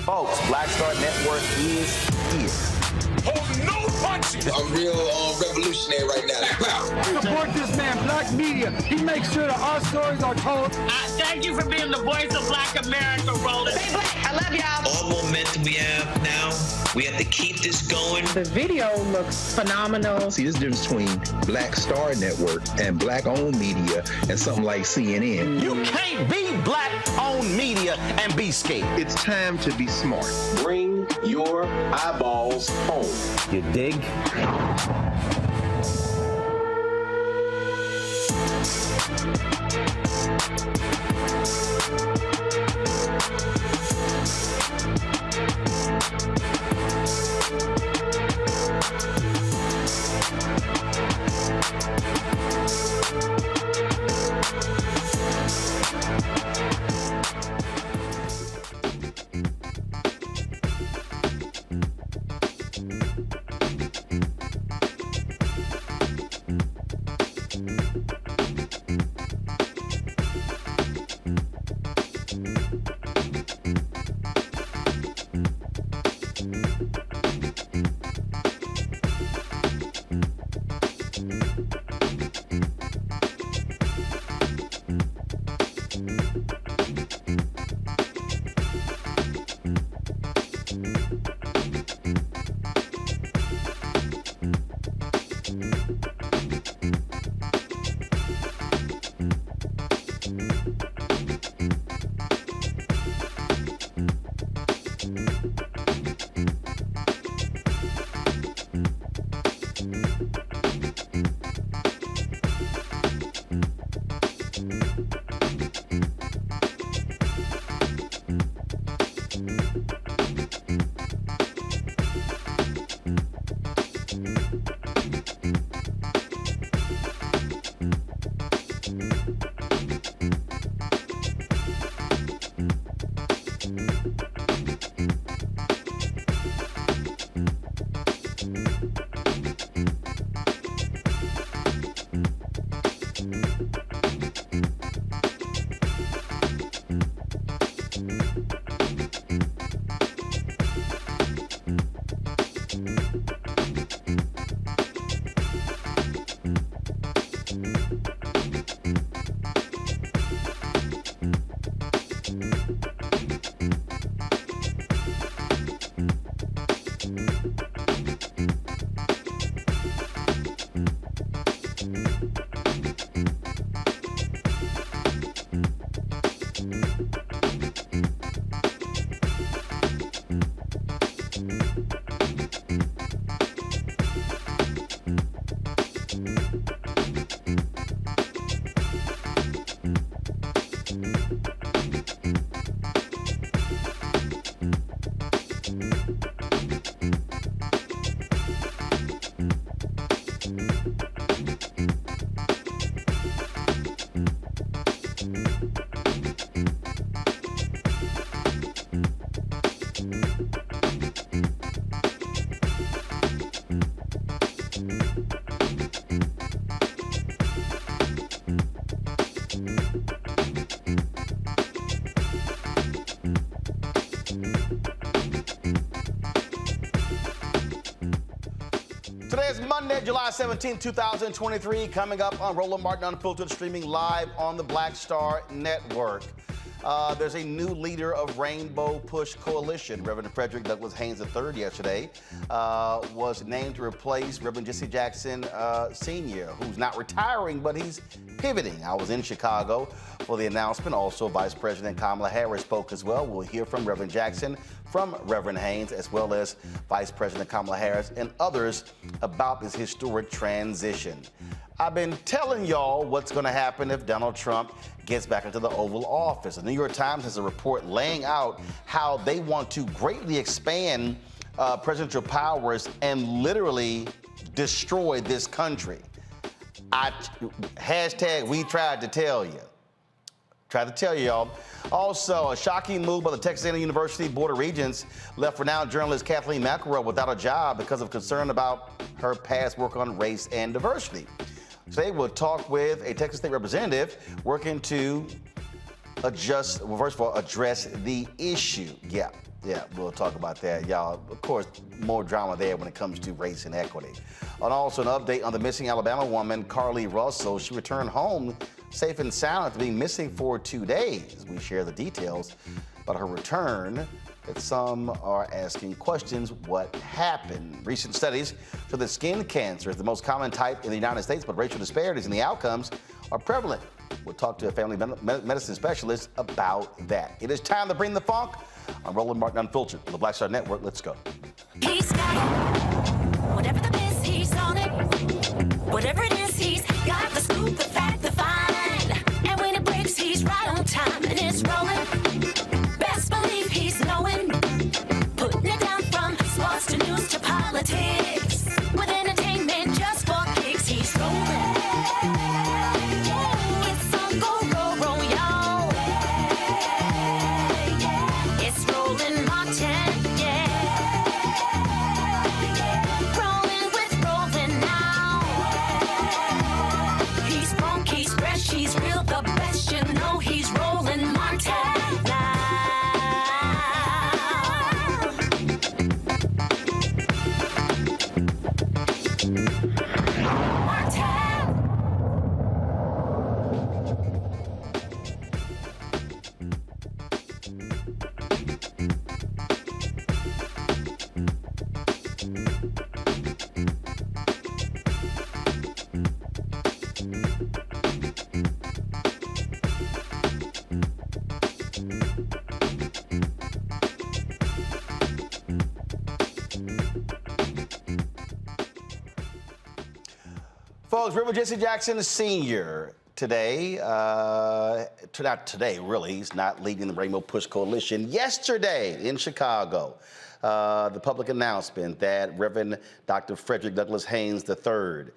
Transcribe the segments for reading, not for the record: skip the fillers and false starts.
Folks, Black Star Network is here. Hold no punch I'm real revolutionary right now. Support this man, Black media. He makes sure that our stories are told. Thank you for being the voice of Black America, Roland. Stay black. I love y'all. All momentum we have now, we have to keep this going. The video looks phenomenal. See, there's a difference between Black Star Network and Black-owned media and something like CNN. You can't be Black-owned media and be scared. It's time to be smart. Bring your eyeballs home. You dig? Today is Monday, July 17, 2023. Coming up on Roland Martin Unfiltered, streaming live on the Black Star Network. There's a new leader of Rainbow Push Coalition. Reverend Frederick Haynes III yesterday was named to replace Reverend Jesse Jackson Sr., who's not retiring, but he's pivoting. I was in Chicago for the announcement. Also, Vice President Kamala Harris spoke as well. We'll hear from Reverend Jackson, from Reverend Haynes, as well as Vice President Kamala Harris and others about this historic transition. I've been telling y'all what's going to happen if Donald Trump gets back into the Oval Office. The New York Times has a report laying out how they want to greatly expand presidential powers and literally destroy this country. Hashtag we tried to tell you. Tried to tell you, y'all. Also, a shocking move by the Texas A&M University Board of Regents left renowned journalist Kathleen McElroy without a job because of concern about her past work on race and diversity. Today, we'll talk with a Texas state representative working to address the issue. Yeah, Yeah, we'll talk about that, y'all. Of course, more drama there when it comes to race and equity. And also an update on the missing Alabama woman, Carly Russell. She returned home safe and sound after being missing for 2 days. We share the details about her return, that some are asking questions, what happened? Recent studies show that skin cancer is the most common type in the United States, but racial disparities in the outcomes are prevalent. We'll talk to a family medicine specialist about that. It is time to bring the funk. I'm Roland Martin Unfiltered on the Black Star Network. Let's go. He's got it. Whatever the biz, he's on it. Whatever it is, he's got the scoop, the fact, the find. And when it breaks, he's right on time and it's rolling. Best believe he's knowing. Putting it down from sports to news to politics. With entertainment just for kicks, he's rolling. It's on go, roll, y'all. It's Roland Martin, yeah. Rolling with Roland now. He's funk, he's fresh, he's real, the best, you know he's Roland Martin now. Folks, Reverend Jesse Jackson Sr. today, not today really, he's not leading the Rainbow Push Coalition. Yesterday in Chicago, the public announcement that Reverend Dr. Frederick Douglass Haynes III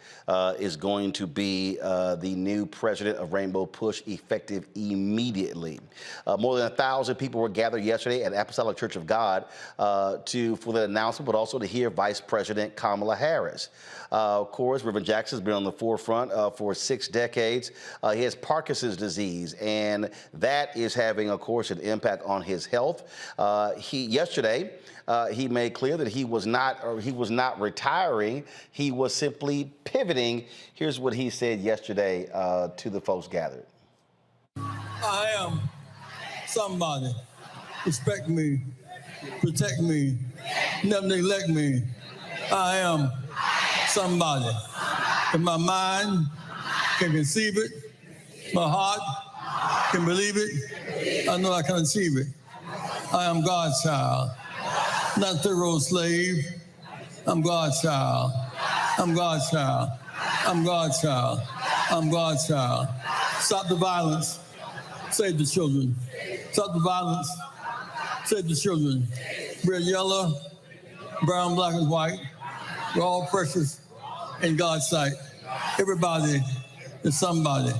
is going to be the new president of Rainbow Push effective immediately. More than 1,000 people were gathered yesterday at Apostolic Church of God for the announcement, but also to hear Vice President Kamala Harris. Of course, Reverend Jackson's been on the forefront for 6 decades. He has Parkinson's disease, and that is having, of course, an impact on his health. Yesterday, he made clear that he was not retiring. He was simply pivoting. Here's what he said yesterday to the folks gathered. I am somebody. Respect me, protect me, never neglect me. I am somebody. If my mind can conceive it, my heart can believe it, I know I can achieve it. I am God's child, not Pharaoh's slave. I'm God's child. I'm God's child. I'm God's child. I'm God's child. Stop the violence. Save the children. Stop the violence. Save the children. We're yellow, brown, black, and white. We're all precious in God's sight. Everybody is somebody.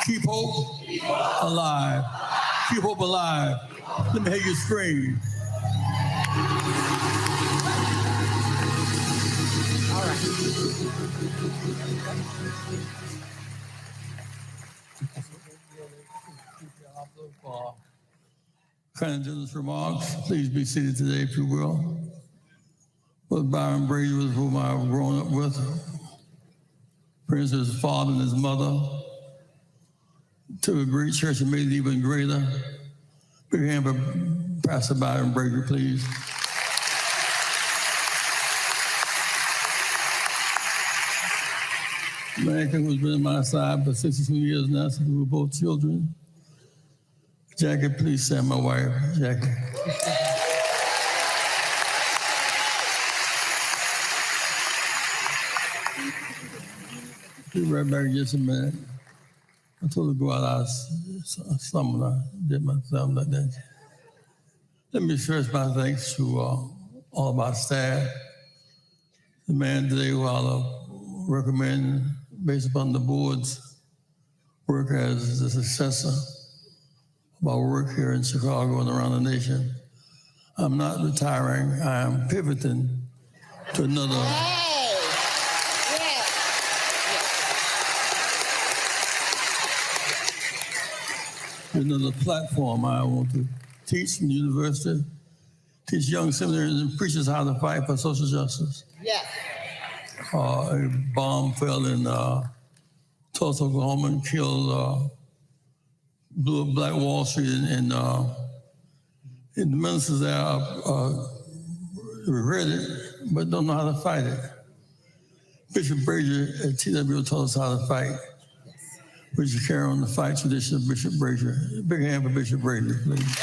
Keep hope alive. Keep hope alive. Let me hear you scream. All right. Kind of generous remarks. Please be seated today, if you will. With Byron Brady, with whom I've grown up with, friends with his father and his mother, to a great church and made it even greater. Big hand for Pastor Byron Brady, please. Man who's been on my side for 62 years now since we were both children. Jackie, please stand, my wife, Jackie. Be right back in just a minute. I told her to go out somewhere. I did myself like that. Let me express my thanks to all of our staff. The man today who I'll recommend, based upon the board's work as the successor of our work here in Chicago and around the nation. I'm not retiring. I am pivoting to another. Another platform. I want to teach in the university teach young seminaries and preachers how to fight for social justice. Yes. A bomb fell in Tulsa, Oklahoma, and killed, blew up Black Wall Street, and the ministers there regret it, but don't know how to fight it. Bishop Brazier at TWO told us how to fight. We should carry on the fight tradition of Bishop Brazier. Big hand for Bishop Brazier, please.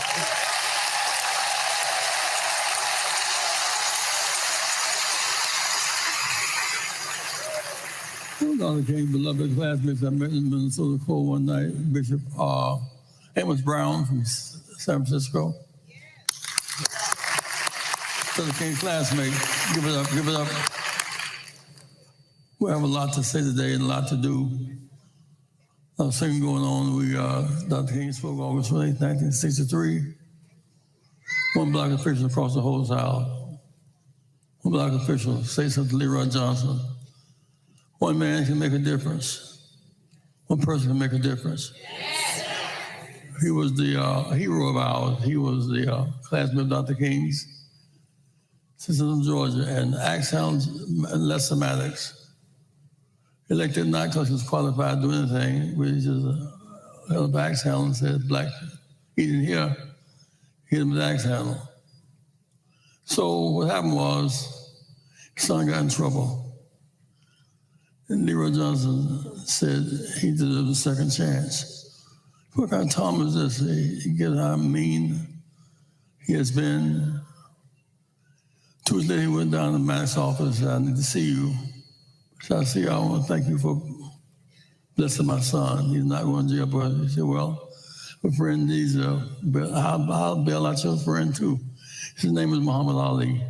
Dr. King's beloved classmates I met in Minnesota Cole one night, Bishop Amos Brown from San Francisco. Dr. King's classmate, give it up, give it up. We have a lot to say today and a lot to do. Something going on. Dr. King spoke August 8, 1963. One Black official across the whole South. One Black official say something to Leroy Johnson. One man can make a difference. One person can make a difference. He was the hero of ours. He was the classmate of Dr. King's, citizen of Georgia, and axe hounds and less semantics. Elected not because he was qualified to do anything. We just held up axe handle and said, "Black, he didn't hear, hit him with the axe handle." So what happened was, his son got in trouble. And Leroy Johnson said he deserved a second chance. What kind of Tom is this? He gets how mean he has been. Tuesday, he went down to Mac's office. "I need to see you." So I said, "I want to thank you for blessing my son. He's not going to jail." But he said, "Well, a friend needs I'll bail out your friend too." His name is Muhammad Ali.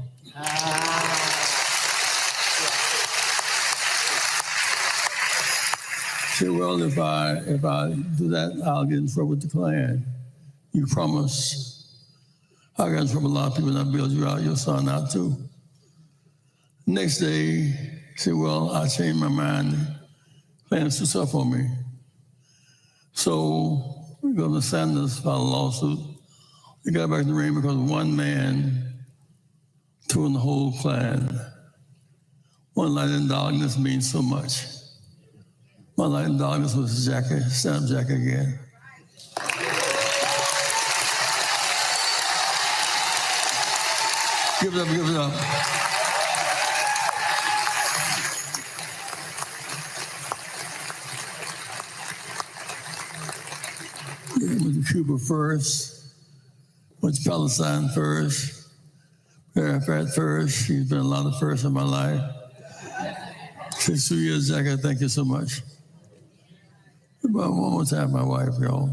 He said, "Well, if I do that, I'll get in trouble with the Klan. You promise?" I got in trouble with a lot of people, and I bailed you out, your son out too. Next day, he said, "Well, I changed my mind. Klan stood up for me." So Governor Sanders filed a lawsuit. He got back in the ring because one man tore the whole Klan. One light in darkness means so much. My light in darkness was Jackie, stand up Jackie again. Give it up, give it up. Went to Cuba first, went to Palestine first, Arafat first. He's been a lot of firsts in my life. 62 years, Jackie, thank you so much. One more time, my wife, y'all.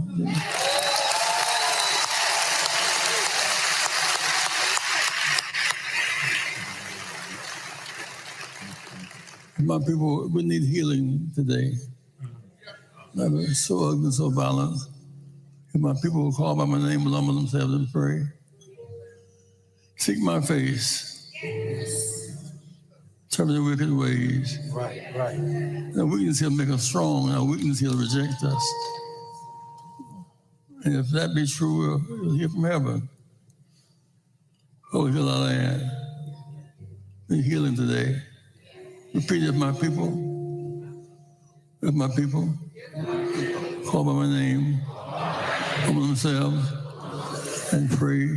My people, we need healing today. I've been so ugly, so violent. If my people will call by my name, will humble themselves and pray. Seek my face. Turn their wicked ways. Right, right. Our weakness, he'll make us strong. Our weakness, he'll reject us. And if that be true, we'll hear from heaven. Oh, heal our land. Be healing today. Repeat it, my people. If my people call by my name, humble themselves and pray.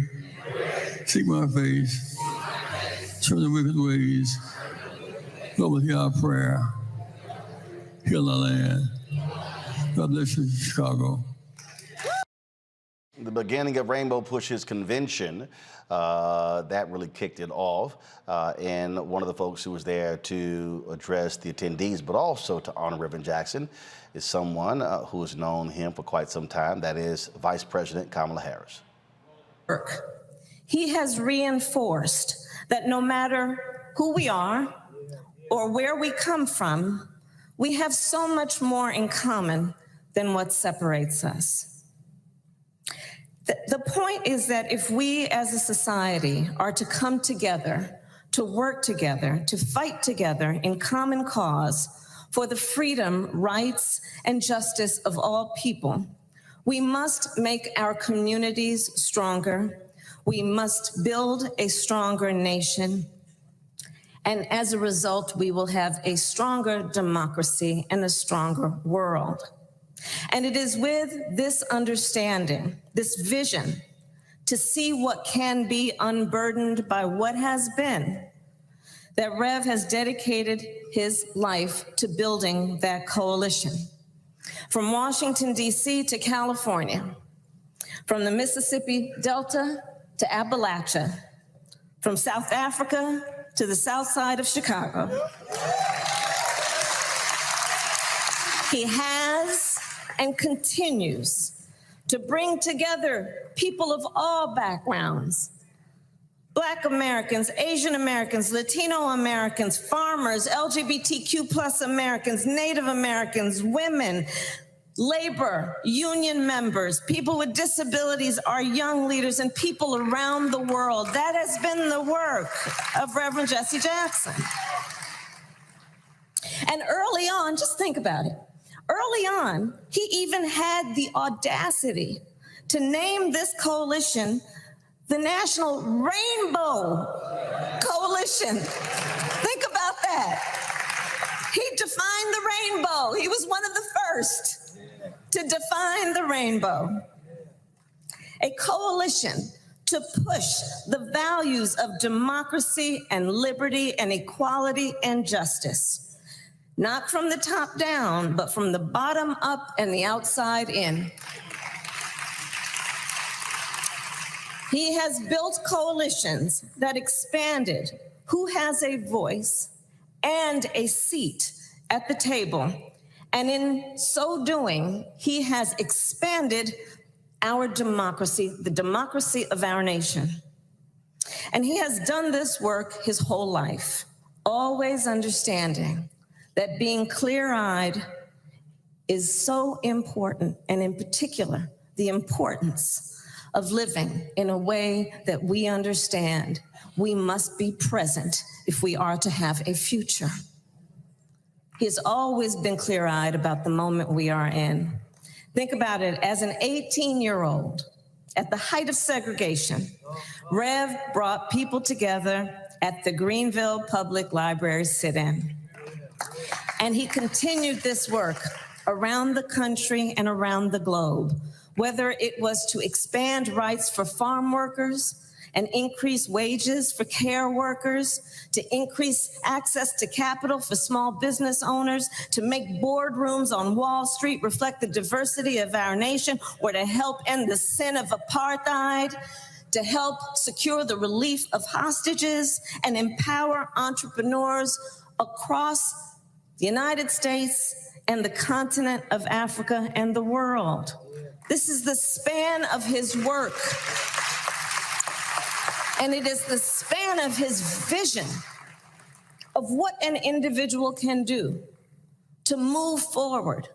Seek my face. Turn the wicked ways. Lord, will hear our prayer. Heal our land. God bless you, Chicago. The beginning of Rainbow Push's convention, that really kicked it off. And one of the folks who was there to address the attendees, but also to honor Reverend Jackson, is someone who has known him for quite some time. That is Vice President Kamala Harris. He has reinforced that no matter who we are or where we come from, we have so much more in common than what separates us. The point is that if we as a society are to come together, to work together, to fight together in common cause for the freedom, rights, and justice of all people, we must make our communities stronger. We must build a stronger nation. And as a result, we will have a stronger democracy and a stronger world. And it is with this understanding, this vision, to see what can be unburdened by what has been, that Rev has dedicated his life to building that coalition. From Washington, D.C. to California, from the Mississippi Delta to Appalachia, from South Africa to the south side of Chicago. He has and continues to bring together people of all backgrounds, Black Americans, Asian Americans, Latino Americans, farmers, LGBTQ plus Americans, Native Americans, women, labor, union members, people with disabilities, our young leaders, and people around the world. That has been the work of Reverend Jesse Jackson. And early on, just think about it. Early on, he even had the audacity to name this coalition the National Rainbow Coalition. Think about that. He defined the rainbow. He was one of the first to define the rainbow. A coalition to push the values of democracy and liberty and equality and justice, not from the top down, but from the bottom up and the outside in. He has built coalitions that expanded who has a voice and a seat at the table. And in so doing, he has expanded our democracy, the democracy of our nation. And he has done this work his whole life, always understanding that being clear-eyed is so important, and in particular, the importance of living in a way that we understand we must be present if we are to have a future. He has always been clear-eyed about the moment we are in. Think about it, as an 18-year-old, at the height of segregation, Rev brought people together at the Greenville Public Library sit-in. And he continued this work around the country and around the globe, whether it was to expand rights for farm workers and increase wages for care workers, to increase access to capital for small business owners, to make boardrooms on Wall Street reflect the diversity of our nation, or to help end the sin of apartheid, to help secure the relief of hostages and empower entrepreneurs across the United States and the continent of Africa and the world. This is the span of his work. And it is the span of his vision of what an individual can do to move forward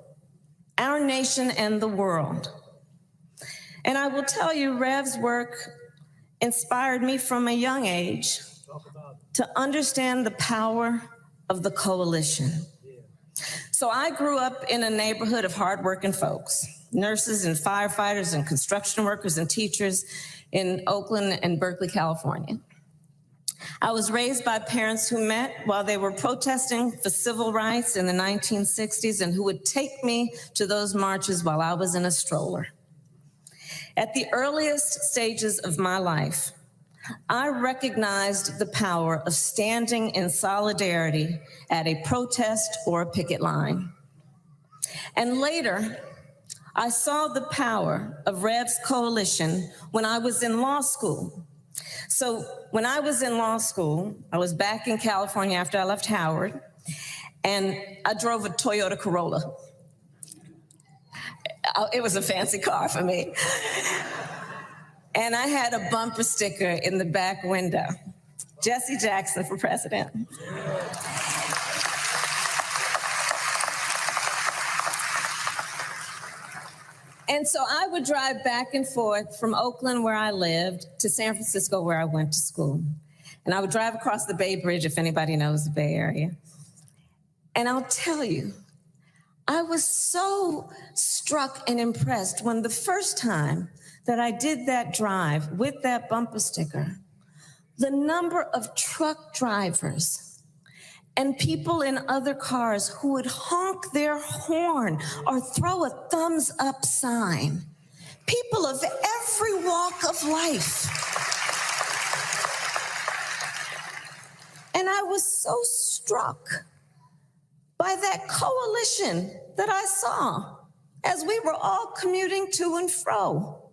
our nation and the world. And I will tell you, Rev's work inspired me from a young age to understand the power of the coalition. So I grew up in a neighborhood of hardworking folks, nurses and firefighters and construction workers and teachers in Oakland and Berkeley, California. I was raised by parents who met while they were protesting for civil rights in the 1960s and who would take me to those marches while I was in a stroller. At the earliest stages of my life, I recognized the power of standing in solidarity at a protest or a picket line. And later, I saw the power of Rev's coalition when I was in law school. So when I was in law school, I was back in California after I left Howard, and I drove a Toyota Corolla. It was a fancy car for me. And I had a bumper sticker in the back window, Jesse Jackson for president. And so I would drive back and forth from Oakland, where I lived, to San Francisco, where I went to school. And I would drive across the Bay Bridge, if anybody knows the Bay Area. And I'll tell you, I was so struck and impressed when the first time that I did that drive with that bumper sticker, the number of truck drivers and people in other cars who would honk their horn or throw a thumbs up sign, people of every walk of life. And I was so struck by that coalition that I saw as we were all commuting to and fro,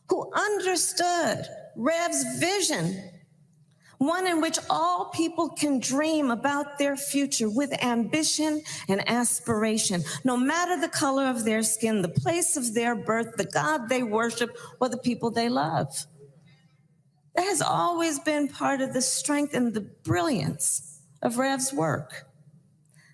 who understood Rev's vision, one in which all people can dream about their future with ambition and aspiration, no matter the color of their skin, the place of their birth, the God they worship, or the people they love. That has always been part of the strength and the brilliance of Rev's work.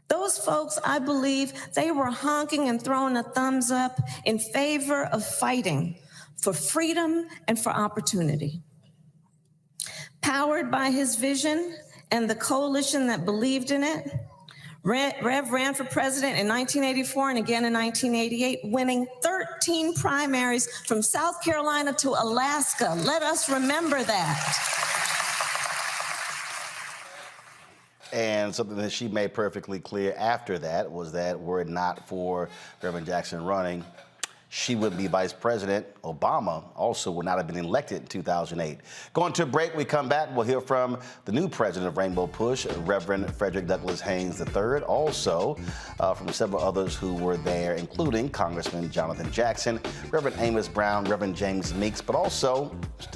Those folks, I believe, they were honking and throwing a thumbs up in favor of fighting for freedom and for opportunity. Powered by his vision and the coalition that believed in it, Rev ran for president in 1984 and again in 1988, winning 13 primaries from South Carolina to Alaska. Let us remember that. And something that she made perfectly clear after that was that were it not for Reverend Jackson running, she would be Vice President. Obama also would not have been elected in 2008. Going to a break, we come back, we'll hear from the new president of Rainbow Push, Reverend Frederick Haynes III, also from several others who were there, including Congressman Jonathan Jackson, Reverend Amos Brown, Reverend James Meeks, but also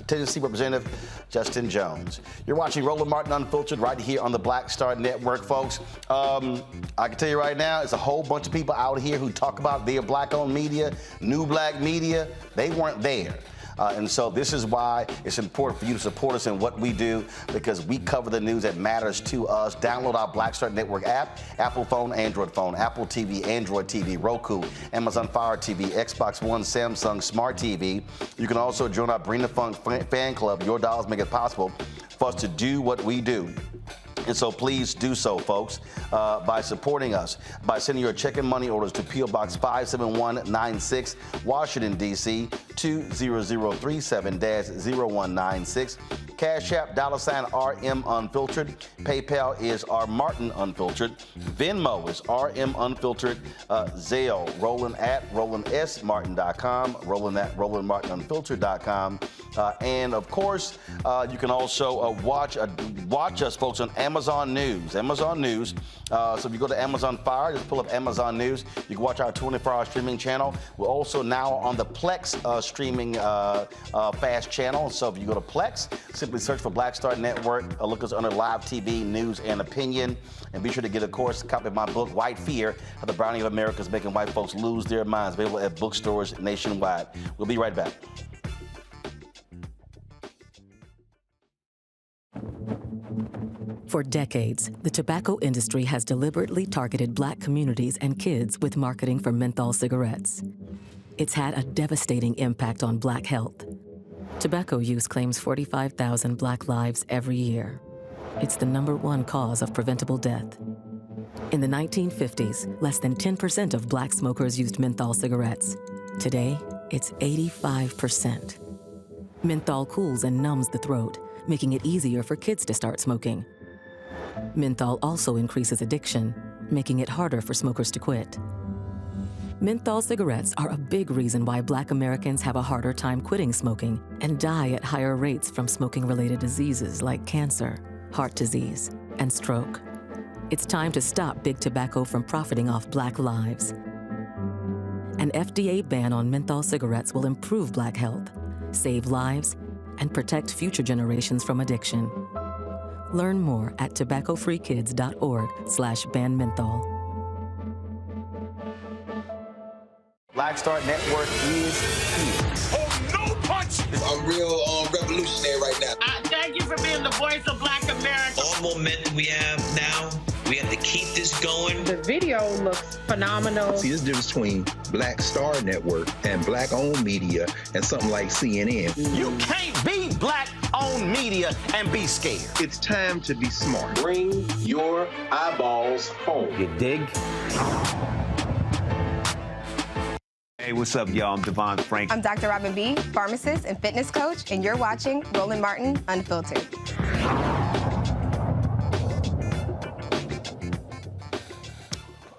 Tennessee Representative Justin Jones. You're watching Roland Martin Unfiltered right here on the Black Star Network, folks. I can tell you right now, it's a whole bunch of people out here who talk about their black-owned media, new black media. They weren't there. And so this is why it's important for you to support us in what we do, because we cover the news that matters to us. Download our Black Star Network app, Apple phone, Android phone, Apple TV, Android TV, Roku, Amazon Fire TV, Xbox One, Samsung Smart TV. You can also join our Bring the Funk fan club. Your dollars make it possible for us to do what we do. And so please do so, folks, by supporting us, by sending your check and money orders to P.O. Box 57196, Washington, D.C., 20037-0196. Cash App, $RM Unfiltered. PayPal is R Martin Unfiltered. Venmo is RM Unfiltered. Zelle, Roland at RolandSMartin.com, Roland at RolandMartinUnfiltered.com. And of course, you can also watch us, folks, on Amazon News. Amazon News. So if you go to Amazon Fire, just pull up Amazon News. You can watch our 24-hour streaming channel. We're also now on the Plex streaming fast channel. So if you go to Plex, simply search for Black Star Network. Look us under Live TV, News, and Opinion. And be sure to get, of course, a copy of my book, White Fear, How the Browning of America is Making White Folks Lose Their Minds, available at bookstores nationwide. We'll be right back. For decades, the tobacco industry has deliberately targeted Black communities and kids with marketing for menthol cigarettes. It's had a devastating impact on Black health. Tobacco use claims 45,000 Black lives every year. It's the #1 cause of preventable death. In the 1950s, less than 10% of Black smokers used menthol cigarettes. Today, it's 85%. Menthol cools and numbs the throat, making it easier for kids to start smoking. Menthol also increases addiction, making it harder for smokers to quit. Menthol cigarettes are a big reason why Black Americans have a harder time quitting smoking and die at higher rates from smoking-related diseases like cancer, heart disease, and stroke. It's time to stop Big Tobacco from profiting off Black lives. An FDA ban on menthol cigarettes will improve Black health, save lives, and protect future generations from addiction. Learn more at tobaccofreekids.org/ban menthol. Black Star Network is here. Oh, no punch! I'm real revolutionary right now. Thank you for being the voice of Black America. All momentum we have now, we have to keep this going. The video looks phenomenal. See, this difference between Black Star Network and Black-owned media and something like CNN. You can't be Black-owned media and be scared. It's time to be smart. Bring your eyeballs home. You dig? Hey, what's up, y'all? I'm Devon Frank. I'm Dr. Robin B., pharmacist and fitness coach, and you're watching Roland Martin Unfiltered.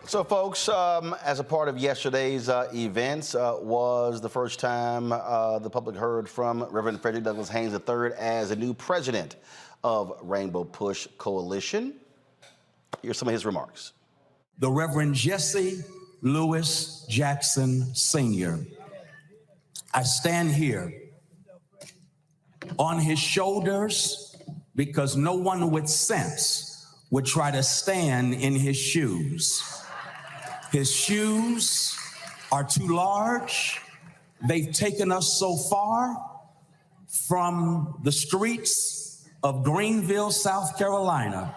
So, folks, as a part of yesterday's events, was the first time the public heard from Reverend Frederick Douglass Haynes III as the new president of Rainbow Push Coalition. Here's some of his remarks. The Reverend Jesse Lewis Jackson Sr. I stand here on his shoulders because no one with sense would try to stand in his shoes. His shoes are too large. They've taken us so far from the streets of Greenville, South Carolina,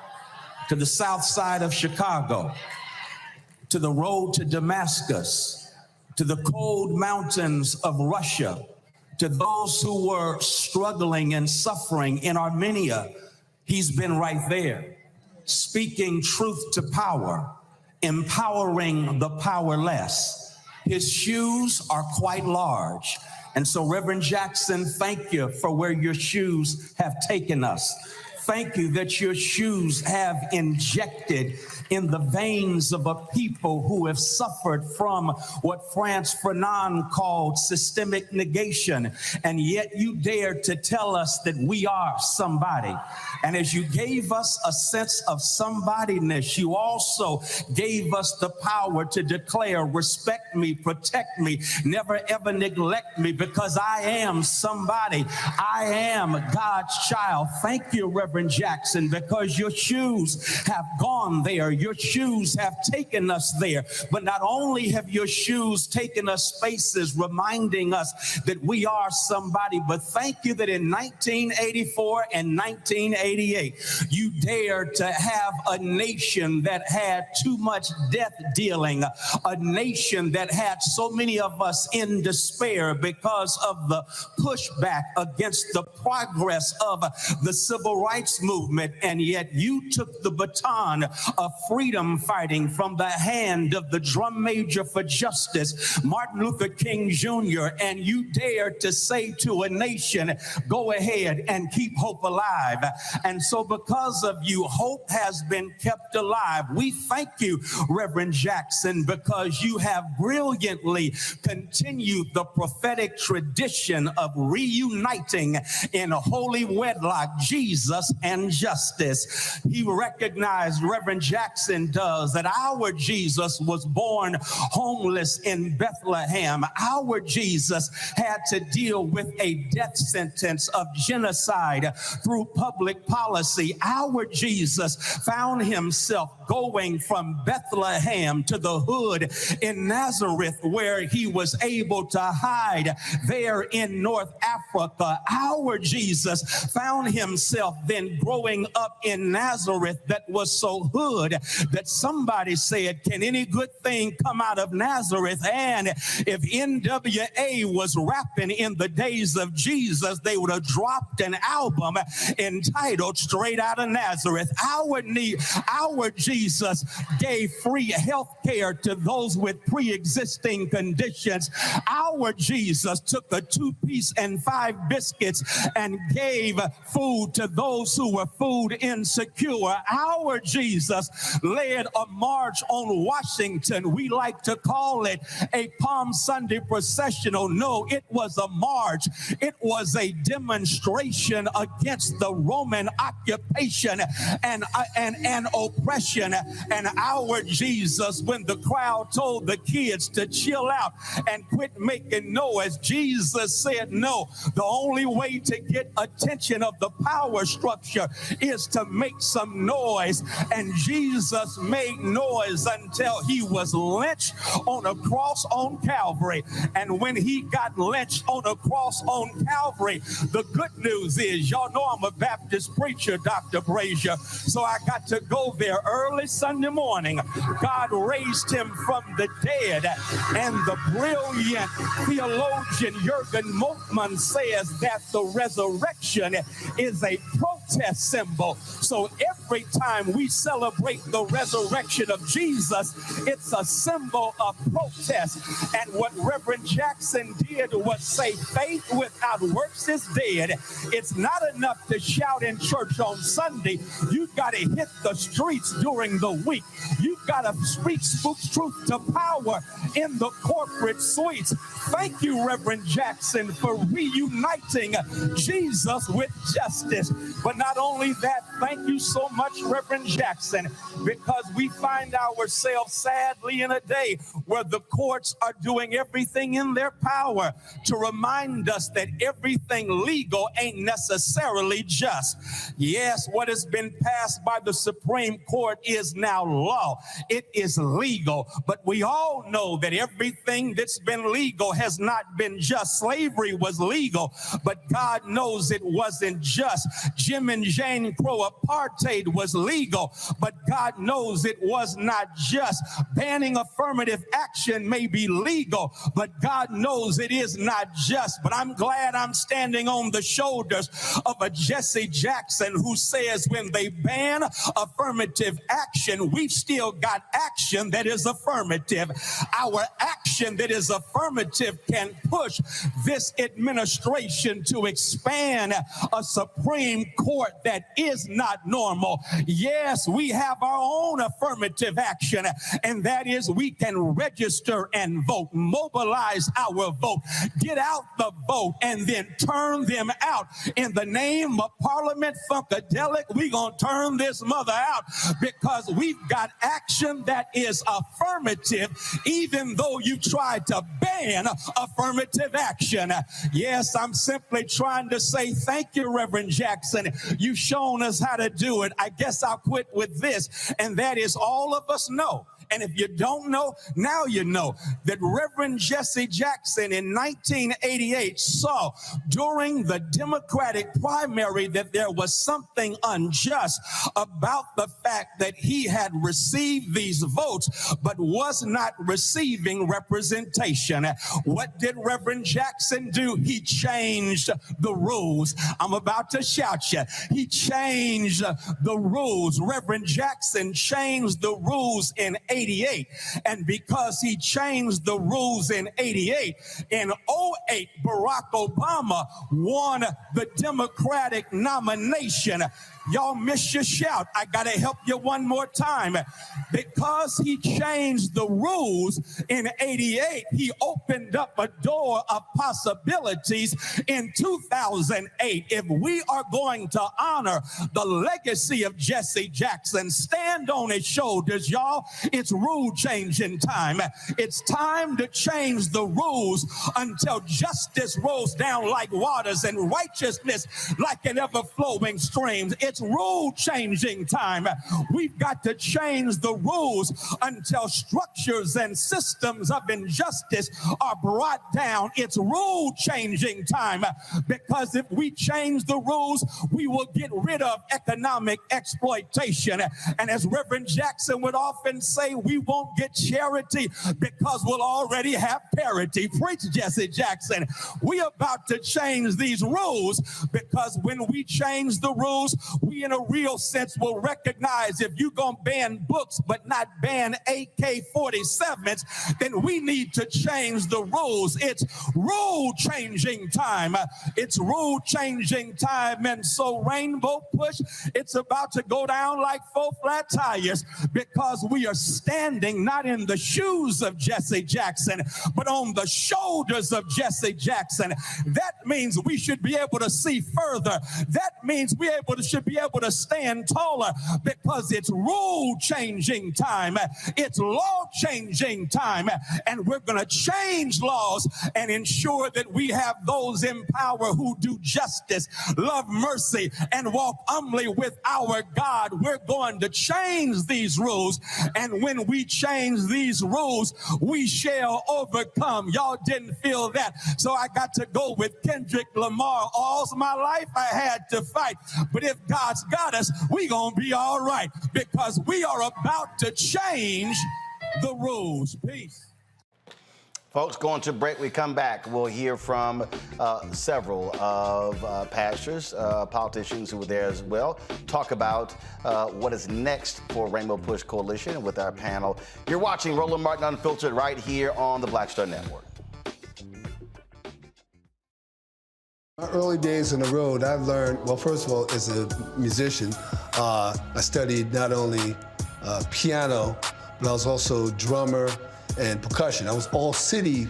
to the south side of Chicago, to the road to Damascus, to the cold mountains of Russia, to those who were struggling and suffering in Armenia. He's been right there, speaking truth to power, empowering the powerless. His shoes are quite large. And so, Reverend Jackson, thank you for where your shoes have taken us. Thank you that your shoes have injected in the veins of a people who have suffered from what Frantz Fanon called systemic negation. And yet you dare to tell us that we are somebody. And as you gave us a sense of somebodyness, you also gave us the power to declare, respect me, protect me, never ever neglect me, because I am somebody. I am God's child. Thank you, Reverend Jackson, because your shoes have gone there. Your shoes have taken us there. But not only have your shoes taken us spaces reminding us that we are somebody, but thank you that in 1984 and 1988, you dared to have a nation that had too much death dealing, a nation that had so many of us in despair because of the pushback against the progress of the civil rights movement. And yet you took the baton of freedom fighting from the hand of the drum major for justice, Martin Luther King Jr., and you dared to say to a nation, go ahead and keep hope alive. And so because of you, hope has been kept alive. We thank you, Reverend Jackson, because you have brilliantly continued the prophetic tradition of reuniting in holy wedlock Jesus and justice. He recognized, Reverend Jackson does, that our Jesus was born homeless in Bethlehem. Our Jesus had to deal with a death sentence of genocide through public policy. Our Jesus found himself going from Bethlehem to the hood in Nazareth, where he was able to hide there in North Africa. Our Jesus found himself then growing up in Nazareth that was so hood that somebody said, can any good thing come out of Nazareth? And if NWA was rapping in the days of Jesus, they would have dropped an album entitled Straight Out of Nazareth. Our Jesus gave free health care to those with pre-existing conditions. Our Jesus took a 2-piece and 5 biscuits and gave food to those who were food insecure. Our Jesus led a march on Washington. We like to call it a Palm Sunday processional. No, it was a march. It was a demonstration against the Roman occupation and oppression. And our Jesus, when the crowd told the kids to chill out and quit making noise, Jesus said, no, the only way to get attention of the power structure is to make some noise. And Jesus made noise until he was lynched on a cross on Calvary. And when he got lynched on a cross on Calvary, the good news is, y'all know I'm a Baptist preacher, Dr. Brazier, so I got to go there early Sunday morning. God raised him from the dead, and the brilliant theologian Jürgen Moltmann says that the resurrection is a protest symbol. So every time we celebrate the resurrection of Jesus, it's a symbol of protest. And what Reverend Jackson did was say, faith without works is dead. It's not enough to shout in church on Sunday. You've got to hit the streets during the week. You've got to speak truth to power in the corporate suites. Thank you, Reverend Jackson, for reuniting Jesus with justice. But not only that, thank you so much, Reverend Jackson, because we find ourselves sadly in a day where the courts are doing everything in their power to remind us that everything legal ain't necessarily just. Yes, what has been passed by the Supreme Court is now law. It is legal, but we all know that everything that's been legal has not been just. Slavery was legal, but God knows it wasn't just. Jim and Jane Crow apartheid was legal, but God knows it was not just. Banning affirmative action may be legal, but God knows it is not just. But I'm glad I'm standing on the shoulders of a Jesse Jackson who says when they ban affirmative action, we've still got action that is affirmative. Our action that is affirmative can push this administration to expand a Supreme Court that is not normal. Yes, we have our own affirmative action, and that is we can register and vote, mobilize our vote, get out the vote, and then turn them out. In the name of Parliament Funkadelic, we're going to turn this mother out because we've got action that is affirmative, even though you tried to ban affirmative action. Yes, I'm simply trying to say thank you, Reverend Jackson. You've shown us how to do it. I guess I'll quit with this, and that is all of us know. And if you don't know, now you know that Reverend Jesse Jackson in 1988 saw during the Democratic primary that there was something unjust about the fact that he had received these votes but was not receiving representation. What did Reverend Jackson do? He changed the rules. I'm about to shout you. He changed the rules. Reverend Jackson changed the rules in 88. And because he changed the rules in 88, in 08, Barack Obama won the Democratic nomination. Y'all missed your shout. I got to help you one more time. Because he changed the rules in 88, he opened up a door of possibilities in 2008. If we are going to honor the legacy of Jesse Jackson, stand on his shoulders, y'all. It's rule changing time. It's time to change the rules until justice rolls down like waters and righteousness like an ever-flowing stream. It's rule-changing time. We've got to change the rules until structures and systems of injustice are brought down. It's rule-changing time, because if we change the rules, we will get rid of economic exploitation. And as Reverend Jackson would often say, we won't get charity because we'll already have parity. Preach, Jesse Jackson. We're about to change these rules, because when we change the rules, we in a real sense will recognize if you're going to ban books but not ban AK-47s, then we need to change the rules. It's rule-changing time. It's rule-changing time. And so Rainbow Push, it's about to go down like 4 flat tires, because we are standing not in the shoes of Jesse Jackson, but on the shoulders of Jesse Jackson. That means we should be able to see further. That means we should be able to stand taller, because it's rule-changing time. It's law-changing time. And we're going to change laws and ensure that we have those in power who do justice, love mercy, and walk humbly with our God. We're going to change these rules. And when we change these rules, we shall overcome. Y'all didn't feel that. So I got to go with Kendrick Lamar. All my life I had to fight. But if God's got us, we gonna be all right, because we are about to change the rules. Peace. Folks, going to break. We come back. We'll hear from several of pastors, politicians who were there as well. Talk about what is next for Rainbow Push Coalition with our panel. You're watching Roland Martin Unfiltered right here on the Black Star Network. My early days on the road, I learned, well, first of all, as a musician, I studied not only piano, but I was also drummer and percussion. I was all city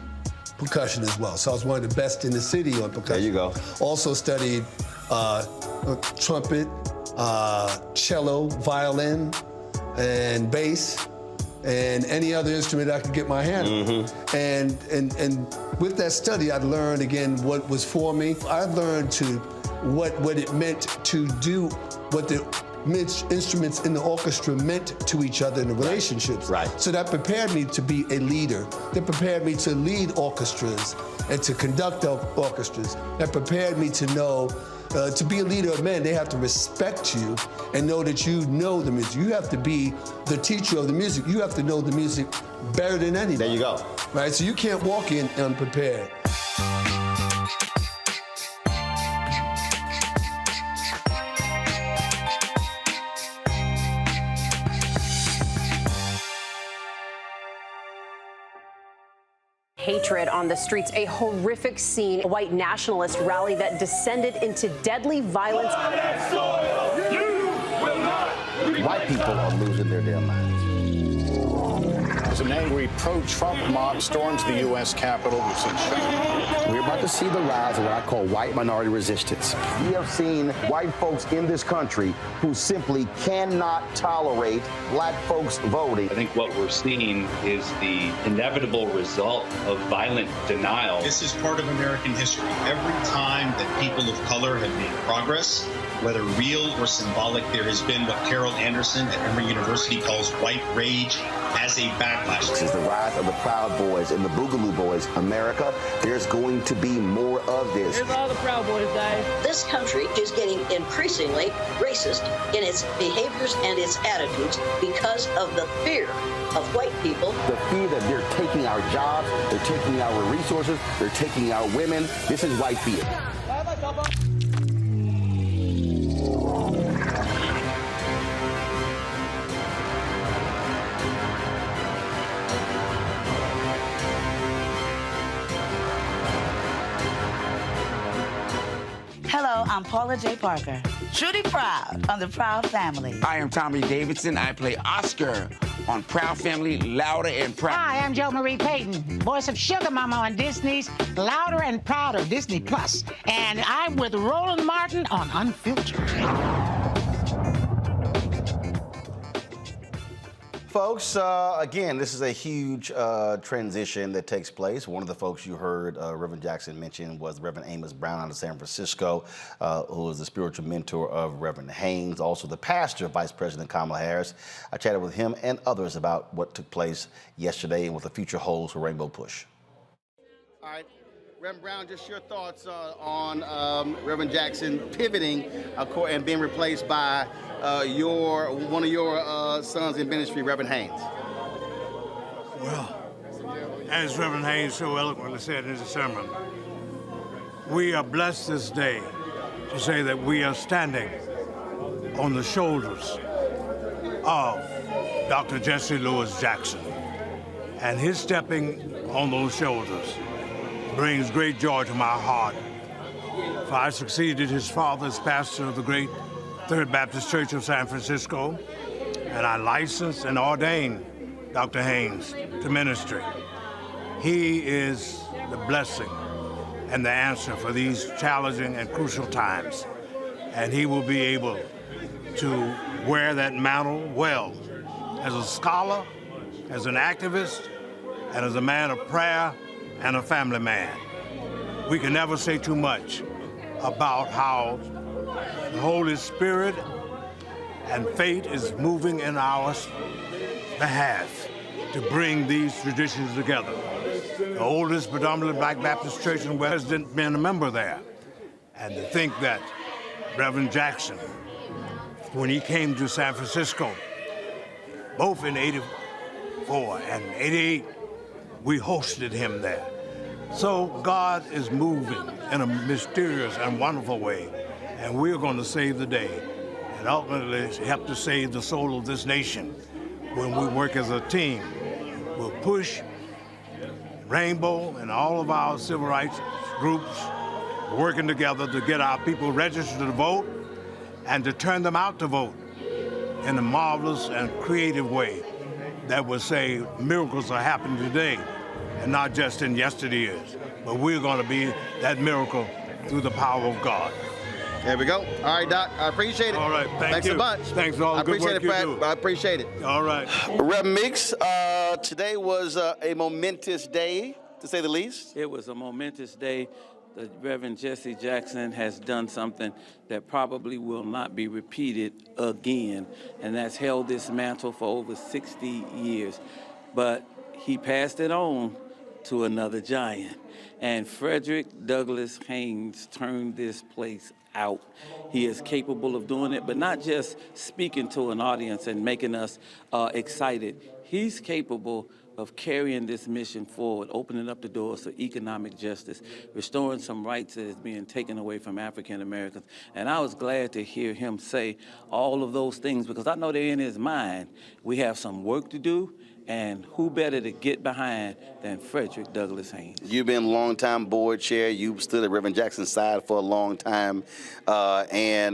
percussion as well. So I was one of the best in the city on percussion. There you go. Also studied trumpet, cello, violin, and bass, and any other instrument I could get my hand on. And with that study, I learned again what was for me. I learned what it meant to do what the instruments in the orchestra meant to each other in the relationships. Right. So that prepared me to be a leader. That prepared me to lead orchestras and to conduct orchestras. That prepared me to know, to be a leader of men, they have to respect you and know that you know the music. You have to be the teacher of the music. You have to know the music better than anybody. There you go. Right, so you can't walk in unprepared. Hatred on the streets, a horrific scene, a white nationalist rally that descended into deadly violence. White people are losing their damn minds. As an angry pro-Trump mob storms the U.S. Capitol, we're about to see the rise of what I call white minority resistance. We have seen white folks in this country who simply cannot tolerate black folks voting. I think what we're seeing is the inevitable result of violent denial. This is part of American history. Every time that people of color have made progress, whether real or symbolic, there has been what Carol Anderson at Emory University calls white rage as a backlash. This is the rise of the Proud Boys and the Boogaloo Boys. America, there's going to be more of this. Here's all the Proud Boys, guys. This country is getting increasingly racist in its behaviors and its attitudes because of the fear of white people. The fear that they're taking our jobs, they're taking our resources, they're taking our women. This is white fear. Hello, I'm Paula J. Parker. Truly proud on the Proud Family. I am Tommy Davidson. I play Oscar on Proud Family, Louder and Proud. Hi, I'm Jo Marie Payton, voice of Sugar Mama on Disney's Louder and Prouder, Disney Plus. And I'm with Roland Martin on Unfiltered. Folks, again, this is a huge transition that takes place. One of the folks you heard Reverend Jackson mention was Reverend Amos Brown out of San Francisco, who is the spiritual mentor of Reverend Haynes, also the pastor of Vice President Kamala Harris. I chatted with him and others about what took place yesterday and what the future holds for Rainbow Push. All right. Reverend Brown, just your thoughts on Reverend Jackson pivoting and being replaced by one of your sons in ministry, Reverend Haynes. Well, as Reverend Haynes so eloquently said in his sermon, we are blessed this day to say that we are standing on the shoulders of Dr. Jesse Louis Jackson. And his stepping on those shoulders brings great joy to my heart. For I succeeded his father as pastor of the great Third Baptist Church of San Francisco, and I licensed and ordained Dr. Haynes to ministry. He is the blessing and the answer for these challenging and crucial times, and he will be able to wear that mantle well as a scholar, as an activist, and as a man of prayer and a family man. We can never say too much about how the Holy Spirit and fate is moving in our behalf to bring these traditions together. The oldest predominantly Black Baptist church in the West didn't been a member there. And to think that Reverend Jackson, when he came to San Francisco, both in '84 and '88, we hosted him there. So God is moving in a mysterious and wonderful way, and we're going to save the day and ultimately help to save the soul of this nation. When we work as a team, we'll push Rainbow and all of our civil rights groups working together to get our people registered to vote and to turn them out to vote in a marvelous and creative way that will say miracles are happening today and not just in yesteryears. But we're going to be that miracle through the power of God. There we go. All right, Doc. I appreciate it. All right. Thanks a bunch. Thanks for all the good work you do. I appreciate it. All right. Reverend Meeks, today was a momentous day, to say the least. It was a momentous day. The Reverend Jesse Jackson has done something that probably will not be repeated again, and that's held this mantle for over 60 years. But he passed it on to another giant. And Frederick Douglass Haynes turned this place out. He is capable of doing it, but not just speaking to an audience and making us excited. He's capable of carrying this mission forward, opening up the doors for economic justice, restoring some rights that is being taken away from African Americans. And I was glad to hear him say all of those things, because I know they're in his mind. We have some work to do, and who better to get behind than Frederick Douglass Haynes? You've been longtime board chair. You've stood at Reverend Jackson's side for a long time. He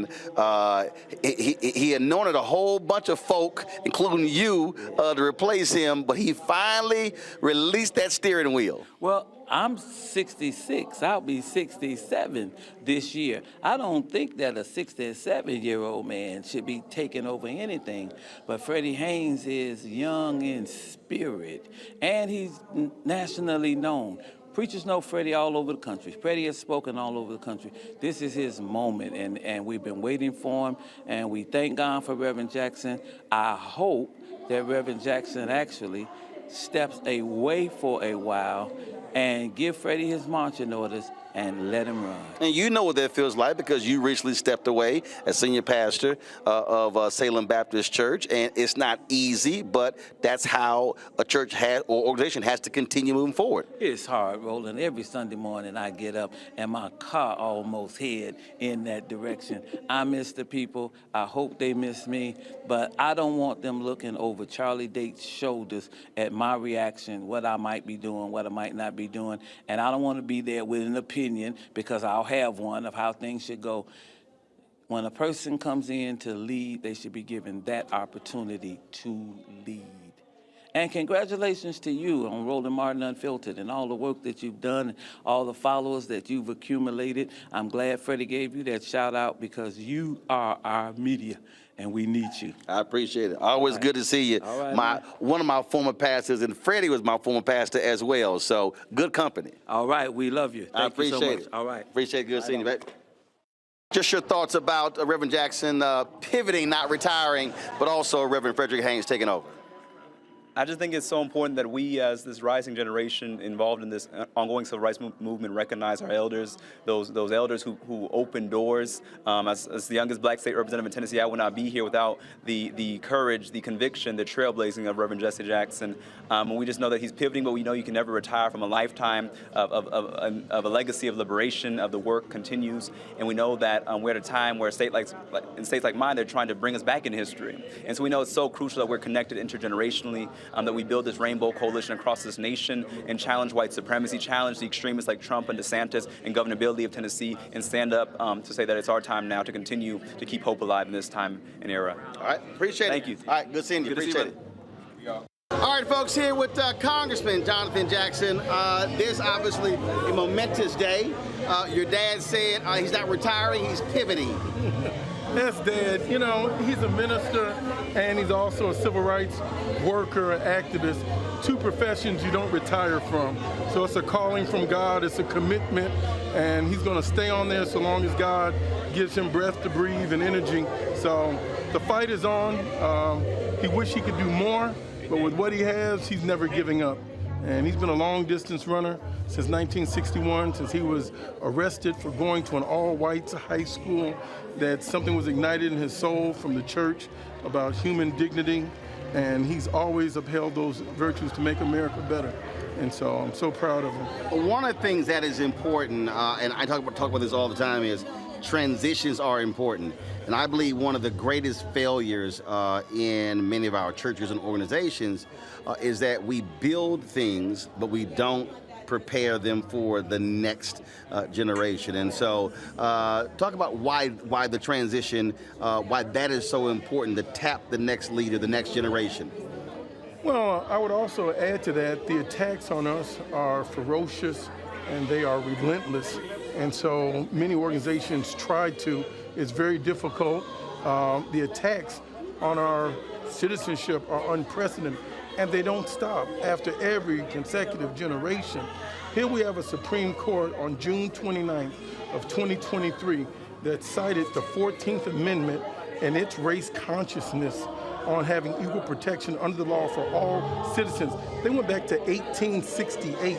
anointed a whole bunch of folk, including you, to replace him, but he finally released that steering wheel. Well, I'm 66. I'll be 67 this year. I don't think that a 67-year-old man should be taking over anything. But Freddie Haynes is young in spirit, and he's nationally known. Preachers know Freddie all over the country. Freddie has spoken all over the country. This is his moment, and we've been waiting for him, and we thank God for Reverend Jackson. I hope that Reverend Jackson actually steps away for a while and give Freddie his marching orders and let him run. And you know what that feels like, because you recently stepped away as senior pastor of Salem Baptist Church, and it's not easy, but that's how a church or organization has to continue moving forward. It's hard, Roland. Every Sunday morning I get up and my car almost head in that direction. I miss the people. I hope they miss me, but I don't want them looking over Charlie Date's shoulders at my reaction, what I might be doing, what I might not be doing, and I don't want to be there with an opinion, because I'll have one of how things should go. When a person comes in to lead, they should be given that opportunity to lead. And congratulations to you on Roland Martin Unfiltered and all the work that you've done, and all the followers that you've accumulated. I'm glad Freddie gave you that shout out, because you are our media, and we need you. I appreciate it. Always good to see you. All right, one of my former pastors, and Freddie was my former pastor as well, so good company. All right, we love you. I appreciate you so much. it. All right. Appreciate it. Good seeing you, babe. Just your thoughts about Reverend Jackson pivoting, not retiring, but also Reverend Frederick Haynes taking over. I just think it's so important that we, as this rising generation involved in this ongoing civil rights movement, recognize our elders, those elders who opened doors. As the youngest black state representative in Tennessee, I would not be here without the courage, the conviction, the trailblazing of Reverend Jesse Jackson. And we just know that he's pivoting, but we know you can never retire from a lifetime of a legacy of liberation, of the work continues. And we know that we're at a time where in states like mine, they're trying to bring us back in history. And so we know it's so crucial that we're connected intergenerationally, that we build this rainbow coalition across this nation and challenge white supremacy, challenge the extremists like Trump and DeSantis and governability of Tennessee, and stand up to say that it's our time now to continue to keep hope alive in this time and era. All right, appreciate it. Thank you. All right, good seeing you. Good to see Appreciate it. All right, folks, here with Congressman Jonathan Jackson. This obviously a momentous day. Your dad said he's not retiring, he's pivoting. Yes, Dad. You know, he's a minister and he's also a civil rights worker, activist. Two professions you don't retire from. So it's a calling from God, it's a commitment, and he's going to stay on there so long as God gives him breath to breathe and energy. So the fight is on. He wished he could do more, but with what he has, he's never giving up. And he's been a long-distance runner since 1961, since he was arrested for going to an all-whites high school, that something was ignited in his soul from the church about human dignity, and he's always upheld those virtues to make America better. And so I'm so proud of him. One of the things that is important, and I talk about this all the time, is transitions are important. And I believe one of the greatest failures in many of our churches and organizations is that we build things, but we don't prepare them for the next generation. And so talk about why the transition, why that is so important to tap the next leader, the next generation. Well, I would also add to that, the attacks on us are ferocious and they are relentless. And so many organizations try to. It's very difficult. The attacks on our citizenship are unprecedented, and they don't stop after every consecutive generation. Here we have a Supreme Court on June 29th of 2023 that cited the 14th Amendment and its race consciousness on having equal protection under the law for all citizens. They went back to 1868.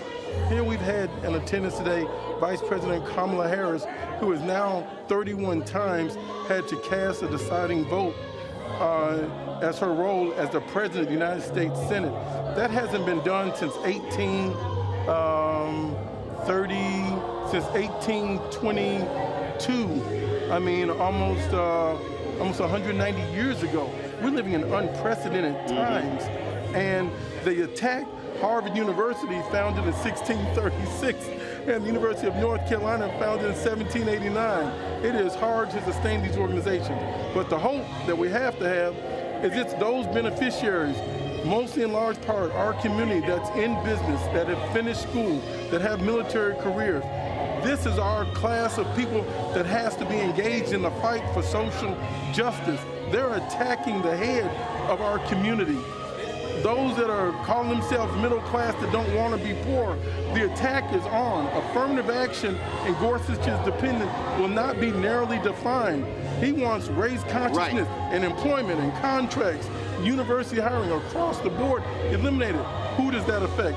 Here we've had in attendance today Vice President Kamala Harris, who has now 31 times had to cast a deciding vote as her role as the President of the United States Senate. That hasn't been done since 1822. I mean, almost 190 years ago. We're living in unprecedented times. And they attacked Harvard University, founded in 1636, and the University of North Carolina, founded in 1789. It is hard to sustain these organizations. But the hope that we have to have is it's those beneficiaries, mostly in large part our community that's in business, that have finished school, that have military careers. This is our class of people that has to be engaged in the fight for social justice. They're attacking the head of our community. Those that are calling themselves middle class that don't want to be poor, the attack is on. Affirmative action in Gorsuch's dependent will not be narrowly defined. He wants race consciousness and employment and contracts, university hiring across the board eliminated. Who does that affect?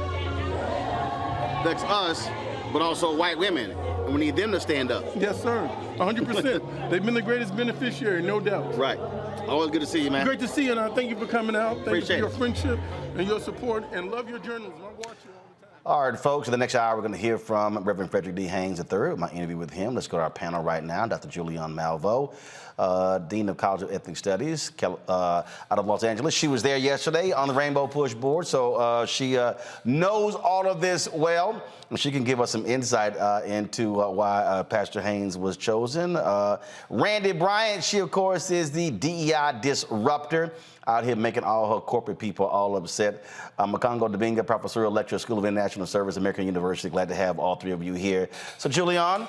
That's us, but also white women. And we need them to stand up. Yes, sir. 100%. They've been the greatest beneficiary, no doubt. Right. Always good to see you, man. Great to see you, and I thank you for coming out. Thank Appreciate you for your friendship and your support, and love your journalism. I watch you all the time. All right, folks, in the next hour, we're going to hear from Reverend Frederick Haynes III, my interview with him. Let's go to our panel right now. Dr. Julianne Malveaux, Dean of College of Ethnic Studies out of Los Angeles. She was there yesterday on the Rainbow Push board, so she knows all of this well. And she can give us some insight into why Pastor Haynes was chosen. Randy Bryant, she, of course, is the DEI disruptor out here making all her corporate people all upset. Makongo Dabinga, professorial lecturer, School of International Service, American University. Glad to have all three of you here. So, Julianne,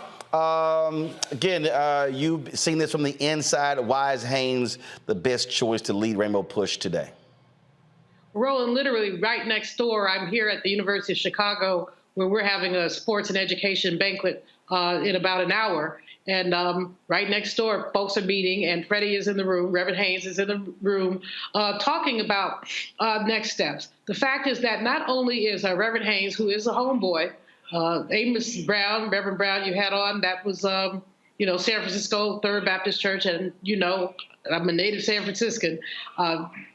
again, you've seen this from the inside. Why is Haynes the best choice to lead Rainbow Push today? Roland, literally right next door, I'm here at the University of Chicago, where we're having a sports and education banquet in about an hour. And right next door, folks are meeting, and Freddie is in the room, Reverend Haynes is in the room, talking about next steps. The fact is that not only is Reverend Haynes, who is a homeboy, Amos Brown, Reverend Brown you had on, that was, San Francisco Third Baptist Church, and I'm a native San Franciscan.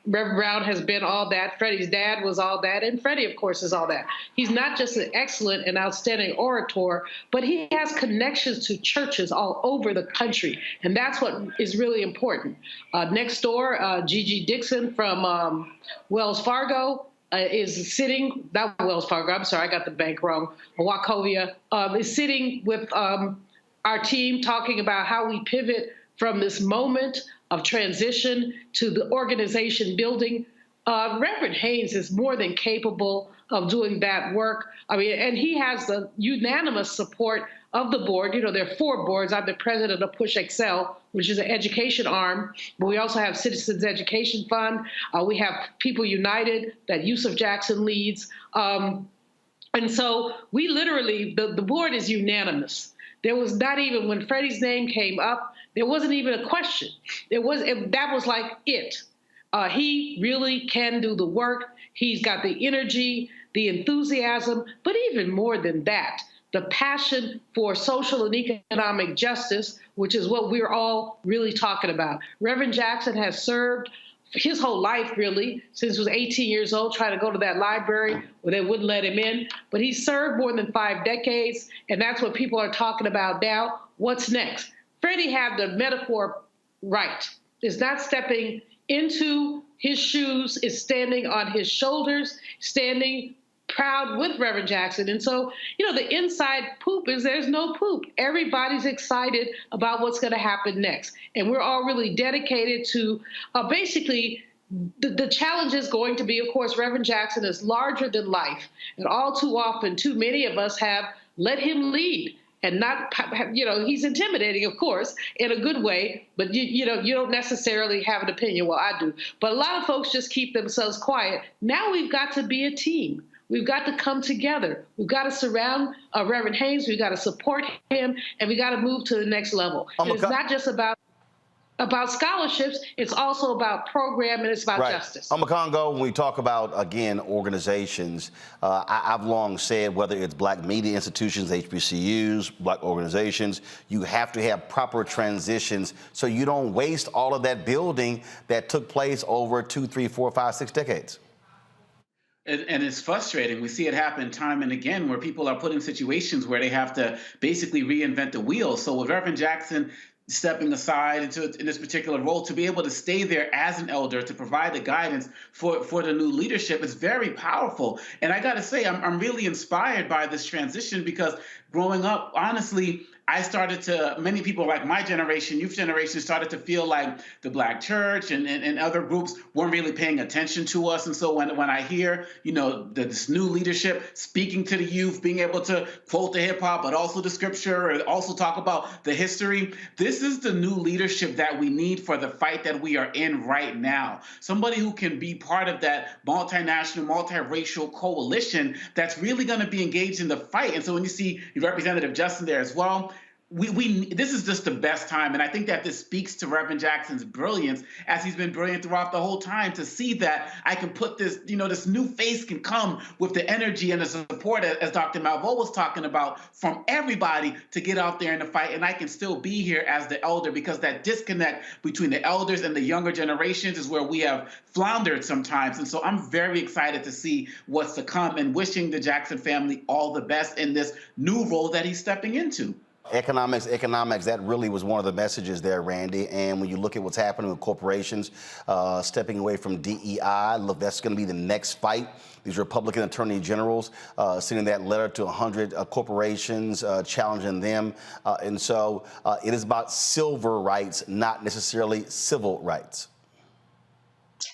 Reverend Brown has been all that. Freddie's dad was all that. And Freddie, of course, is all that. He's not just an excellent and outstanding orator, but he has connections to churches all over the country. And that's what is really important. Next door, Gigi Dixon from Wells Fargo is sitting, not Wells Fargo, I'm sorry, I got the bank wrong, Wachovia, is sitting with our team talking about how we pivot from this moment of transition to the organization building. Reverend Haynes is more than capable of doing that work. I mean, and he has the unanimous support of the board. There are 4 boards. I'm the president of Push Excel, which is an education arm, but we also have Citizens Education Fund. We have People United that Yusuf Jackson leads. And so we literally, the board is unanimous. There was not even, when Freddie's name came up, there wasn't even a question. That was like it. He really can do the work. He's got the energy, the enthusiasm, but even more than that, the passion for social and economic justice, which is what we're all really talking about. Reverend Jackson has served his whole life, really, since he was 18 years old, trying to go to that library where they wouldn't let him in. But he served more than 5 decades, and that's what people are talking about now. What's next? Freddie had the metaphor right. It's not stepping into his shoes, it's standing on his shoulders, standing proud with Reverend Jackson. And so, the inside poop is there's no poop. Everybody's excited about what's going to happen next. And we're all really dedicated to basically the challenge is going to be, of course, Reverend Jackson is larger than life. And all too often, too many of us have let him lead. And not, he's intimidating, of course, in a good way, but you don't necessarily have an opinion. Well, I do. But a lot of folks just keep themselves quiet. Now we've got to be a team. We've got to come together. We've got to surround Reverend Haynes. We've got to support him, and we got to move to the next level. And it's not just about scholarships, it's also about program, and it's about justice. Congo, when we talk about, again, organizations, I've long said whether it's black media institutions, HBCUs, black organizations, you have to have proper transitions so you don't waste all of that building that took place over 2, 3, 4, 5, 6 decades. And it's frustrating. We see it happen time and again where people are put in situations where they have to basically reinvent the wheel. So with Reverend Jackson stepping aside in this particular role, to be able to stay there as an elder, to provide the guidance for the new leadership is very powerful. And I got to say, I'm really inspired by this transition because growing up, honestly, many people like my generation, youth generation, started to feel like the Black church and other groups weren't really paying attention to us. And so when I hear, this new leadership speaking to the youth, being able to quote the hip hop, but also the scripture, and also talk about the history, this is the new leadership that we need for the fight that we are in right now. Somebody who can be part of that multinational, multiracial coalition that's really going to be engaged in the fight. And so when you see Representative Justin there as well, this is just the best time, and I think that this speaks to Reverend Jackson's brilliance, as he's been brilliant throughout the whole time, to see that I can put this, this new face can come with the energy and the support, as Dr. Malveaux was talking about, from everybody to get out there in the fight, and I can still be here as the elder, because that disconnect between the elders and the younger generations is where we have floundered sometimes. And so I'm very excited to see what's to come and wishing the Jackson family all the best in this new role that he's stepping into. Economics, that really was one of the messages there, Randy. And when you look at what's happening with corporations stepping away from DEI, look, that's going to be the next fight. These Republican attorney generals sending that letter to 100 corporations, challenging them. And so it is about civil rights, not necessarily civil rights.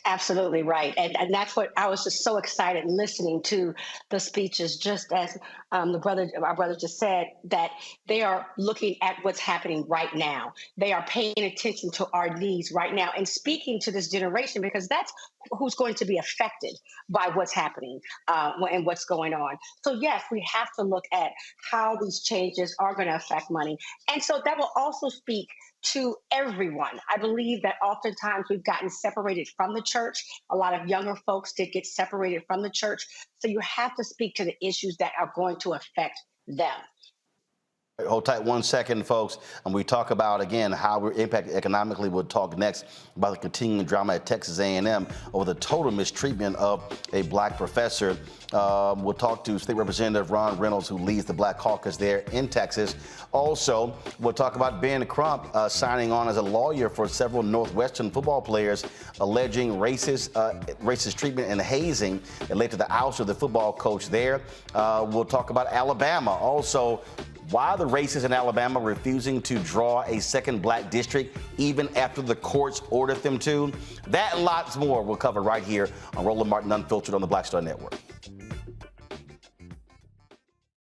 Absolutely right. And that's what I was just so excited listening to the speeches, just as our brother just said, that they are looking at what's happening right now. They are paying attention to our needs right now and speaking to this generation, because that's who's going to be affected by what's happening and what's going on. So yes, we have to look at how these changes are going to affect money. And so that will also speak to everyone. I believe that oftentimes we've gotten separated from the church. A lot of younger folks did get separated from the church. So you have to speak to the issues that are going to affect them. Hold tight 1 second, folks. And we talk about, again, how we're impacted economically. We'll talk next about the continuing drama at Texas A&M over the total mistreatment of a black professor. We'll talk to State Representative Ron Reynolds, who leads the Black Caucus there in Texas. Also, we'll talk about Ben Crump signing on as a lawyer for several Northwestern football players, alleging racist treatment and hazing that led to the ouster of the football coach there. We'll talk about Alabama. Also, why the racists in Alabama refusing to draw a second black district even after the courts ordered them to. That and lots more we'll cover right here on Roland Martin Unfiltered on the Black Star Network.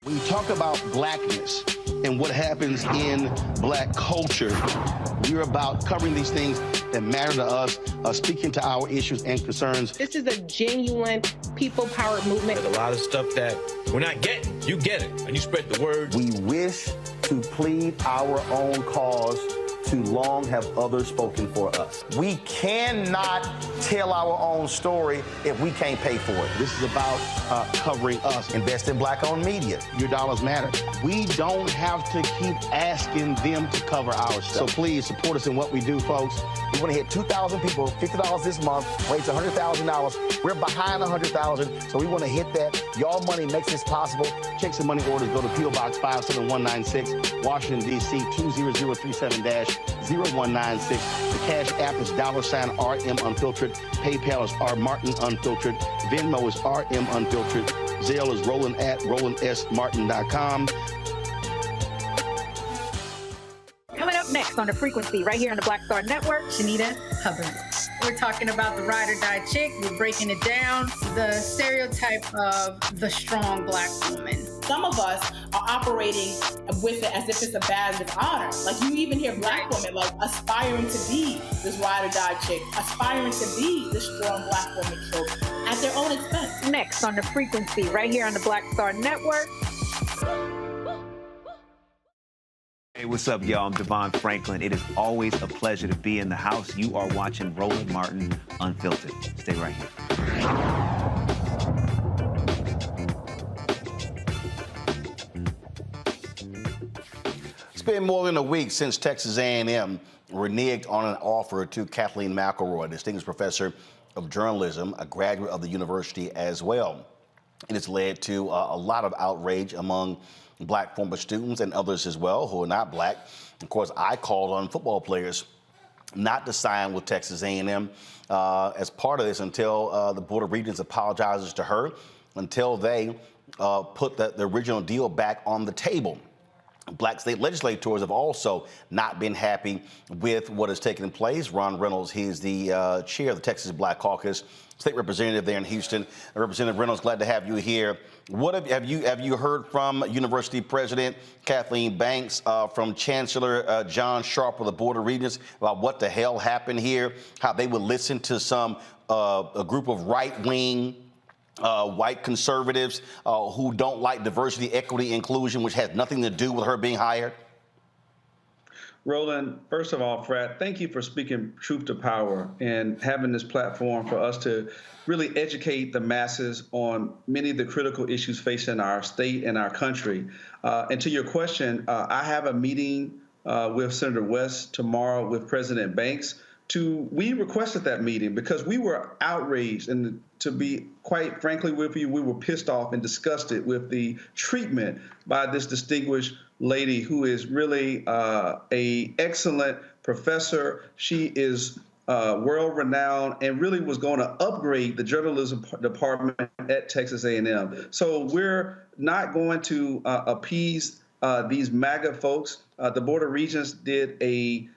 When you talk about blackness and what happens in black culture, we're about covering these things that matter to us, speaking to our issues and concerns. This is a genuine people-powered movement. There's a lot of stuff that we're not getting. You get it, and you spread the word. We wish to plead our own cause too long have others spoken for us. We cannot tell our own story if we can't pay for it. This is about covering us. Invest in Black-owned media. Your dollars matter. We don't have to keep asking them to cover our stuff. So please support us in what we do, folks. We want to hit 2,000 people, $50 this month, raise $100,000. We're behind 100,000, so we want to hit that. Y'all money makes this possible. Check some money orders. Go to P.O. Box 57196, Washington, D.C. 20037-0196. The Cash App is $RM Unfiltered. PayPal is R Martin Unfiltered. Venmo is RM Unfiltered. Zelle is Roland at RolandSMartin.com. Coming up next on The Frequency, right here on the Black Star Network, Shanita Hubbard. We're talking about the ride or die chick. We're breaking it down. The stereotype of the strong Black woman. Some of us are operating with it as if it's a badge of honor. Like, you even hear Black women like aspiring to be this ride or die chick, aspiring to be this strong Black woman trope at their own expense. Next on The Frequency, right here on the Black Star Network. Hey, what's up, y'all? I'm Devon Franklin. It is always a pleasure to be in the house. You are watching Roland Martin Unfiltered. Stay right here. It's been more than a week since Texas A&M reneged on an offer to Kathleen McElroy, distinguished professor of journalism, a graduate of the university as well. And it's led to a lot of outrage among Black former students and others as well who are not Black. Of course, I called on football players not to sign with Texas A&M as part of this until the Board of Regents apologizes to her, until they put the original deal back on the table. Black state legislators have also not been happy with what has taken place. Ron Reynolds, he's the chair of the Texas Black Caucus, state representative there in Houston. Representative Reynolds, glad to have you here. What have you heard from University President Kathleen Banks, from Chancellor John Sharp of the Board of Regents about what the hell happened here? How they would listen to a group of right-wing white conservatives who don't like diversity, equity, inclusion, which has nothing to do with her being hired? Roland, first of all, Fred, thank you for speaking truth to power and having this platform for us to really educate the masses on many of the critical issues facing our state and our country. And to your question, I have a meeting with Senator West tomorrow with President Banks. We requested that meeting because we were outraged, and to be quite frankly with you, we were pissed off and disgusted with the treatment by this distinguished lady who is really a excellent professor. She is world-renowned and really was going to upgrade the journalism department at Texas A&M. So we're not going to appease these MAGA folks. The Board of Regents did a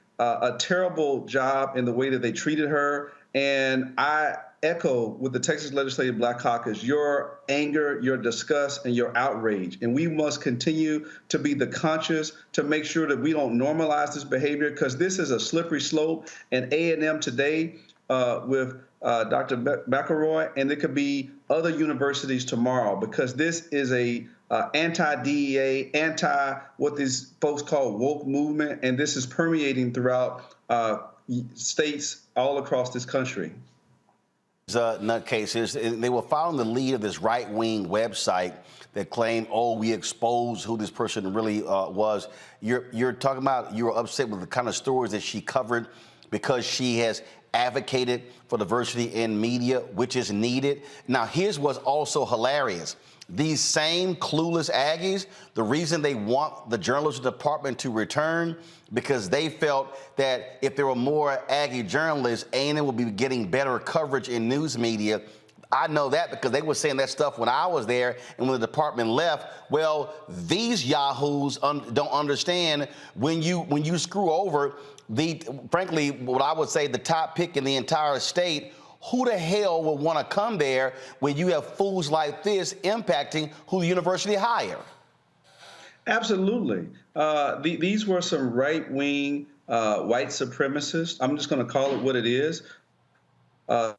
terrible job in the way that they treated her. And I echo with the Texas Legislative Black Caucus your anger, your disgust, and your outrage. And we must continue to be the conscious to make sure that we don't normalize this behavior, because this is a slippery slope. And A&M today with Dr. McElroy, and it could be other universities tomorrow, because this is a anti-DEA, what these folks call woke movement, and this is permeating throughout states all across this country. Nutcases, they were following the lead of this right-wing website that claimed, oh, we exposed who this person really was. You're talking about you were upset with the kind of stories that she covered because she has advocated for diversity in media, which is needed. Now, here's what's also hilarious. These same clueless Aggies, the reason they want the journalism department to return, because they felt that if there were more Aggie journalists, A&M would be getting better coverage in news media. I know that because they were saying that stuff when I was there, and when the department left. Well, these yahoos don't understand when you screw over frankly, what I would say the top pick in the entire state. Who the hell would want to come there when you have fools like this impacting who the university hire? Absolutely. These were some right-wing white supremacists. I'm just going to call it what it is. That's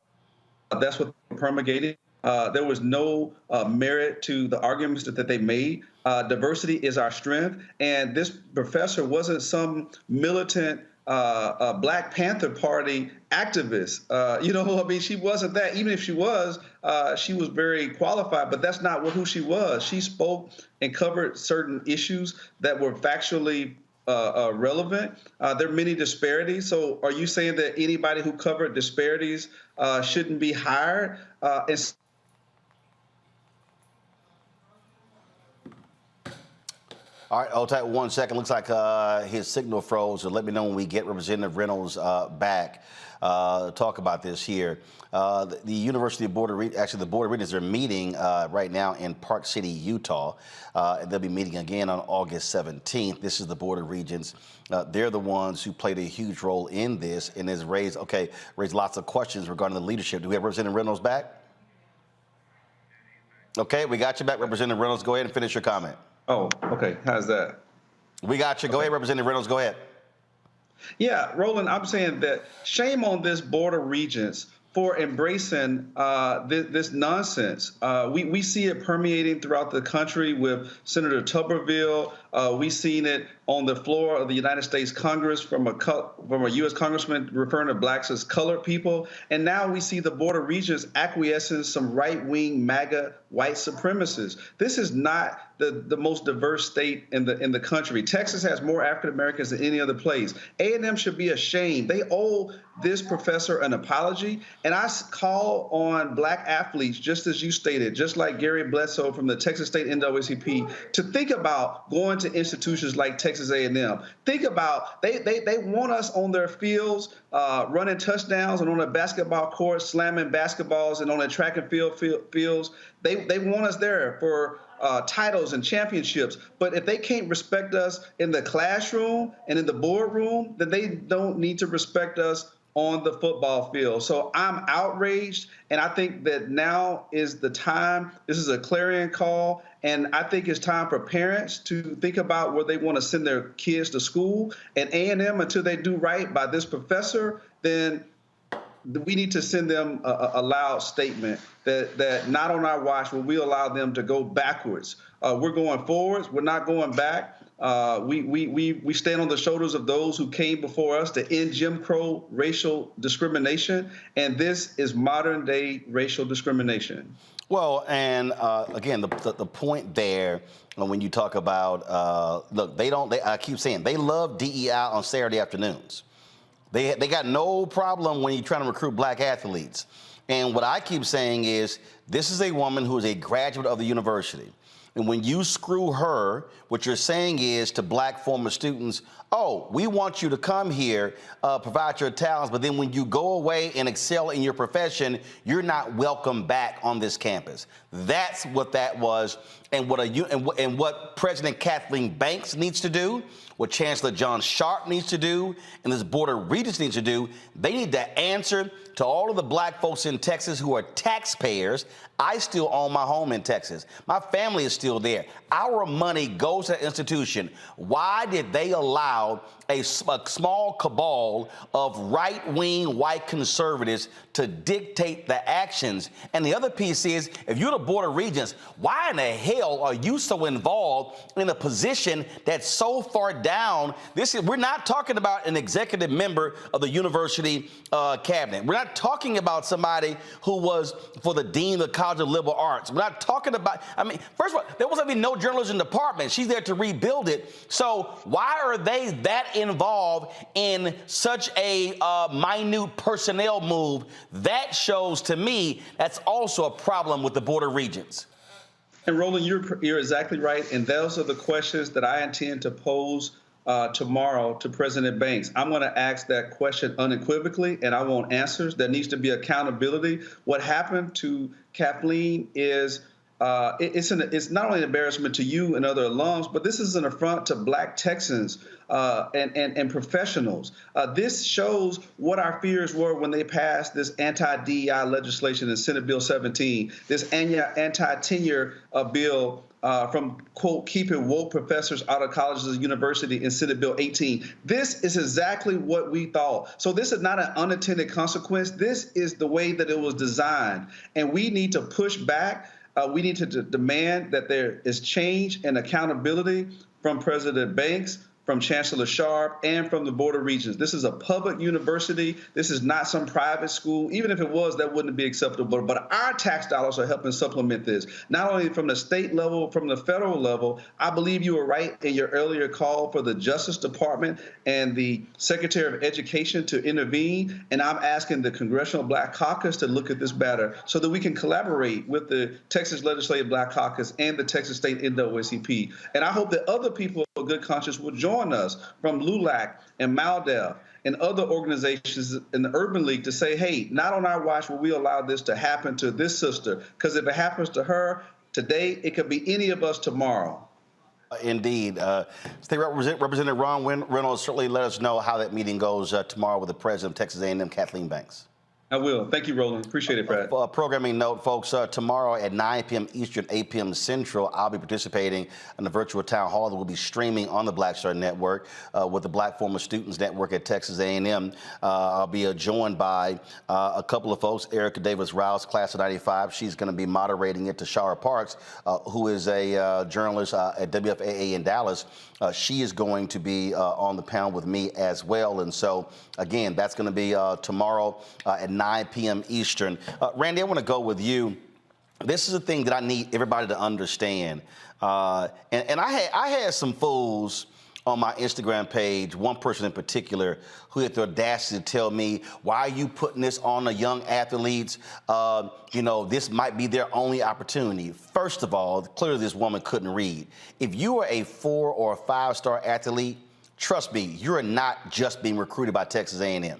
what they promulgated. There was no merit to the arguments that they made. Diversity is our strength. And this professor wasn't some militant Black Panther Party activist. You know, I mean, she wasn't that. Even if she was very qualified, but that's not who she was. She spoke and covered certain issues that were factually relevant. There are many disparities. So are you saying that anybody who covered disparities shouldn't be hired? All right, hold tight 1 second. Looks like his signal froze. So let me know when we get Representative Reynolds back. Talk about this here. The University of Board of the Board of Regents are meeting right now in Park City, Utah. And they'll be meeting again on August 17th. This is the Board of Regents. They're the ones who played a huge role in this and has raised lots of questions regarding the leadership. Do we have Representative Reynolds back? Okay, we got you back, Representative Reynolds. Go ahead and finish your comment. Oh, okay. How's that? We got you. Go ahead, Representative Reynolds. Go ahead. Yeah, Roland, I'm saying that shame on this Board of Regents for embracing this nonsense. We see it permeating throughout the country with Senator Tuberville. We've seen it on the floor of the United States Congress from a U.S. congressman referring to blacks as colored people. And now we see the Board of Regents acquiescing some right-wing MAGA white supremacists. This is not the most diverse state in the country. Texas has more African Americans than any other place. A&M should be ashamed. They owe this professor an apology. And I call on black athletes, just as you stated, just like Gary Bledsoe from the Texas State NAACP, to think about going to institutions like Texas A&M. Think about, they want us on their fields, running touchdowns, and on a basketball court, slamming basketballs, and on a track and field fields. They want us there for titles and championships. But if they can't respect us in the classroom and in the boardroom, then they don't need to respect us on the football field. So I'm outraged, and I think that now is the time. This is a clarion call, and I think it's time for parents to think about where they want to send their kids to school. And A&M, until they do right by this professor, then we need to send them a loud statement that not on our watch will we allow them to go backwards. We're going forwards. We're not going back. We stand on the shoulders of those who came before us to end Jim Crow racial discrimination, and this is modern day racial discrimination. Well, and again, the point there when you talk about look, I keep saying they love DEI on Saturday afternoons. They got no problem when you're trying to recruit black athletes. And what I keep saying is this is a woman who is a graduate of the university. And when you screw her, what you're saying is to black former students, oh, we want you to come here, provide your talents, but then when you go away and excel in your profession, you're not welcome back on this campus. That's what that was. And what President Kathleen Banks needs to do, what Chancellor John Sharp needs to do, and this Board of Regents needs to do, they need to answer to all of the black folks in Texas who are taxpayers. I still own my home in Texas. My family is still there. Our money goes to the institution. Why did they allow a small cabal of right-wing white conservatives to dictate the actions? And the other piece is, if you're the Board of Regents, why in the hell are you so involved in a position that's so far down? We're not talking about an executive member of the university cabinet. We're not talking about somebody who was for the dean of the College of Liberal Arts. We're not talking about, first of all, there was going to be no journalism department. She's there to rebuild it. So why are they that involved in such a minute personnel move? That shows to me that's also a problem with the Board of Regents. And Roland, you're exactly right. And those are the questions that I intend to pose tomorrow to President Banks. I'm going to ask that question unequivocally, and I want answers. There needs to be accountability. What happened to Kathleen is it's not only an embarrassment to you and other alums, but this is an affront to black Texans and professionals. This shows what our fears were when they passed this anti-DEI legislation in Senate Bill 17, this anti-tenure bill from, quote, keeping woke professors out of colleges and universities in Senate Bill 18. This is exactly what we thought. So this is not an unintended consequence. This is the way that it was designed. And we need to push back. We need to demand that there is change and accountability from President Banks. from Chancellor Sharp, and from the Board of Regents. This is a public university. This is not some private school. Even if it was, that wouldn't be acceptable. But our tax dollars are helping supplement this, not only from the state level, from the federal level. I believe you were right in your earlier call for the Justice Department and the Secretary of Education to intervene. And I'm asking the Congressional Black Caucus to look at this matter so that we can collaborate with the Texas Legislative Black Caucus and the Texas State NAACP. And I hope that other people of good conscience will join us from LULAC and MALDEF and other organizations in the Urban League to say, hey, not on our watch will we allow this to happen to this sister, because if it happens to her today, it could be any of us tomorrow. Indeed. State Representative Ron Reynolds, certainly let us know how that meeting goes tomorrow with the president of Texas A&M, Kathleen Banks. I will. Thank you, Roland. Appreciate it, Brad. Programming note, folks, tomorrow at 9 p.m. Eastern, 8 p.m. Central, I'll be participating in the virtual town hall that will be streaming on the Black Star Network with the Black Former Students Network at Texas A&M. I'll be joined by a couple of folks, Erica Davis-Rouse, class of 95. She's going to be moderating it. Tashara Parks, who is a journalist at WFAA in Dallas. She is going to be on the panel with me as well. And so, again, that's going to be tomorrow at 9 p.m. Eastern. Randy, I want to go with you. This is a thing that I need everybody to understand. And I had some fools on my Instagram page, one person in particular, who had the audacity to tell me, why are you putting this on the young athletes? You know, this might be their only opportunity. First of all, clearly this woman couldn't read. If you are a 4- or 5-star athlete, trust me, you're not just being recruited by Texas A&M.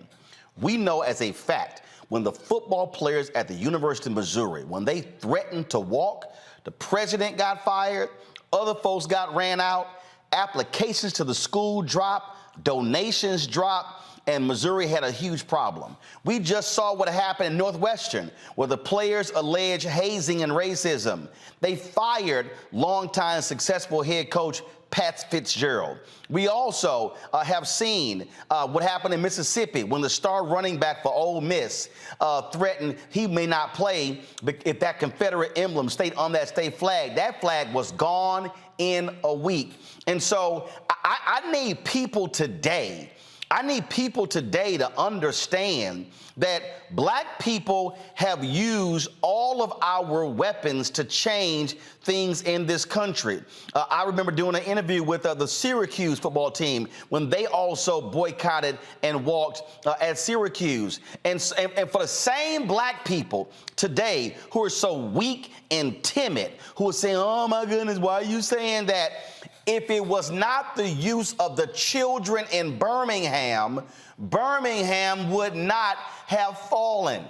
We know as a fact, when the football players at the University of Missouri, when they threatened to walk, the president got fired, other folks got ran out, applications to the school dropped, donations dropped, and Missouri had a huge problem. We just saw what happened in Northwestern, where the players alleged hazing and racism. They fired longtime successful head coach Pat Fitzgerald. We also have seen what happened in Mississippi when the star running back for Ole Miss threatened he may not play if that Confederate emblem stayed on that state flag. That flag was gone in a week. And so I need people today. I need people today to understand that black people have used all of our weapons to change things in this country. I remember doing an interview with the Syracuse football team when they also boycotted and walked at Syracuse. And for the same black people today who are so weak and timid, who are saying, oh my goodness, why are you saying that? If it was not the use of the children in Birmingham, Birmingham would not have fallen.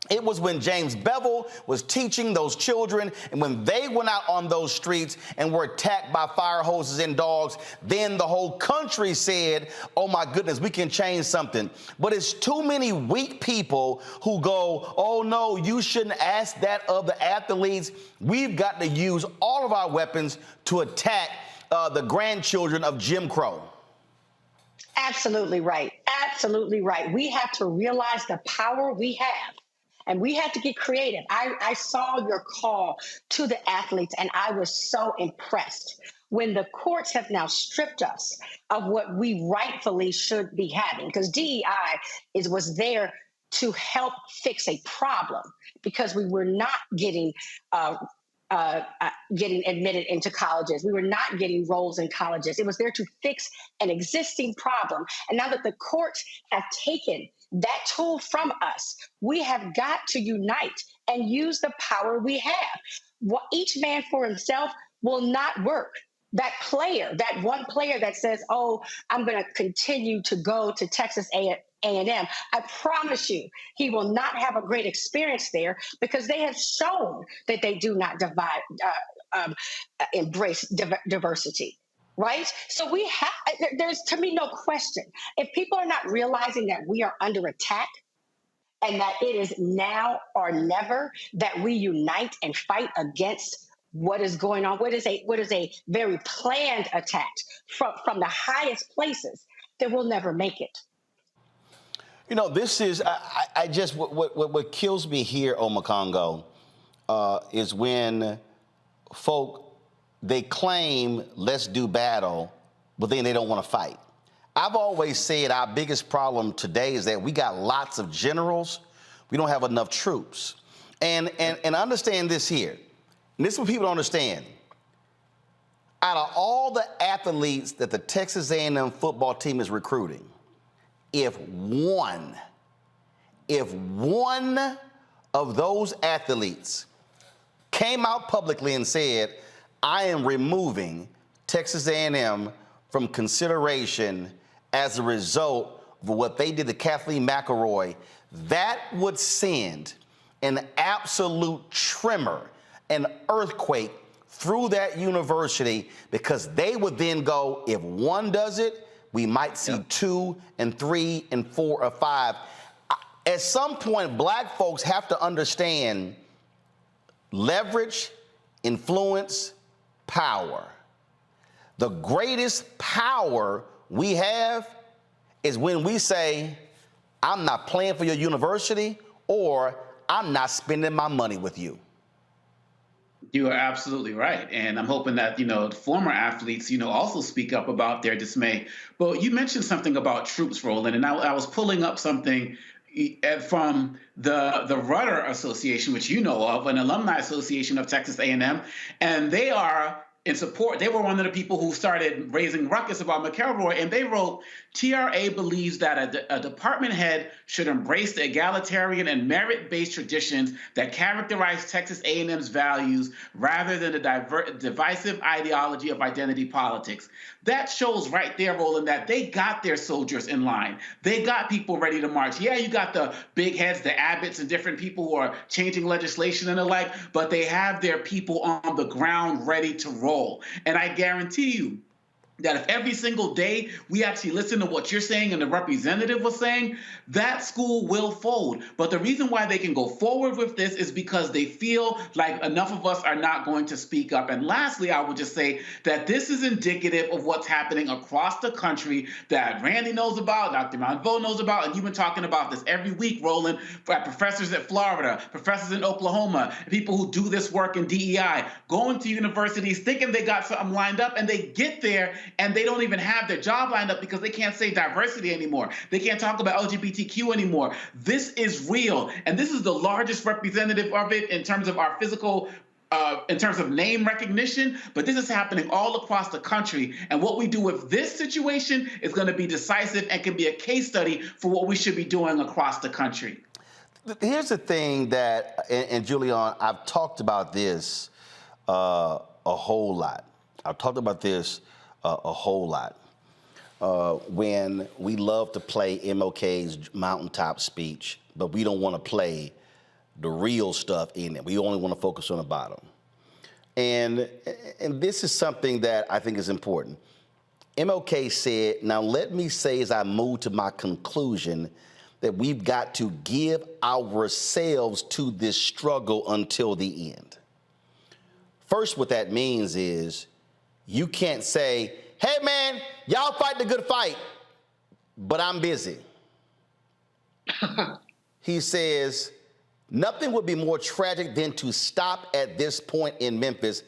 It was when James Bevel was teaching those children, and when they went out on those streets and were attacked by fire hoses and dogs, then the whole country said, oh my goodness, we can change something. But it's too many weak people who go, oh no, you shouldn't ask that of the athletes. We've got to use all of our weapons to attack the grandchildren of Jim Crow. Absolutely right. Absolutely right. We have to realize the power we have, and we have to get creative. I saw your call to the athletes, and I was so impressed when the courts have now stripped us of what we rightfully should be having, because DEI was there to help fix a problem, because we were not getting admitted into colleges. We were not getting roles in colleges. It was there to fix an existing problem. And now that the courts have taken that tool from us, we have got to unite and use the power we have. Each man for himself will not work. That player, that one player that says, oh, I'm going to continue to go to Texas A&M, I promise you, he will not have a great experience there, because they have shown that they do not embrace diversity, right? So there's, to me, no question. If people are not realizing that we are under attack and that it is now or never that we unite and fight against what is going on, what is a very planned attack from the highest places, then we'll never make it. You know, this is, I just, what kills me here, Omakongo, is when folk, they claim let's do battle, but then they don't want to fight. I've always said our biggest problem today is that we got lots of generals. We don't have enough troops. And understand this here. And this is what people don't understand. Out of all the athletes that the Texas A&M football team is recruiting, if one of those athletes came out publicly and said, I am removing Texas A&M from consideration as a result of what they did to Kathleen McElroy, that would send an absolute tremor, an earthquake through that university, because they would then go, if one does it, we might see 2 and 3 and 4 or 5. At some point, black folks have to understand leverage, influence, power. The greatest power we have is when we say, I'm not playing for your university, or I'm not spending my money with you. You are absolutely right. And I'm hoping that, former athletes, also speak up about their dismay. But you mentioned something about troops, Roland, and I was pulling up something from the Rudder Association, which you know of, an alumni association of Texas A&M, and they are in support. They were one of the people who started raising ruckus about McElroy, and they wrote, TRA believes that a department head should embrace the egalitarian and merit-based traditions that characterize Texas A&M's values rather than the divisive ideology of identity politics. That shows right there, Roland, that they got their soldiers in line. They got people ready to march. Yeah, you got the big heads, the Abbotts, and different people who are changing legislation and the like, but they have their people on the ground ready to roll. And I guarantee you, that if every single day we actually listen to what you're saying and the representative was saying, that school will fold. But the reason why they can go forward with this is because they feel like enough of us are not going to speak up. And lastly, I would just say that this is indicative of what's happening across the country that Randy knows about, Dr. Monvo knows about, and you've been talking about this every week, Roland, for professors at Florida, professors in Oklahoma, people who do this work in DEI, going to universities thinking they got something lined up, and they get there and they don't even have their job lined up because they can't say diversity anymore. They can't talk about LGBTQ anymore. This is real. And this is the largest representative of it in terms of our physical, in terms of name recognition. But this is happening all across the country. And what we do with this situation is going to be decisive and can be a case study for what we should be doing across the country. Here's the thing that, and Julian, I've talked about this a whole lot. I've talked about this a whole lot. When we love to play MLK's mountaintop speech, but we don't want to play the real stuff in it. We only want to focus on the bottom. And this is something that I think is important. MLK said, now let me say as I move to my conclusion that we've got to give ourselves to this struggle until the end. First, what that means is you can't say, hey man, y'all fight the good fight, but I'm busy. He says, nothing would be more tragic than to stop at this point in Memphis.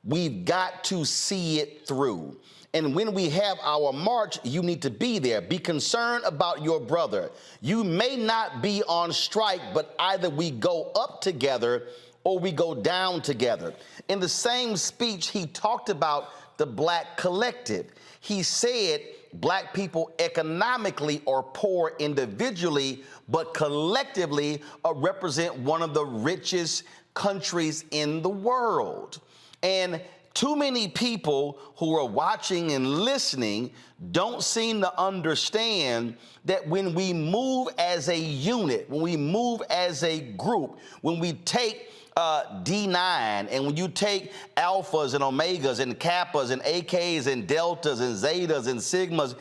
We've got to see it through. And when we have our march, you need to be there. Be concerned about your brother. You may not be on strike, but either we go up together or we go down together. In the same speech, he talked about the Black collective. He said Black people economically are poor individually, but collectively represent one of the richest countries in the world. And too many people who are watching and listening don't seem to understand that when we move as a unit, when we move as a group, when we take D9, and when you take alphas and omegas and kappas and AKs and deltas and zetas and sigmas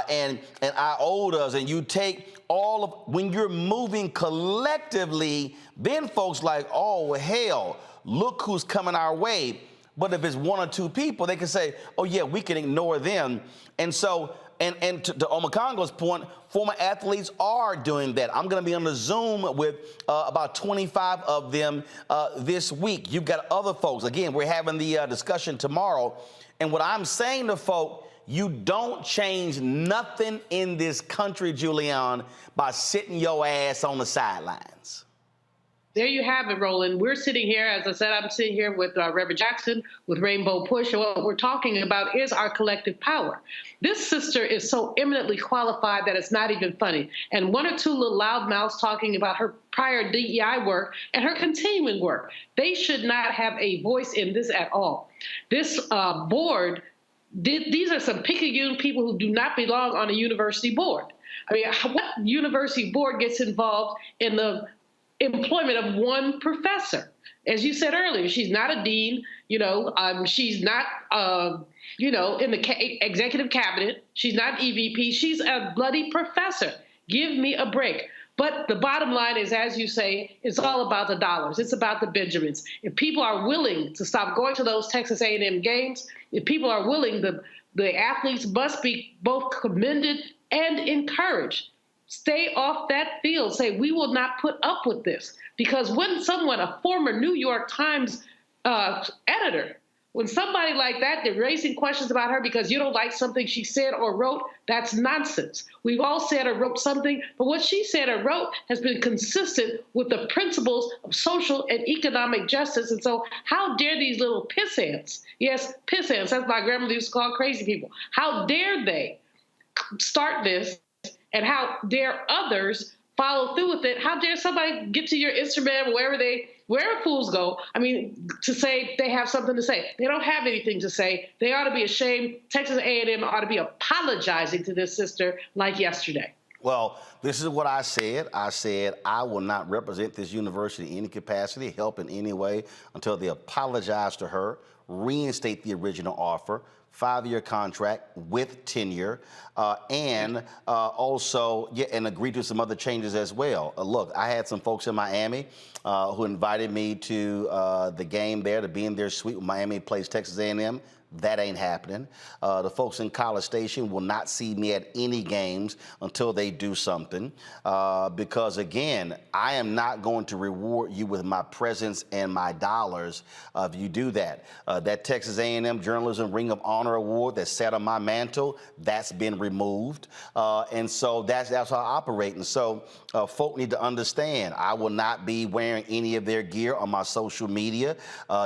and iotas, and you take all of, when you're moving collectively, then folks like, oh, hell, look who's coming our way. But if it's one or two people, they can say, oh, yeah, we can ignore them. And so, and to Omakongo's point, former athletes are doing that. I'm going to be on the Zoom with about 25 of them this week. You've got other folks. Again, we're having the discussion tomorrow. And what I'm saying to folk, You don't change nothing in this country, Julian, by sitting your ass on the sidelines. There you have it, Roland. We're sitting here, as I said, I'm sitting here with Reverend Jackson, with Rainbow Push, and what we're talking about is our collective power. This sister is so eminently qualified that it's not even funny. And one or two little loudmouths talking about her prior DEI work and her continuing work. They should not have a voice in this at all. This board, these are some picayune people who do not belong on a university board. I mean, what university board gets involved in the employment of one professor? As you said earlier, she's not a dean, she's not, in the executive cabinet. She's not EVP. She's a bloody professor. Give me a break. But the bottom line is, as you say, it's all about the dollars. It's about the Benjamins. If people are willing to stop going to those Texas A&M games, if people are willing, the athletes must be both commended and encouraged. Stay off that field. Say, we will not put up with this. Because when someone, a former New York Times editor, when somebody like that, they're raising questions about her because you don't like something she said or wrote, that's nonsense. We've all said or wrote something, but what she said or wrote has been consistent with the principles of social and economic justice. And so how dare these little pissants, yes, pissants, that's my grandmother used to call crazy people, how dare they start this, and how dare others follow through with it? How dare somebody get to your Instagram, wherever fools go, to say they have something to say. They don't have anything to say. They ought to be ashamed. Texas A&M ought to be apologizing to this sister like yesterday. Well, this is what I said. I said I will not represent this university in any capacity, help in any way, until they apologize to her, reinstate the original offer, 5-year contract with tenure, and also and agree to some other changes as well. Look, I had some folks in Miami who invited me to the game there, to be in their suite when Miami plays Texas A&M. That ain't happening. The folks in College Station will not see me at any games until they do something. Because again, I am not going to reward you with my presence and my dollars if you do that. That Texas A&M Journalism Ring of Honor Award that sat on my mantle, that's been removed. And so that's how I operate. And so folk need to understand, I will not be wearing any of their gear on my social media,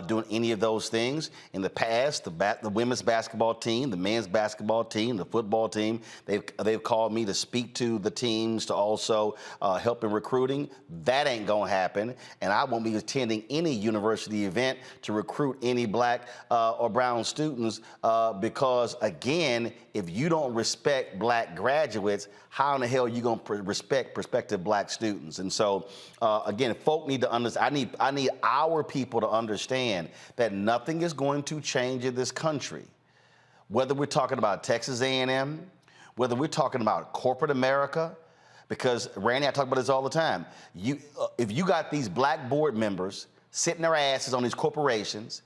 doing any of those things. In the past, the women's basketball team, the men's basketball team, the football team, they've called me to speak to the teams, to also help in recruiting. That ain't gonna happen, and I won't be attending any university event to recruit any black or brown students because, again, if you don't respect black graduates, how in the hell are you gonna respect prospective black students? And so, again, folk need to understand, I need our people to understand that nothing is going to change in this country, whether we're talking about Texas A&M, whether we're talking about corporate America, because Randy, I talk about this all the time. If you got these black board members sitting their asses on these corporations,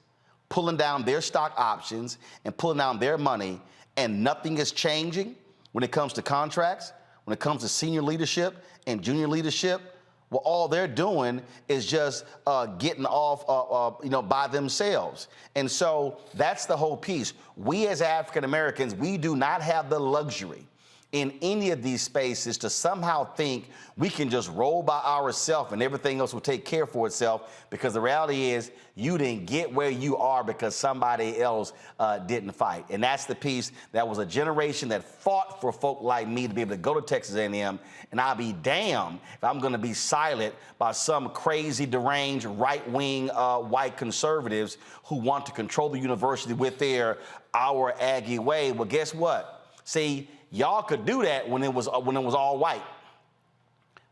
pulling down their stock options and pulling down their money, and nothing is changing when it comes to contracts, when it comes to senior leadership and junior leadership, well, all they're doing is just getting off, by themselves. And so that's the whole piece. We as African Americans, we do not have the luxury in any of these spaces to somehow think we can just roll by ourselves and everything else will take care for itself, because the reality is you didn't get where you are because somebody else didn't fight. And that's the piece. That was a generation that fought for folk like me to be able to go to Texas A&M, and I'll be damned if I'm gonna be silent by some crazy, deranged, right-wing white conservatives who want to control the university with their our Aggie way. Well, guess what? See, y'all could do that when it was all white.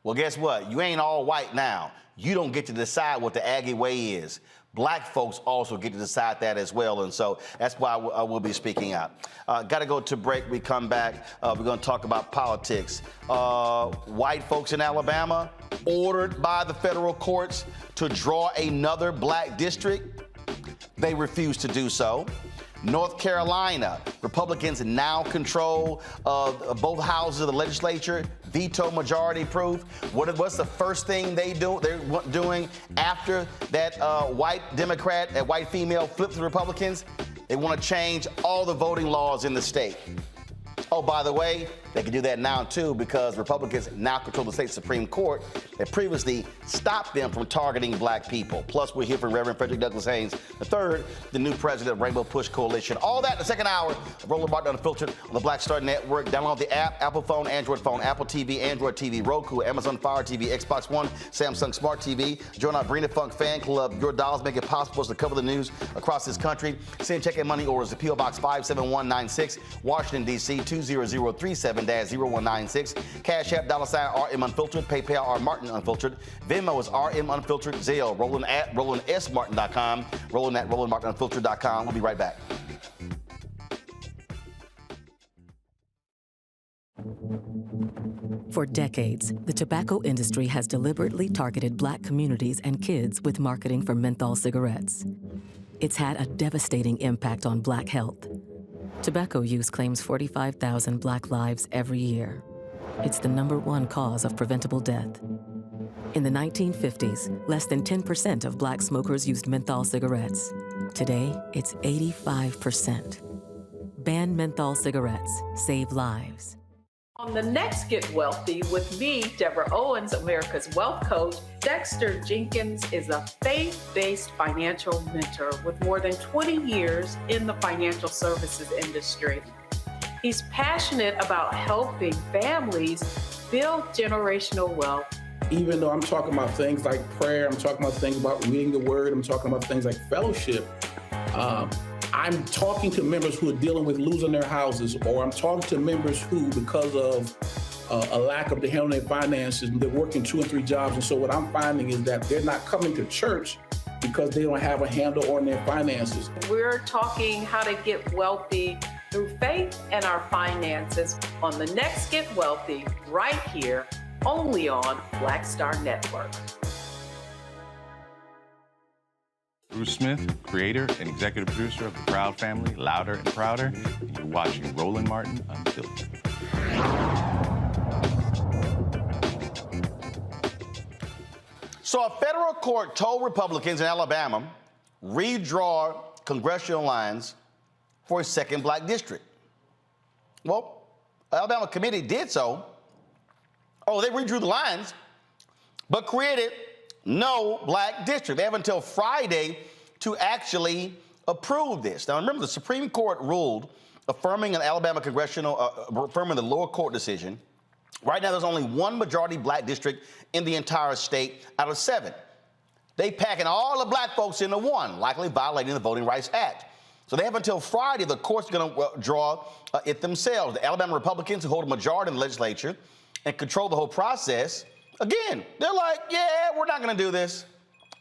Well, guess what? You ain't all white now. You don't get to decide what the Aggie way is. Black folks also get to decide that as well, and so that's why I will be speaking out. Got to go to break. We come back. We're going to talk about politics. White folks in Alabama ordered by the federal courts to draw another black district. They refuse to do so. North Carolina, Republicans now control both houses of the legislature, veto majority proof. What's the first thing they're doing after that white Democrat, that white female flipped the Republicans? They want to change all the voting laws in the state. Oh, by the way, they can do that now, too, because Republicans now control the state Supreme Court that previously stopped them from targeting black people. Plus, we'll hear from Reverend Frederick Haynes III, the new president of Rainbow Push Coalition. All that in the second hour of Roland Martin Unfiltered on the Black Star Network. Download the app, Apple phone, Apple TV, Android TV, Roku, Amazon Fire TV, Xbox One, Samsung Smart TV. Join our Brina Funk fan club. Your dollars make it possible for us to cover the news across this country. Send check and money orders to P.O. Box 57196, Washington, D.C. 20037-0196. Cash App, $RM Unfiltered. PayPal, R Martin Unfiltered. Venmo is RM Unfiltered. Zelle, Roland at RolandSMartin.com. Roland at RolandMartinUnfiltered.com. We'll be right back. For decades, the tobacco industry has deliberately targeted black communities and kids with marketing for menthol cigarettes. It's had a devastating impact on black health. Tobacco use claims 45,000 black lives every year. It's the #1 cause of preventable death. In the 1950s, less than 10% of black smokers used menthol cigarettes. Today, it's 85%. Ban menthol cigarettes. Save lives. On the next Get Wealthy with me, Deborah Owens, America's Wealth Coach, Dexter Jenkins is a faith-based financial mentor with more than 20 years in the financial services industry. He's passionate about helping families build generational wealth. Even though I'm talking about things like prayer, I'm talking about things about reading the word, I'm talking about things like fellowship, I'm talking to members who are dealing with losing their houses, or I'm talking to members who, because of a lack of the handling their finances, they're working 2 and 3 jobs. And so what I'm finding is that they're not coming to church because they don't have a handle on their finances. We're talking how to get wealthy through faith and our finances on the next Get Wealthy, right here, only on Black Star Network. Bruce Smith, creator and executive producer of The Proud Family, Louder and Prouder, and you're watching Roland Martin Unfiltered. So a federal court told Republicans in Alabama redraw congressional lines for a second black district. Well, the Alabama committee did so. Oh, they redrew the lines, but created no black district. They have until Friday to actually approve this. Now, remember, the Supreme Court ruled affirming an Alabama affirming the lower court decision. Right now, there's only 1 majority black district in the entire state out of 7. They packing all the black folks into one, likely violating the Voting Rights Act. So they have until Friday. The court's going to draw it themselves. The Alabama Republicans, who hold a majority in the legislature and control the whole process, again, they're like, yeah, we're not going to do this.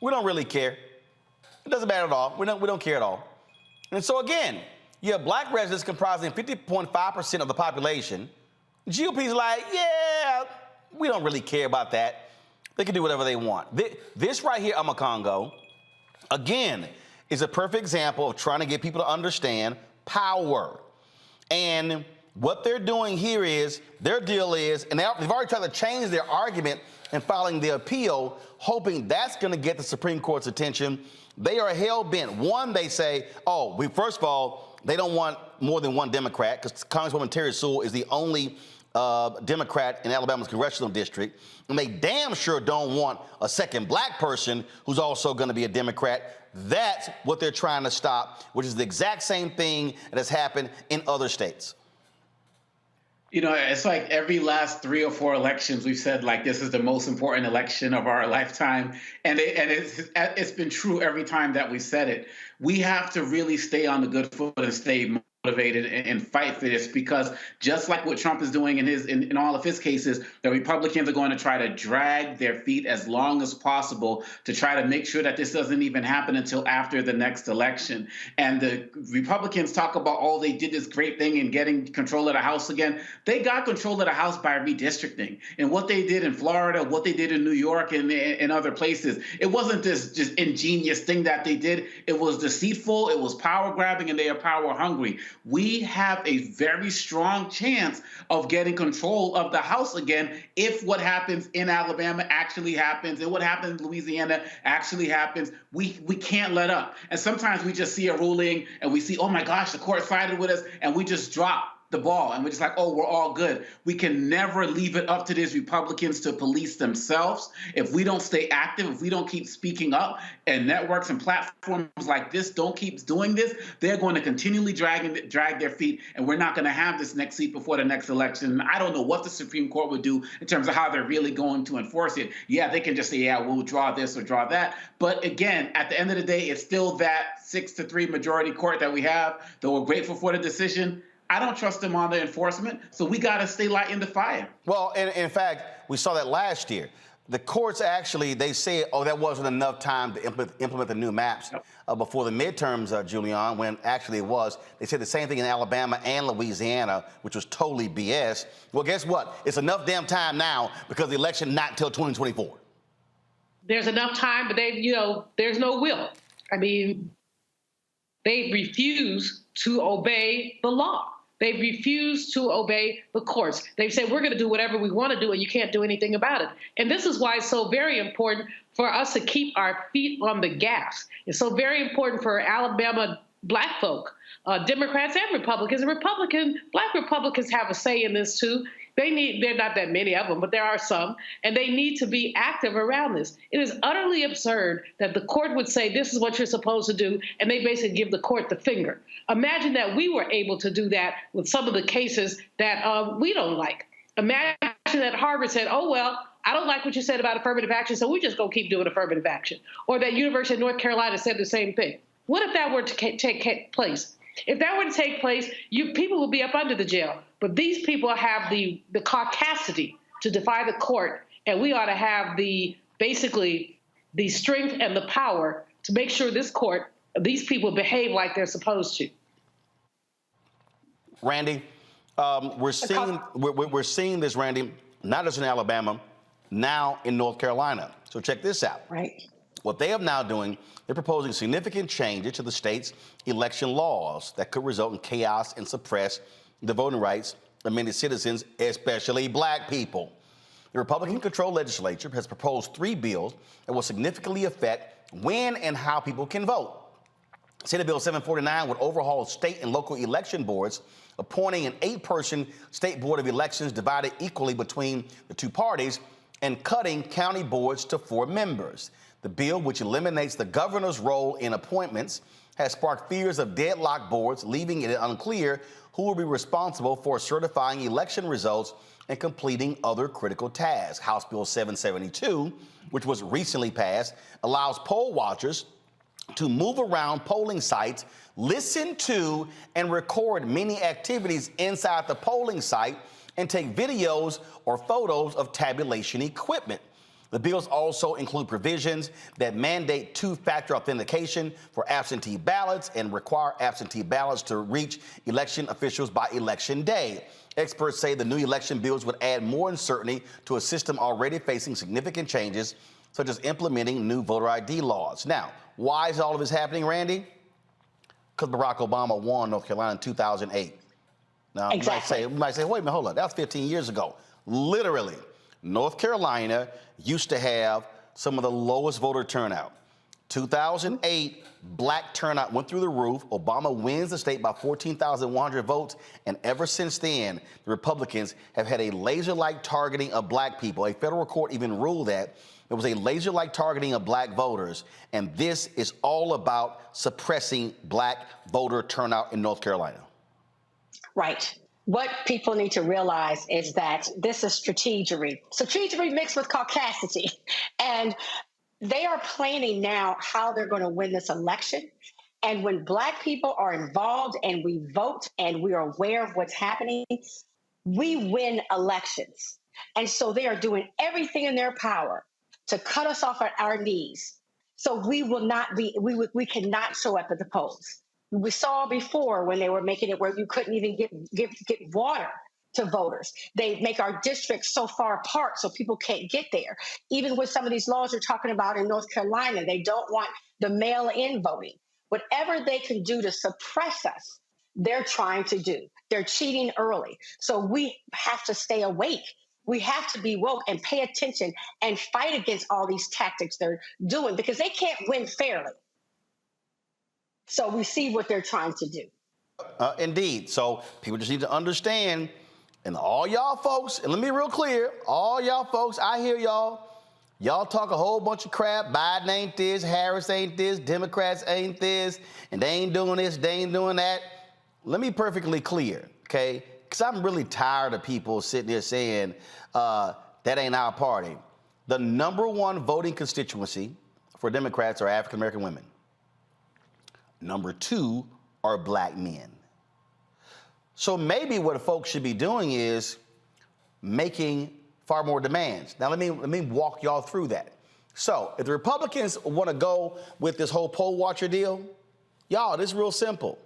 We don't really care. It doesn't matter at all. We don't care at all. And so, again, you have black residents comprising 50.5% of the population. GOP's like, yeah, we don't really care about that. They can do whatever they want. This right here, Amakongo, again, is a perfect example of trying to get people to understand power. And what they're doing here is, their deal is, and they've already tried to change their argument and filing the appeal, hoping that's going to get the Supreme Court's attention. They are hell-bent. One, they say, first of all, they don't want more than 1 Democrat, because Congresswoman Terry Sewell is the only Democrat in Alabama's congressional district. And they damn sure don't want a second black person who's also going to be a Democrat. That's what they're trying to stop, which is the exact same thing that has happened in other states. You know, it's like every last 3 or 4 elections, we've said, like, this is the most important election of our lifetime. And it's been true every time that we said it. We have to really stay on the good foot and stay motivated and fight for this, because just like what Trump is doing in all of his cases, the Republicans are going to try to drag their feet as long as possible to try to make sure that this doesn't even happen until after the next election. And the Republicans talk about, they did this great thing in getting control of the House again. They got control of the House by redistricting. And what they did in Florida, what they did in New York and other places, it wasn't this just ingenious thing that they did. It was deceitful, it was power grabbing, and they are power hungry. we have a very strong chance of getting control of the House again if what happens in Alabama actually happens and what happens in Louisiana actually happens. We can't let up. And sometimes we just see a ruling and we see, oh my gosh, the court sided with us, and we just drop the ball and we're just like, oh, we're all good. We can never leave it up to these Republicans to police themselves. If we don't stay active, if we don't keep speaking up, and networks and platforms like this don't keep doing this, they're going to continually drag their feet, and we're not going to have this next seat before the next election. I don't know what the Supreme Court would do in terms of how they're really going to enforce it. Yeah, they can just say, yeah, we'll draw this or draw that. But again, at the end of the day, it's still that 6-3 majority court that we have, though we're grateful for the decision. I don't trust them on the enforcement, so we got to stay lighting the fire. Well, in fact, we saw that last year. The courts actually, they say, oh, that wasn't enough time to implement the new maps before the midterms, Julian, when actually it was. They said the same thing in Alabama and Louisiana, which was totally BS. Well, guess what? It's enough damn time now because the election not until 2024. There's enough time, but there's no will. I mean, they refuse to obey the law. They refuse to obey the courts. They've said, we're going to do whatever we want to do, and you can't do anything about it. And this is why it's so very important for us to keep our feet on the gas. It's so very important for Alabama Black folk, Democrats and Republicans. And Black Republicans have a say in this, too. There are not that many of them, but there are some, and they need to be active around this. It is utterly absurd that the court would say, this is what you're supposed to do, and they basically give the court the finger. Imagine that we were able to do that with some of the cases that we don't like. Imagine that Harvard said, oh, well, I don't like what you said about affirmative action, so we're just going to keep doing affirmative action. Or that University of North Carolina said the same thing. What if that were to take place? If that were to take place, people would be up under the jail. But these people have the caucasity to defy the court, and we ought to have basically the strength and the power to make sure these people behave like they're supposed to. Randy, we're seeing this, Randy, not just in Alabama, now in North Carolina. So check this out. Right. What they are now doing, they're proposing significant changes to the state's election laws that could result in chaos and suppress the voting rights of many citizens, especially Black people. The Republican-controlled legislature has proposed 3 bills that will significantly affect when and how people can vote. Senate Bill 749 would overhaul state and local election boards, appointing an 8-person state board of elections divided equally between the 2 parties, and cutting county boards to 4 members. The bill, which eliminates the governor's role in appointments, has sparked fears of deadlocked boards, leaving it unclear who will be responsible for certifying election results and completing other critical tasks. House Bill 772, which was recently passed, allows poll watchers to move around polling sites, listen to and record many activities inside the polling site, and take videos or photos of tabulation equipment. The bills also include provisions that mandate 2-factor authentication for absentee ballots and require absentee ballots to reach election officials by election day. Experts say the new election bills would add more uncertainty to a system already facing significant changes, such as implementing new voter ID laws. Now, why is all of this happening, Randy? Because Barack Obama won North Carolina in 2008. Now, exactly. you might say, wait a minute, hold on, that was 15 years ago. Literally, North Carolina used to have some of the lowest voter turnout. 2008, Black turnout went through the roof. Obama wins the state by 14,100 votes. And ever since then, the Republicans have had a laser-like targeting of Black people. A federal court even ruled that it was a laser-like targeting of Black voters. And this is all about suppressing Black voter turnout in North Carolina. Right. What people need to realize is that this is strategery. Strategery mixed with caucasity. And they are planning now how they're going to win this election. And when Black people are involved and we vote and we are aware of what's happening, we win elections. And so they are doing everything in their power to cut us off at our knees. So we cannot show up at the polls. We saw before when they were making it where you couldn't even get water to voters. They make our districts so far apart so people can't get there. Even with some of these laws you're talking about in North Carolina, they don't want the mail-in voting. Whatever they can do to suppress us, they're trying to do. They're cheating early. So we have to stay awake. We have to be woke and pay attention and fight against all these tactics they're doing because they can't win fairly. So we see what they're trying to do. Indeed. So people just need to understand, and all y'all folks, and let me be real clear, all y'all folks, I hear y'all. Y'all talk a whole bunch of crap. Biden ain't this, Harris ain't this, Democrats ain't this, and they ain't doing this, they ain't doing that. Let me be perfectly clear, okay? Because I'm really tired of people sitting there saying that ain't our party. The #1 voting constituency for Democrats are African American women. #2 are black men. So maybe what folks should be doing is making far more demands. Now let me walk y'all through that. So if the Republicans want to go with this whole poll watcher deal, y'all, this is real simple.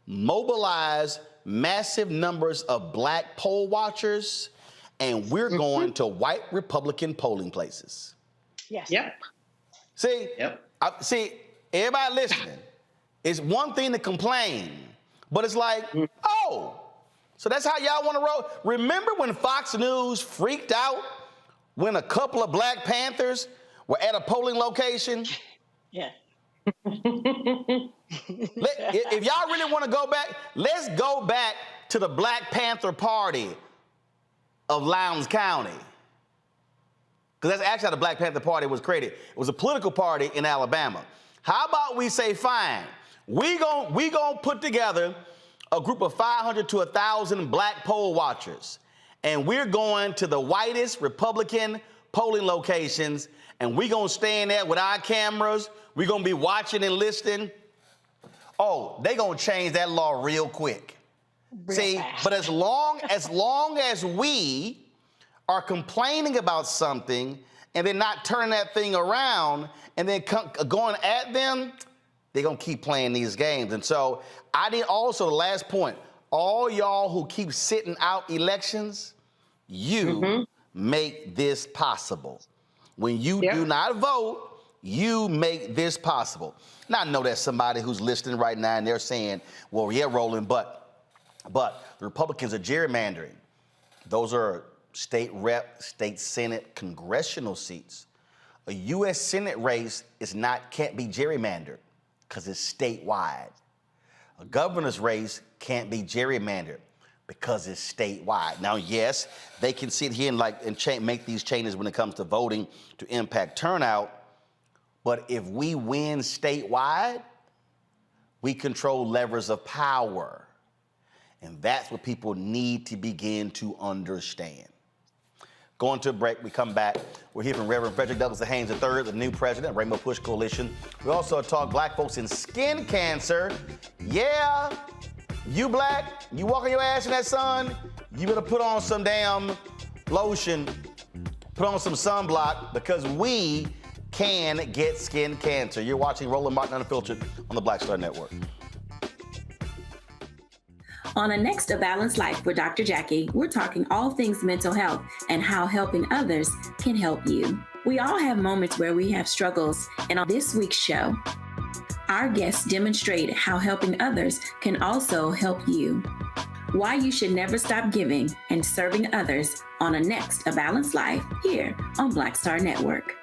Mobilize massive numbers of black poll watchers, and we're going to white Republican polling places. Yes. Yep. See? Yep. See, everybody listening, it's one thing to complain, but it's like, oh, so that's how y'all want to roll? Remember when Fox News freaked out when a couple of Black Panthers were at a polling location? Yeah. If y'all really want to go back, let's go back to the Black Panther Party of Lowndes County. Because that's actually how the Black Panther Party was created. It was a political party in Alabama. How about we say, fine, we gon' put together a group of 500 to 1,000 black poll watchers, and we're going to the whitest Republican polling locations, and we're going to stand there with our cameras. We're going to be watching and listening. Oh, they're going to change that law real quick. See, but as long as we are complaining about something and then not turning that thing around and then going at them, they're going to keep playing these games. And so I did also, the last point, all y'all who keep sitting out elections, you make this possible. When you do not vote, you make this possible. Now, I know there's somebody who's listening right now and they're saying, well, yeah, Roland, but the Republicans are gerrymandering. Those are state rep, state Senate, congressional seats. A U.S. Senate race can't be gerrymandered because it's statewide. A governor's race can't be gerrymandered because it's statewide. Now, yes, they can sit here and make these changes when it comes to voting to impact turnout, but if we win statewide, we control levers of power. And that's what people need to begin to understand. Going to a break, we come back. We're here from Reverend Frederick Haynes III, the new president of Rainbow Push Coalition. We also talk black folks and skin cancer. Yeah, you black, you walking your ass in that sun, you better put on some damn lotion, put on some sunblock, because we can get skin cancer. You're watching Roland Martin Unfiltered on the Black Star Network. On the next A Balanced Life with Dr. Jackie, we're talking all things mental health and how helping others can help you. We all have moments where we have struggles, and on this week's show, our guests demonstrate how helping others can also help you. Why you should never stop giving and serving others on a next A Balanced Life here on Black Star Network.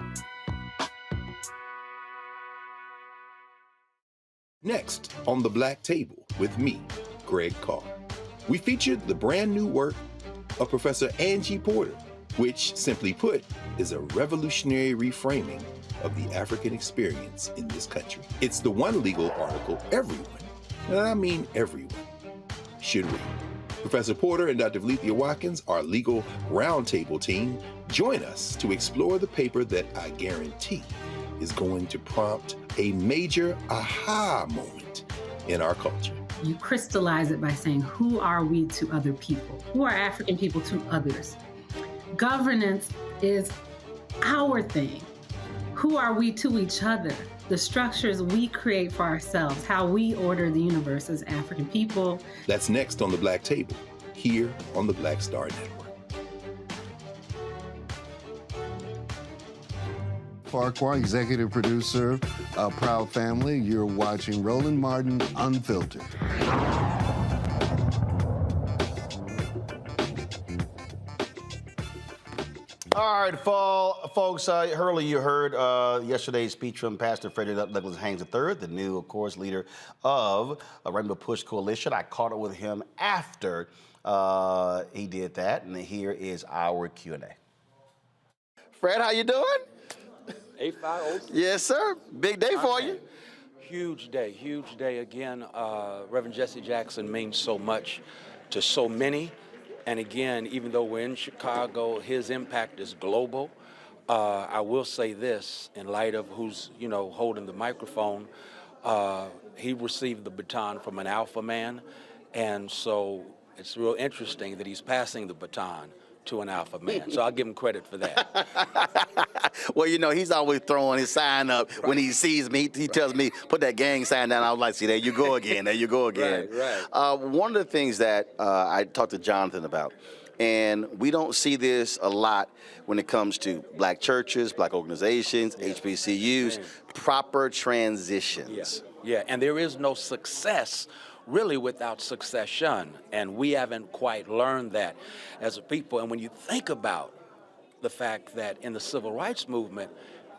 Next on The Black Table with me, Greg Carr. We featured the brand new work of Professor Angie Porter, which, simply put, is a revolutionary reframing of the African experience in this country. It's the one legal article everyone, and I mean everyone, should read. Professor Porter and Dr. Valeethia Watkins, our legal roundtable team, join us to explore the paper that I guarantee is going to prompt a major aha moment in our culture. You crystallize it by saying, who are we to other people? Who are African people to others? Governance is our thing. Who are we to each other? The structures we create for ourselves, how we order the universe as African people. That's next on The Black Table, here on the Black Star Network. Farquhar, executive producer of Proud Family. You're watching Roland Martin Unfiltered. All right, folks, earlier you heard yesterday's speech from Pastor Frederick Haynes III, the new, of course, leader of Rainbow Push Coalition. I caught up with him after he did that, and here is our Q&A. Fred, how you doing? A5. Yes, sir. Big day for you. Huge day again. Reverend Jesse Jackson means so much to so many. And again, even though we're in Chicago, his impact is global. I will say this, in light of who's, holding the microphone, he received the baton from an alpha man. And so it's real interesting that he's passing the baton to an alpha man. So I'll give him credit for that. Well, he's always throwing his sign up when he sees me. He tells me, put that gang sign down. I was like, see, there you go again. There you go again. Right. One of the things that I talked to Jonathan about, and we don't see this a lot when it comes to black churches, black organizations, HBCUs, proper transitions. Yeah, and there is no success really without succession, and we haven't quite learned that as a people. And when you think about the fact that in the civil rights movement,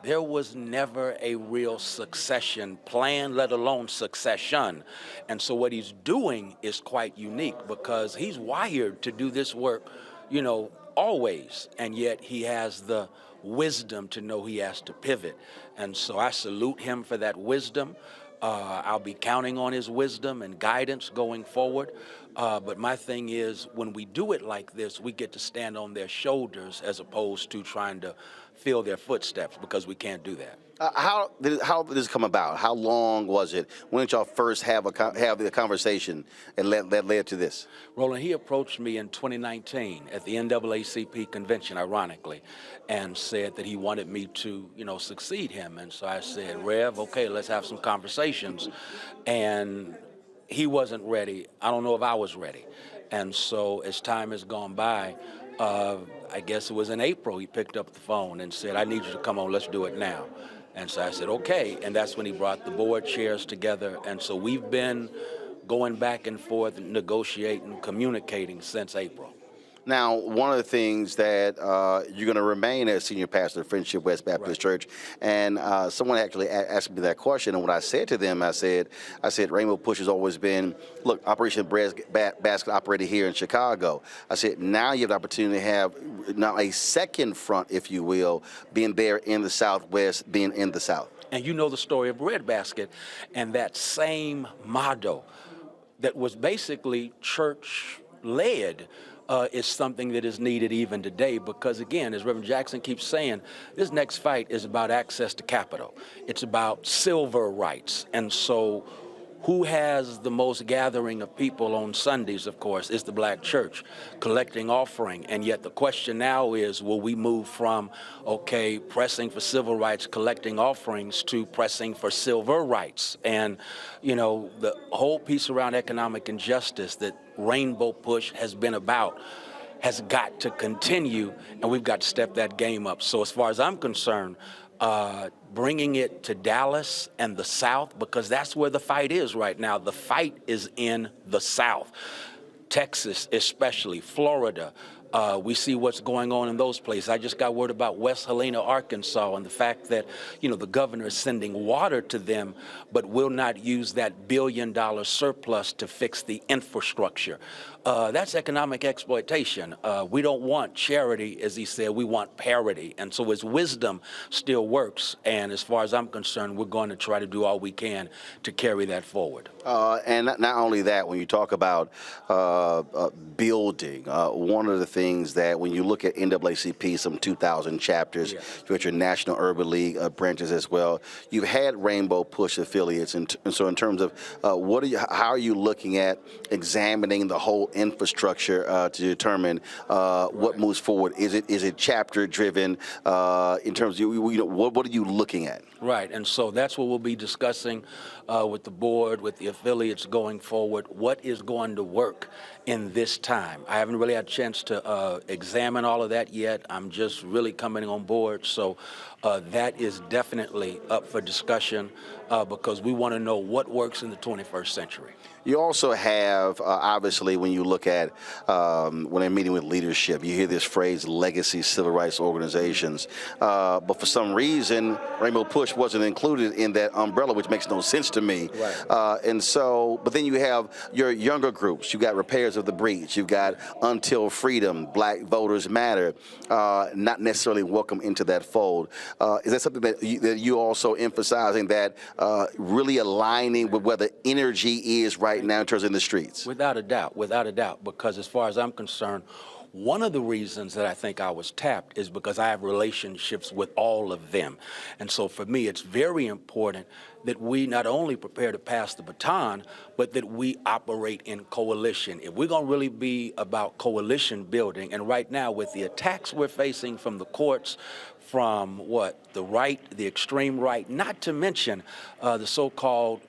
there was never a real succession plan, let alone succession. And so what he's doing is quite unique because he's wired to do this work, always, and yet he has the wisdom to know he has to pivot. And so I salute him for that wisdom. I'll be counting on his wisdom and guidance going forward. But my thing is, when we do it like this, we get to stand on their shoulders as opposed to trying to fill their footsteps, because we can't do that. How did this come about? How long was it? When did y'all first have the conversation and that led to this? Roland, he approached me in 2019 at the NAACP convention, ironically, and said that he wanted me to, succeed him. And so I said, Rev, okay, let's have some conversations. And he wasn't ready. I don't know if I was ready. And so as time has gone by, I guess it was in April, he picked up the phone and said, I need you to come on, let's do it now. And so I said, okay. And that's when he brought the board chairs together. And so we've been going back and forth, negotiating, communicating since April. Now, one of the things that you're going to remain as senior pastor of Friendship West Baptist Church, and someone actually asked me that question, and what I said to them, I said, Rainbow Push has always been, look, Operation Basket operated here in Chicago. I said, now you have the opportunity to have now a second front, if you will, being there in the Southwest, being in the South. And you know the story of Breadbasket, and that same motto that was basically church-led is something that is needed even today, because again, as Reverend Jackson keeps saying, this next fight is about access to capital. It's about civil rights. And so who has the most gathering of people on Sundays, of course, is the black church, collecting offering. And yet the question now is, will we move from, okay, pressing for civil rights, collecting offerings, to pressing for civil rights? And, the whole piece around economic injustice that Rainbow Push has been about has got to continue, and we've got to step that game up. So as far as I'm concerned, bringing it to Dallas and the South, because that's where the fight is right now. The fight is in the South. Texas especially, Florida. We see what's going on in those places. I just got word about West Helena, Arkansas, and the fact that, the governor is sending water to them, but will not use that $1 billion surplus to fix the infrastructure. That's economic exploitation. We don't want charity, as he said, we want parity. And so his wisdom still works. And as far as I'm concerned, we're going to try to do all we can to carry that forward. And not only that, when you talk about building, one of the things that when you look at NAACP, some 2,000 chapters, you got your National Urban League branches as well. You've had Rainbow Push affiliates, and so in terms of how are you looking at examining the whole infrastructure to determine what moves forward? Is it chapter driven in terms of what are you looking at? Right, and so that's what we'll be discussing with the board, with the affiliates going forward. What is going to work in this time? I haven't really had a chance to examine all of that yet. I'm just really coming on board. So that is definitely up for discussion because we want to know what works in the 21st century. You also have, obviously, when you look at when they're meeting with leadership, you hear this phrase, legacy civil rights organizations. But for some reason, Rainbow Push wasn't included in that umbrella, which makes no sense to me. Right. And so, but then you have your younger groups. You've got Repairs of the Breach. You've got Until Freedom, Black Voters Matter, not necessarily welcome into that fold. Is that something that you also emphasizing, that really aligning with where the energy is right now in terms of in the streets? Without a doubt, because as far as I'm concerned, one of the reasons that I think I was tapped is because I have relationships with all of them. And so for me, it's very important that we not only prepare to pass the baton, but that we operate in coalition. If we're going to really be about coalition building, and right now with the attacks we're facing from the courts, from the right, the extreme right, not to mention the so-called,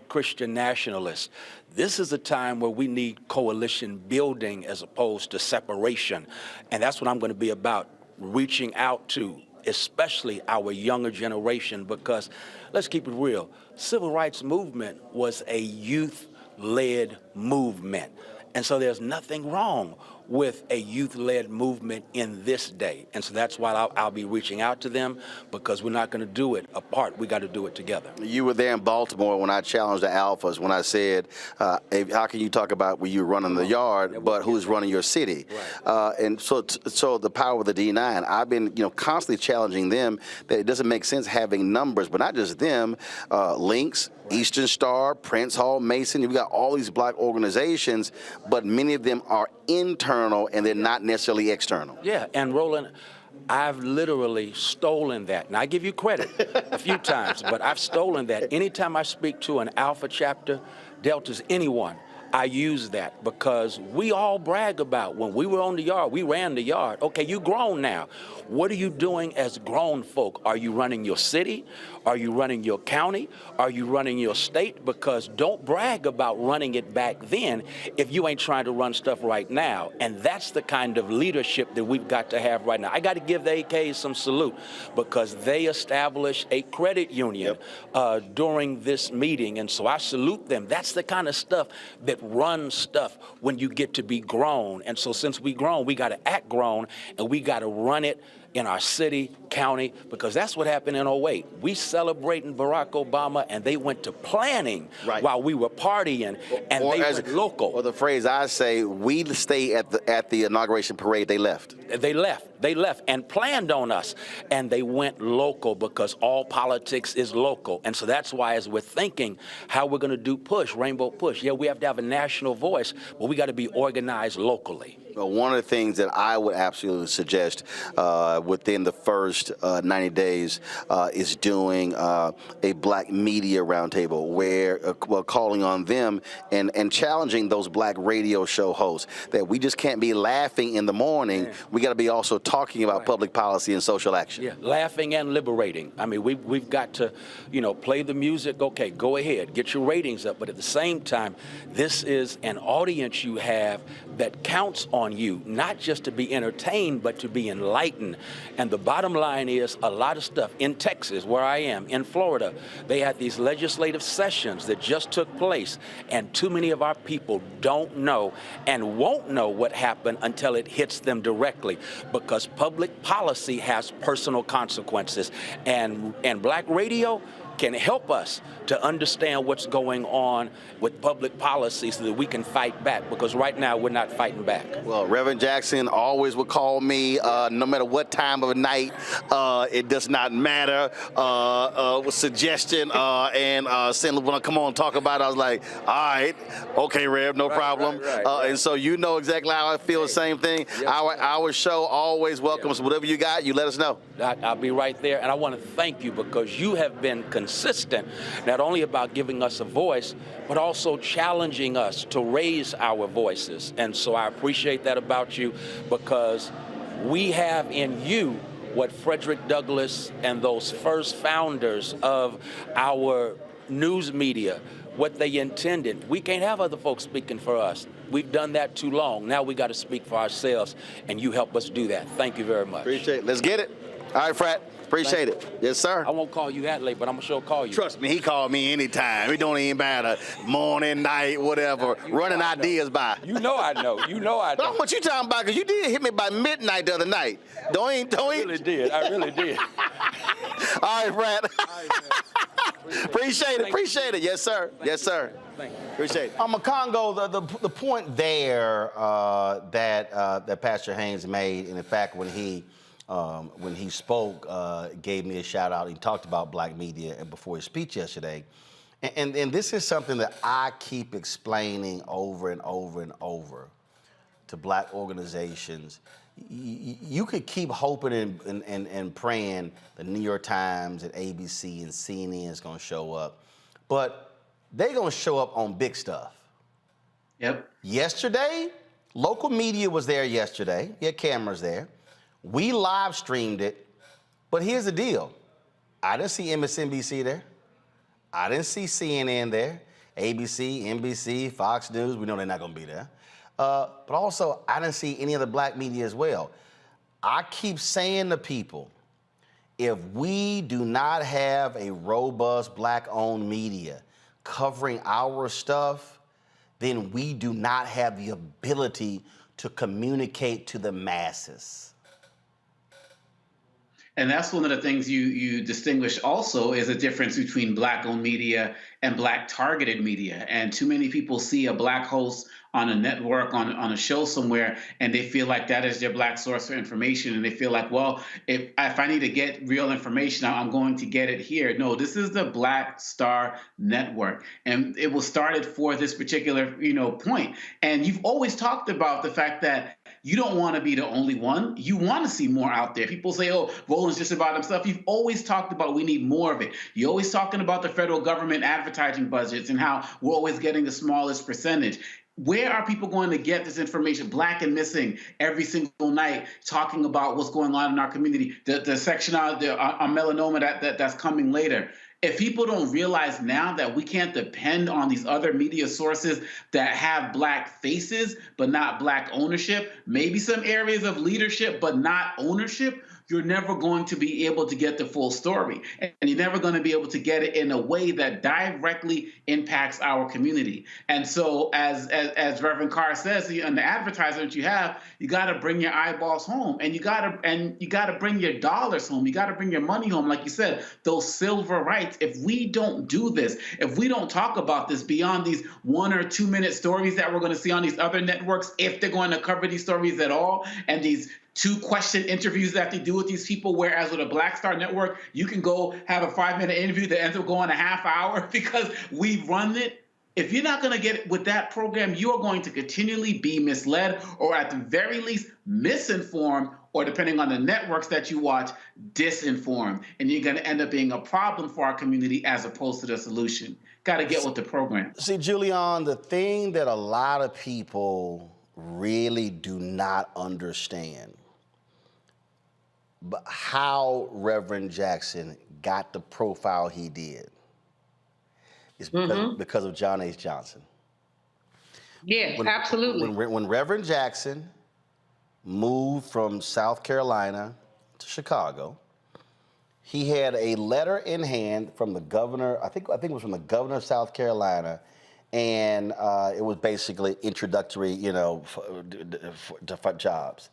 Christian nationalists. This is a time where we need coalition building as opposed to separation. And that's what I'm going to be about, reaching out to especially our younger generation, because let's keep it real. Civil rights movement was a youth-led movement. And so there's nothing wrong with a youth-led movement in this day. And so that's why I'll be reaching out to them, because we're not going to do it apart. We got to do it together. You were there in Baltimore when I challenged the alphas, when I said, how can you talk about when you're running the yard, but who's running your city? Right. And so the power of the D9, I've been constantly challenging them that it doesn't make sense having numbers, but not just them, Links, Eastern Star, Prince Hall, Mason. You've got all these black organizations, but many of them are internal and they're not necessarily external. Yeah, and Roland, I've literally stolen that. And I give you credit a few times, but I've stolen that. Anytime I speak to an Alpha chapter, Deltas, anyone, I use that, because we all brag about when we were on the yard, we ran the yard. Okay, you grown now. What are you doing as grown folk? Are you running your city? Are you running your county? Are you running your state? Because don't brag about running it back then if you ain't trying to run stuff right now. And that's the kind of leadership that we've got to have right now. I got to give the AKs some salute, because they established a credit union during this meeting. And so I salute them. That's the kind of stuff that runs stuff when you get to be grown. And so since we grown, we got to act grown, and we got to run it in our city, county, because that's what happened in 2008. We celebrating Barack Obama, and they went to planning while we were partying, and they went local. Or the phrase I say, we stay at the inauguration parade, they left. They left and planned on us, and they went local, because all politics is local. And so that's why, as we're thinking how we're going to do push, Rainbow Push, we have to have a national voice, but we got to be organized locally. Well, one of the things that I would absolutely suggest within the first 90 days is doing a black media roundtable, where calling on them and challenging those black radio show hosts that we just can't be laughing in the morning. We got to be also talking about public policy and social action. Yeah, laughing and liberating. I mean, we've got to, play the music. Okay, go ahead, get your ratings up. But at the same time, this is an audience you have that counts on you, not just to be entertained, but to be enlightened. And the bottom line is, a lot of stuff in Texas, where I am, in Florida, they had these legislative sessions that just took place, and too many of our people don't know and won't know what happened until it hits them directly, because public policy has personal consequences, and black radio can help us to understand what's going on with public policy so that we can fight back, because right now we're not fighting back. Well, Reverend Jackson always would call me, no matter what time of night, it does not matter, with suggestion and saying, when I come on and talk about it, I was like, all right, okay, Rev, no problem. And so exactly how I feel, the same thing. Yes, our show always welcomes whatever you got, you let us know. I'll be right there, and I want to thank you, because you have been consistent, not only about giving us a voice, but also challenging us to raise our voices. And so I appreciate that about you, because we have in you what Frederick Douglass and those first founders of our news media, what they intended. We can't have other folks speaking for us. We've done that too long. Now we got to speak for ourselves, and you help us do that. Thank you very much. Appreciate it. Let's get it. All right, Frat. Appreciate it. Yes, sir. I won't call you that late, but I'm sure call you. Trust me, he called me anytime. It don't even matter. Morning, night, whatever. Running ideas by. You know I know. You know I know. What you talking about? Because you did hit me by midnight the other night. Don't I really did. I really did. All right, Frat. Appreciate it. Yes, sir. Yes, sir. Thank you. Appreciate it. Makongo, the point there that Pastor Haynes made, and in fact, when he spoke, gave me a shout out. He talked about black media before his speech yesterday. And this is something that I keep explaining over and over and over to black organizations. You could keep hoping and praying the New York Times and ABC and CNN is going to show up, but they're going to show up on big stuff. Yep. Yesterday, local media was there yesterday. You had cameras there. We live streamed it, but here's the deal. I didn't see MSNBC there. I didn't see CNN there. ABC, NBC, Fox News, we know they're not gonna be there. But also, I didn't see any of the black media as well. I keep saying to people, if we do not have a robust black-owned media covering our stuff, then we do not have the ability to communicate to the masses. And that's one of the things you distinguish also is a difference between black-owned media and black-targeted media. And too many people see a black host on a network, on a show somewhere, and they feel like that is their black source for information. And they feel like, well, if I need to get real information, I'm going to get it here. No, this is the Black Star Network. And it was started for this particular, point. And you've always talked about the fact that you don't want to be the only one. You want to see more out there. People say, oh, Roland's just about himself. You've always talked about we need more of it. You're always talking about the federal government advertising budgets and how we're always getting the smallest percentage. Where are people going to get this information? Black and Missing every single night, talking about what's going on in our community. The section on melanoma that's coming later. If people don't realize now that we can't depend on these other media sources that have black faces but not black ownership, maybe some areas of leadership but not ownership, you're never going to be able to get the full story. And you're never going to be able to get it in a way that directly impacts our community. And so as Reverend Carr says, on the advertisement you have, you got to bring your eyeballs home, and you got to bring your dollars home. You got to bring your money home. Like you said, those silver rights. If we don't do this, if we don't talk about this beyond these 1 or 2 minute stories that we're going to see on these other networks, if they're going to cover these stories at all, and these 2-question interviews that they do with these people, whereas with a Black Star Network, you can go have a 5-minute interview that ends up going a half hour because we run it. If you're not going to get it with that program, you are going to continually be misled, or at the very least misinformed, or depending on the networks that you watch, disinformed. And you're going to end up being a problem for our community as opposed to the solution. Got to get with the program. See, Julian, the thing that a lot of people really do not understand, but how Reverend Jackson got the profile he did is because of John H. Johnson. Yeah, absolutely. When Reverend Jackson moved from South Carolina to Chicago, he had a letter in hand from the governor, I think it was from the governor of South Carolina, and it was basically introductory, for jobs.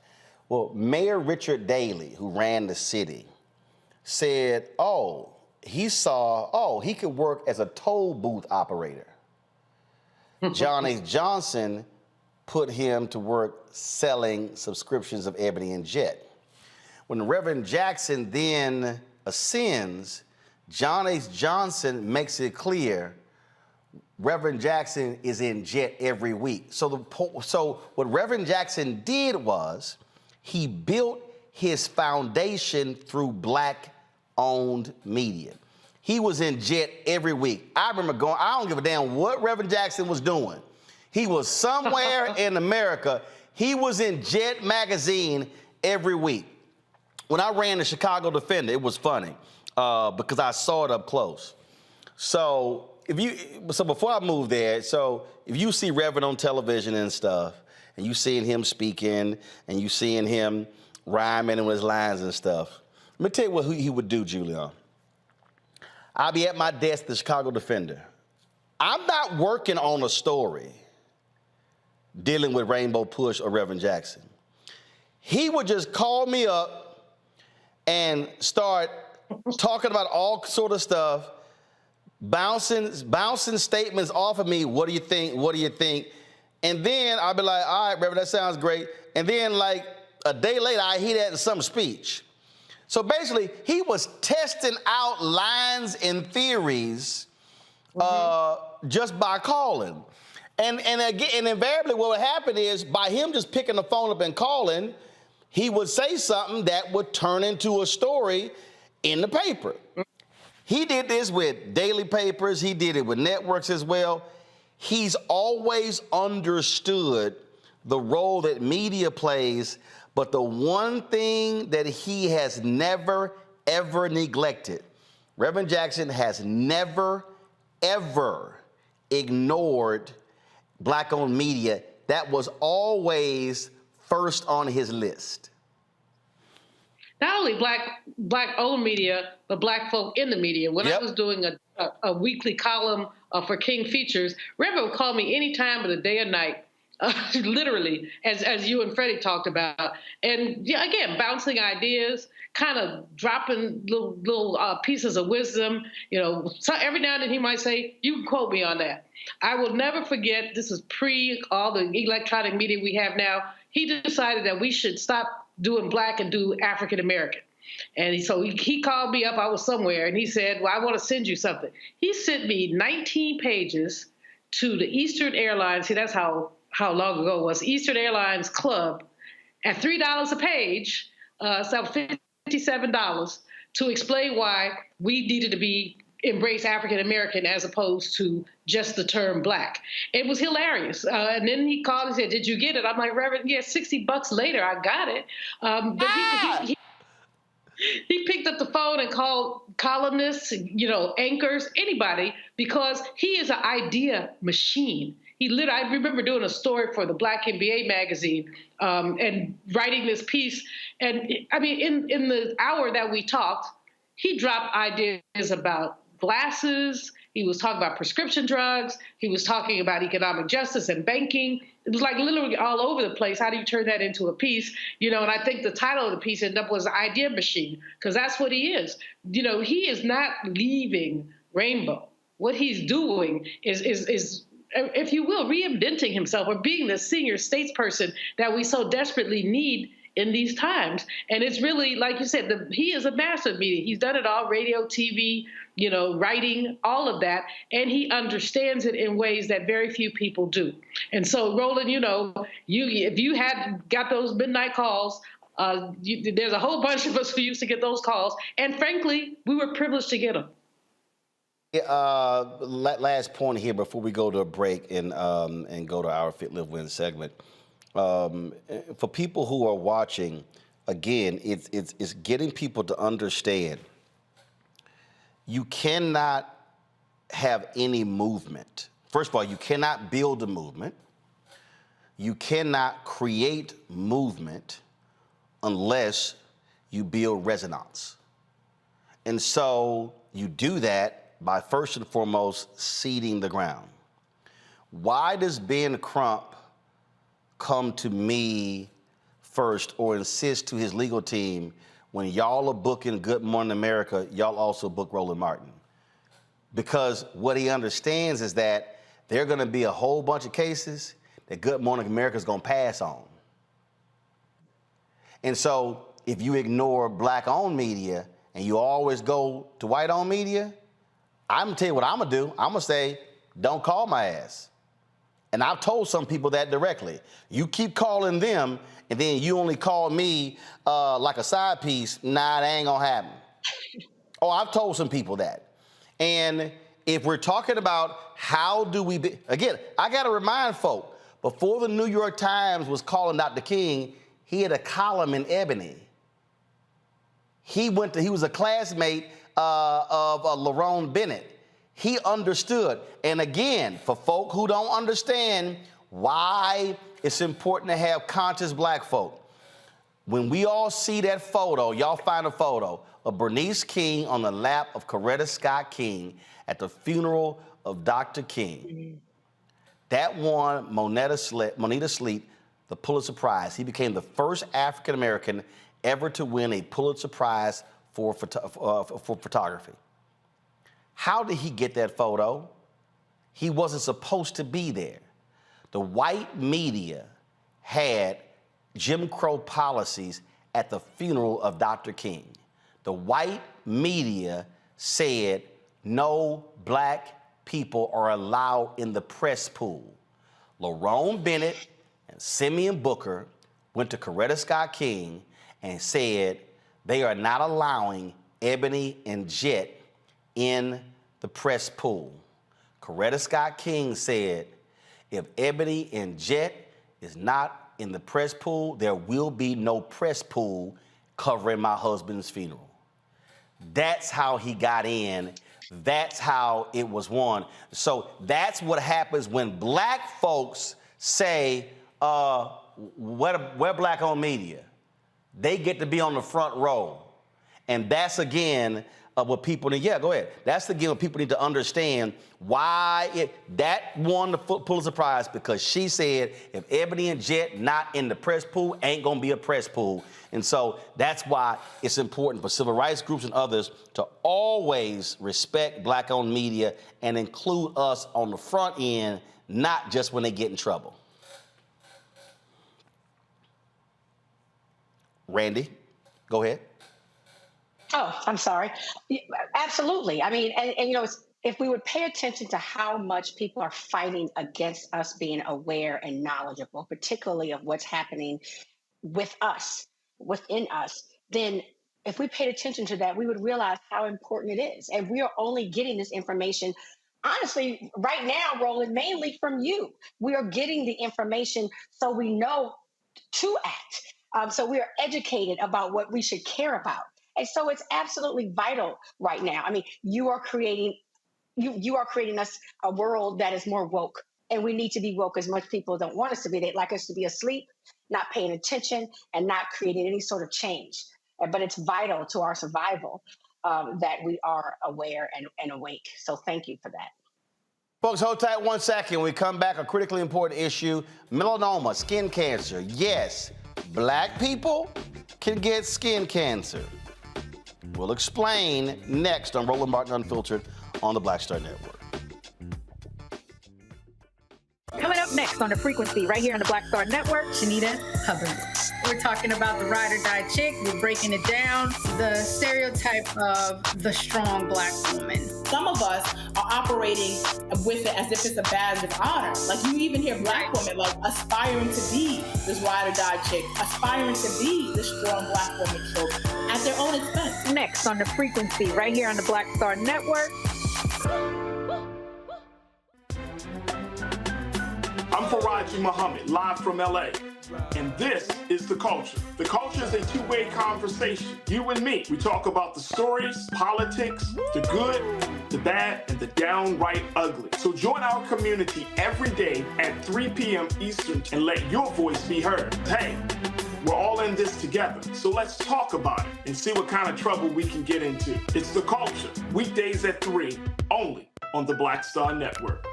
Well, Mayor Richard Daley, who ran the city, said, he could work as a toll booth operator. John H. Johnson put him to work selling subscriptions of Ebony and Jet. When Reverend Jackson then ascends, John H. Johnson makes it clear Reverend Jackson is in Jet every week. So what Reverend Jackson did was he built his foundation through black-owned media. He was in Jet every week. I remember going, I don't give a damn what Reverend Jackson was doing. He was somewhere in America. He was in Jet magazine every week. When I ran the Chicago Defender, it was funny because I saw it up close. So before I moved there, if you see Reverend on television and stuff, and you seeing him speaking, and you seeing him rhyming with his lines and stuff, Let me tell you what he would do, Julian. I'll be at my desk, the Chicago Defender. I'm not working on a story dealing with Rainbow Push or Reverend Jackson. He would just call me up and start talking about all sort of stuff, bouncing statements off of me. What do you think? What do you think? And then I'll be like, all right, Reverend, that sounds great. And then like a day later, I hear that in some speech. So basically, he was testing out lines and theories just by calling. And invariably what would happen is by him just picking the phone up and calling, he would say something that would turn into a story in the paper. He did this with daily papers. He did it with networks as well. He's always understood the role that media plays, but the one thing that he has never, ever neglected, Reverend Jackson has never, ever ignored Black-owned media. That was always first on his list. Not only Black-owned media, but Black folk in the media. When I was doing a weekly column for King Features, Reverend would call me any time of the day or night. Literally, as you and Freddie talked about. And yeah, again, bouncing ideas, kind of dropping little pieces of wisdom. So every now and then he might say, you can quote me on that. I will never forget, this is pre all the electronic media we have now. He decided that we should stop doing Black and do African American. And so he called me up, I was somewhere, and he said, well, I want to send you something. He sent me 19 pages to the Eastern Airlines. See, that's how long ago it was, Eastern Airlines Club at $3 a page, so $57, to explain why we needed to embrace African American as opposed to just the term Black. It was hilarious. And then he called and said, did you get it? I'm like, Reverend, yeah, $60 later, I got it. But he picked up the phone and called columnists, anchors, anybody, because he is an idea machine. I remember doing a story for the Black NBA magazine and writing this piece. And I mean, in the hour that we talked, he dropped ideas about glasses. He was talking about prescription drugs. He was talking about economic justice and banking. It was like literally all over the place. How do you turn that into a piece? And I think the title of the piece ended up was Idea Machine, because that's what he is. He is not leaving Rainbow. What he's doing is, if you will, reinventing himself or being the senior statesperson that we so desperately need in these times. And it's really, like you said, he is a master of media. He's done it all, radio, TV, writing, all of that. And he understands it in ways that very few people do. And so, Roland, if you had got those midnight calls, there's a whole bunch of us who used to get those calls. And frankly, we were privileged to get them. Last point here before we go to a break and go to our Fit, Live, Win segment. For people who are watching, again, it's getting people to understand you cannot have any movement. First of all, you cannot build a movement. You cannot create movement unless you build resonance. And so you do that by first and foremost seeding the ground. Why does Ben Crump come to me first or insist to his legal team when y'all are booking Good Morning America, y'all also book Roland Martin? Because what he understands is that there are going to be a whole bunch of cases that Good Morning America is going to pass on. And so if you ignore Black-owned media and you always go to white-owned media, I'm going to tell you what I'm going to do. I'm going to say, don't call my ass. And I've told some people that directly. You keep calling them, and then you only call me like a side piece. Nah, that ain't gonna happen. Oh, I've told some people that. And if we're talking about how do we again, I gotta remind folk, before the New York Times was calling Dr. King, he had a column in Ebony. He was a classmate of Lerone Bennett. He understood. And again, for folk who don't understand why it's important to have conscious Black folk, when we all see that photo, y'all find a photo of Bernice King on the lap of Coretta Scott King at the funeral of Dr. King. That won Moneta Sleet the Pulitzer Prize. He became the first African American ever to win a Pulitzer Prize for photography. How did he get that photo? He wasn't supposed to be there. The white media had Jim Crow policies at the funeral of Dr. King. The white media said no black people are allowed in the press pool. Lerone Bennett and Simeon Booker went to Coretta Scott King and said they are not allowing Ebony and Jet in the press pool. Coretta Scott King said, if Ebony and Jet is not in the press pool, there will be no press pool covering my husband's funeral. That's how he got in. That's how it was won. So that's what happens when black folks say, we're black-owned media. They get to be on the front row. And that's, again, what people need. Yeah, go ahead. That's, again, what people need to understand why that won the Pulitzer Prize, because she said, if Ebony and Jet not in the press pool, ain't going to be a press pool. And so that's why it's important for civil rights groups and others to always respect black-owned media and include us on the front end, not just when they get in trouble. Randy, go ahead. Oh, I'm sorry. Absolutely. I mean, and you know, if we would pay attention to how much people are fighting against us being aware and knowledgeable, particularly of what's happening with us, within us, then if we paid attention to that, we would realize how important it is. And we are only getting this information, honestly, right now, Roland, mainly from you. We are getting the information so we know to act. So we are educated about what we should care about. And so it's absolutely vital right now. I mean, you are creating us a world that is more woke. And we need to be woke as much people don't want us to be. They'd like us to be asleep, not paying attention, and not creating any sort of change. But it's vital to our survival that we are aware and awake. So thank you for that. Folks, hold tight 1 second. When we come back, a critically important issue, melanoma, skin cancer. Yes, black people can get skin cancer. We'll explain next on Roland Martin Unfiltered on the Black Star Network. Coming up next on The Frequency, right here on the Black Star Network, Shanita Hubbard. We're talking about the ride or die chick. We're breaking it down. The stereotype of the strong black woman. Some of us are operating with it as if it's a badge of honor. Like, you even hear black women like aspiring to be this ride or die chick, aspiring to be this strong black woman trope at their own expense. Next on The Frequency, right here on the Black Star Network. I'm Faraji Muhammad, live from LA. And this is The Culture. The Culture is a two-way conversation. You and me. We talk about the stories, politics, the good, the bad, and the downright ugly. So join our community every day at 3 p.m. Eastern and let your voice be heard. Hey, we're all in this together. So let's talk about it and see what kind of trouble we can get into. It's The Culture. Weekdays at 3, only on the Black Star Network.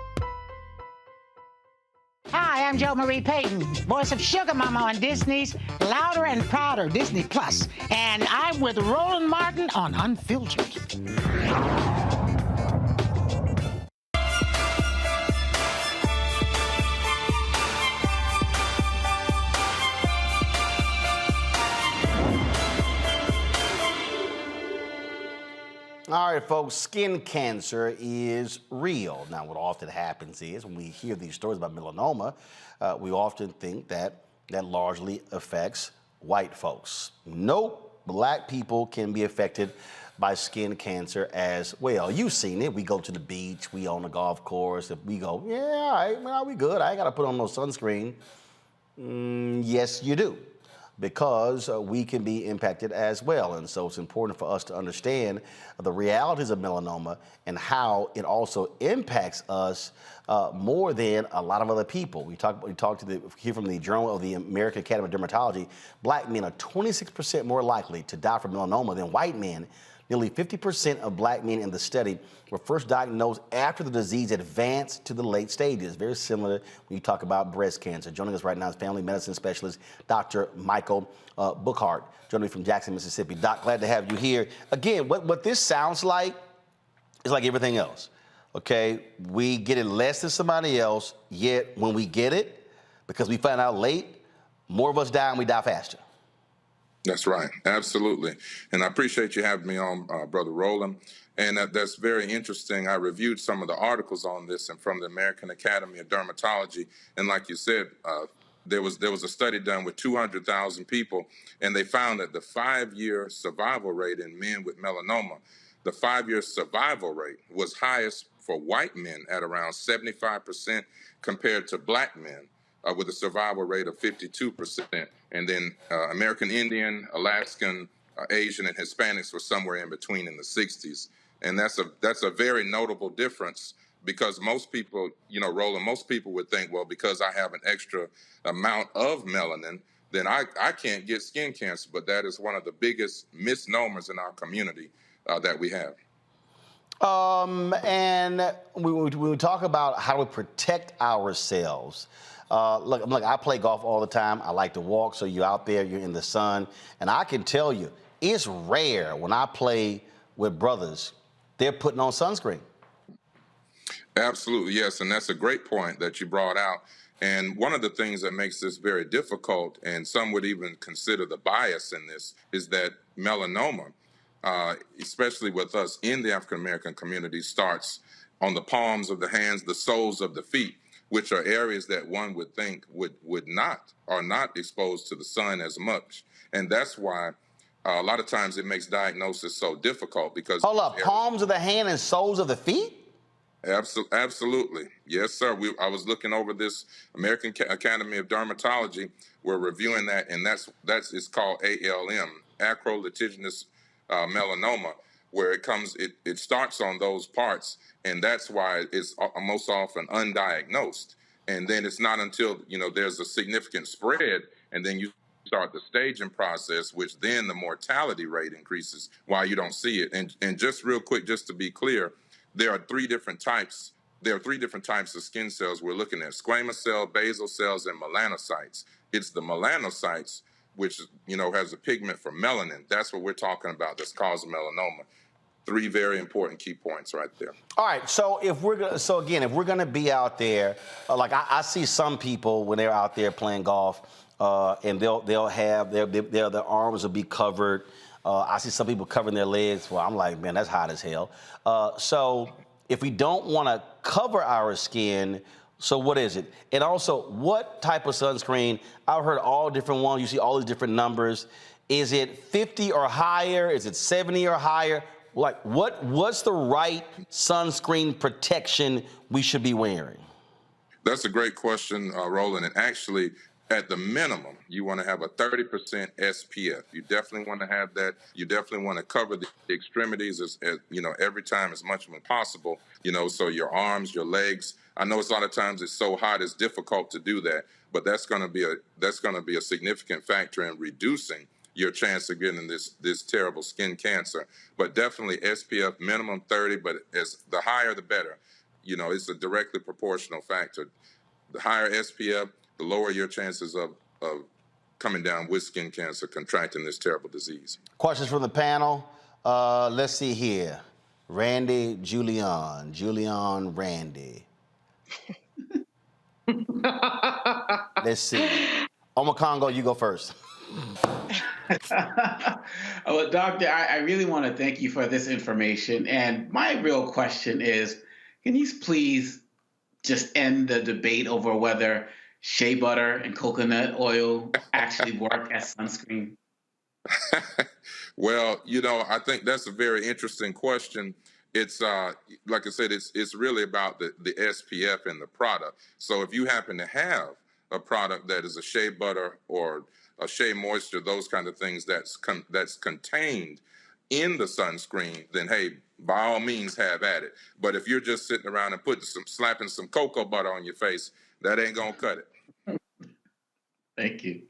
Hi, I'm Jo Marie Payton, voice of Sugar Mama on Disney's Louder and Prouder Disney Plus, and I'm with Roland Martin on Unfiltered. All right, folks, skin cancer is real. Now, what often happens is when we hear these stories about melanoma, we often think that largely affects white folks. Nope, black people can be affected by skin cancer as well. You've seen it. We go to the beach, we on the golf course, if we go, yeah, all right, well, we good. I ain't got to put on no sunscreen. Yes, you do. because we can be impacted as well. And so it's important for us to understand the realities of melanoma and how it also impacts us more than a lot of other people. We talked here from the Journal of the American Academy of Dermatology. Black men are 26% more likely to die from melanoma than white men. Nearly 50% of black men in the study were first diagnosed after the disease advanced to the late stages. Very similar when you talk about breast cancer. Joining us right now is family medicine specialist, Dr. Michael Bookhart, joining me from Jackson, Mississippi. Doc, glad to have you here. Again, what this sounds like is like everything else, okay? We get it less than somebody else, yet when we get it, because we find out late, more of us die and we die faster. That's right. Absolutely. And I appreciate you having me on, Brother Roland. And that's very interesting. I reviewed some of the articles on this and from the American Academy of Dermatology. And like you said, there was a study done with 200,000 people, and they found that the 5-year survival rate in men with melanoma, the 5-year survival rate was highest for white men at around 75% compared to black men, with a survival rate of 52%. And then American Indian, Alaskan, Asian, and Hispanics were somewhere in between in the 60s. And that's a very notable difference, because most people, Roland, most people would think, well, because I have an extra amount of melanin, then I can't get skin cancer. But that is one of the biggest misnomers in our community that we have. And we talk about how we protect ourselves. Look, I play golf all the time. I like to walk, so you're out there, you're in the sun. And I can tell you, it's rare when I play with brothers, they're putting on sunscreen. Absolutely, yes. And that's a great point that you brought out. And one of the things that makes this very difficult, and some would even consider the bias in this, is that melanoma, especially with us in the African-American community, starts on the palms of the hands, the soles of the feet, which are areas that one would think are not exposed to the sun as much. And that's why a lot of times it makes diagnosis so difficult, because— Hold up, palms of the hand and soles of the feet? Absolutely. Yes, sir. I was looking over this American Academy of Dermatology. We're reviewing that, and it's called ALM, acrolitiginous melanoma, where it starts on those parts, and that's why it's most often undiagnosed. And then it's not until there's a significant spread, and then you start the staging process, which then the mortality rate increases while you don't see it. And just real quick, just to be clear, there are three different types. There are 3 different types of skin cells we're looking at: squamous cell, basal cells, and melanocytes. It's the melanocytes, which has a pigment for melanin. That's what we're talking about. That's causing melanoma. 3 very important key points right there. All right. So if we're gonna be out there, like I see some people when they're out there playing golf, and they'll have their arms will be covered. I see some people covering their legs. Well, I'm like, man, that's hot as hell. So if we don't want to cover our skin, so what is it? And also, what type of sunscreen? I've heard all different ones. You see all these different numbers. Is it 50 or higher? Is it 70 or higher? Like, what's the right sunscreen protection we should be wearing? That's a great question, Roland. And actually, at the minimum, you want to have a 30% SPF. You definitely want to have that. You definitely want to cover the extremities as every time as much as possible. So your arms, your legs. I know it's a lot of times it's so hot it's difficult to do that, but that's going to be a significant factor in reducing your chance of getting this terrible skin cancer. But definitely SPF minimum 30, but as the higher the better. It's a directly proportional factor. The higher SPF, the lower your chances of coming down with skin cancer, contracting this terrible disease. Questions from the panel. Let's see here. Randy Julian Randy. Let's see. Oma Congo, you go first. Well, Doctor, I really want to thank you for this information. And my real question is, can you please just end the debate over whether shea butter and coconut oil actually work as sunscreen? Well, I think that's a very interesting question. It's like I said, it's really about the SPF in the product. So if you happen to have a product that is a shea butter or shea moisture, those kind of things that's contained in the sunscreen, then hey, by all means have at it. But if you're just sitting around and slapping some cocoa butter on your face, that ain't gonna cut it. Thank you.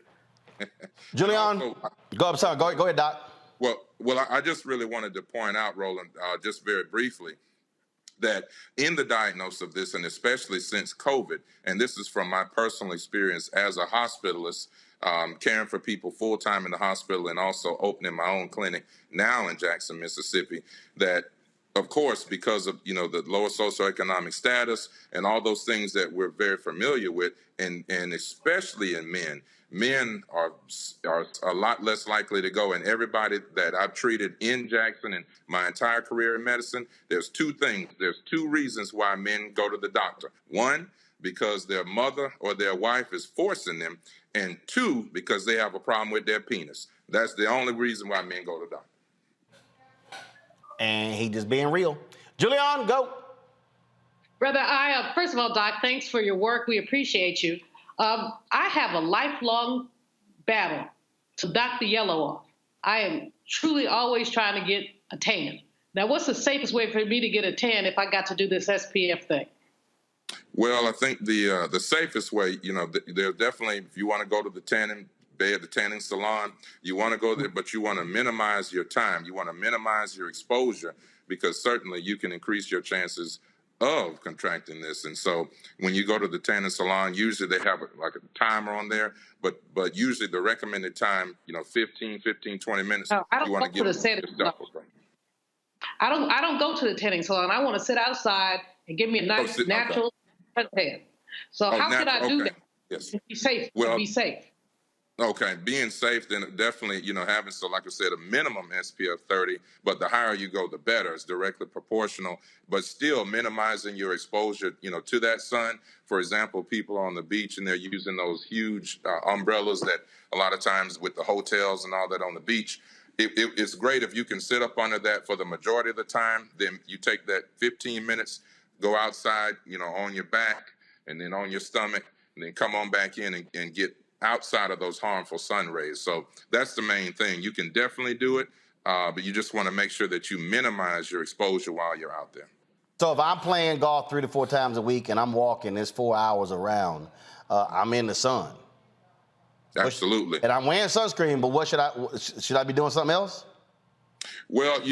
Julian, go ahead, Doc. Well, I just really wanted to point out, Roland, just very briefly, that in the diagnosis of this, and especially since COVID, and this is from my personal experience as a hospitalist, caring for people full-time in the hospital and also opening my own clinic now in Jackson, Mississippi, that of course, because of the lower socioeconomic status and all those things that we're very familiar with, and especially in men are a lot less likely to go. And everybody that I've treated in Jackson and my entire career in medicine, there's two things. There's two reasons why men go to the doctor. One, because their mother or their wife is forcing them, and two, because they have a problem with their penis. That's the only reason why men go to the doctor. And he just being real. Julian, go. Brother, first of all, Doc, thanks for your work. We appreciate you. I have a lifelong battle to knock the yellow off. I am truly always trying to get a tan. Now, what's the safest way for me to get a tan if I got to do this SPF thing? Well, I think the safest way, there definitely, if you want to go to the tanning bed, the tanning salon, you want to go there, but you want to minimize your time. You want to minimize your exposure, because certainly you can increase your chances of contracting this. And so when you go to the tanning salon, usually they have like a timer on there, but usually the recommended time, 15, 20 minutes. No, I don't go to the tanning salon. I don't go to the tanning salon. I want to sit outside and give me a nice natural tan. So how can I do that? Yes. Be safe. Be safe. Okay, being safe, then definitely, having, so like I said, a minimum SPF 30, but the higher you go, the better. It's directly proportional, but still minimizing your exposure, to that sun. For example, people on the beach and they're using those huge umbrellas that a lot of times with the hotels and all that on the beach, it's great if you can sit up under that for the majority of the time. Then you take that 15 minutes, go outside, on your back and then on your stomach, and then come on back in and get outside of those harmful sun rays. So that's the main thing. You can definitely do it, but you just want to make sure that you minimize your exposure while you're out there. So if I'm playing golf 3 to 4 times a week and I'm walking, it's 4 hours around, I'm in the sun. Absolutely. And I'm wearing sunscreen, but what should I be doing something else? Well,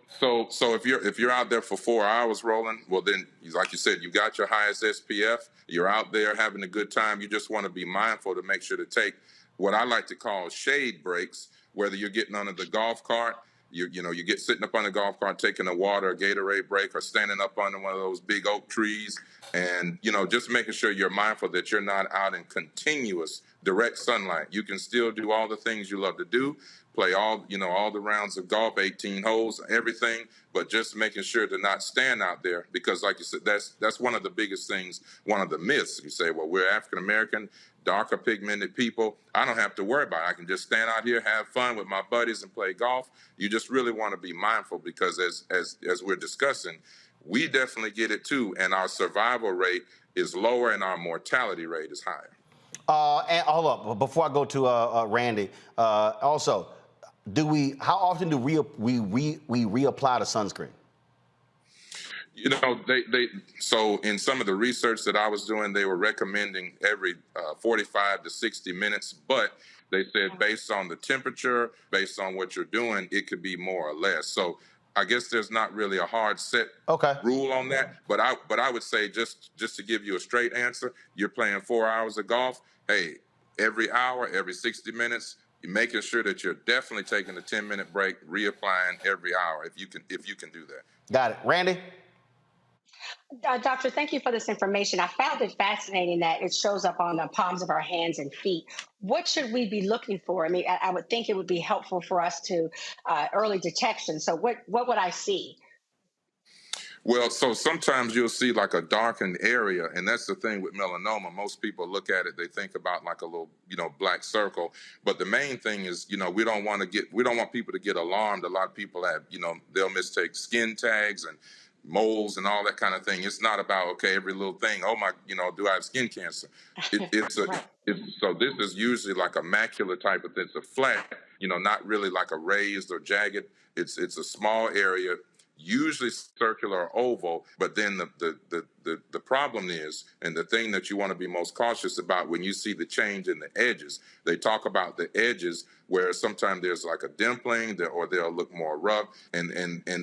so if you're out there for 4 hours, Roland, well then, like you said, you got your highest SPF, you're out there having a good time. You just want to be mindful to make sure to take what I like to call shade breaks, whether you're getting under the golf cart, you get sitting up on the golf cart, taking a water or Gatorade break, or standing up under one of those big oak trees, and just making sure you're mindful that you're not out in continuous direct sunlight. You can still do all the things you love to do, play all the rounds of golf, 18 holes, everything, but just making sure to not stand out there, because like you said, that's one of the biggest things, one of the myths. You say, well, we're African American, darker pigmented people. I don't have to worry about it. I can just stand out here, have fun with my buddies and play golf. You just really want to be mindful, because as we're discussing, we definitely get it too, and our survival rate is lower and our mortality rate is higher. And hold up, before I go to Randy, also, how often do we reapply the sunscreen? So in some of the research that I was doing, they were recommending every 45 to 60 minutes, but they said based on the temperature, based on what you're doing, it could be more or less. So I guess there's not really a hard set rule on that, but I would say just to give you a straight answer, you're playing 4 hours of golf. Hey, every hour, every 60 minutes, you're making sure that you're definitely taking a 10-minute break, reapplying every hour if you can do that. Got it, Randy. Doctor, thank you for this information. I found it fascinating that it shows up on the palms of our hands and feet. What should we be looking for? I mean, I would think it would be helpful for us to early detection. So what would I see? Well, so sometimes you'll see like a darkened area, and that's the thing with melanoma. Most people look at it, they think about like a little, black circle. But the main thing is, we don't want people to get alarmed. A lot of people have, they'll mistake skin tags and moles and all that kind of thing. It's not about, okay, every little thing, oh my, do I have skin cancer? So this is usually like a macular type of thing. It's a flat, not really like a raised or jagged. It's a small area, usually circular or oval, but then the problem is, and the thing that you want to be most cautious about when you see the change in the edges, they talk about the edges where sometimes there's like a dimpling or they'll look more rough, and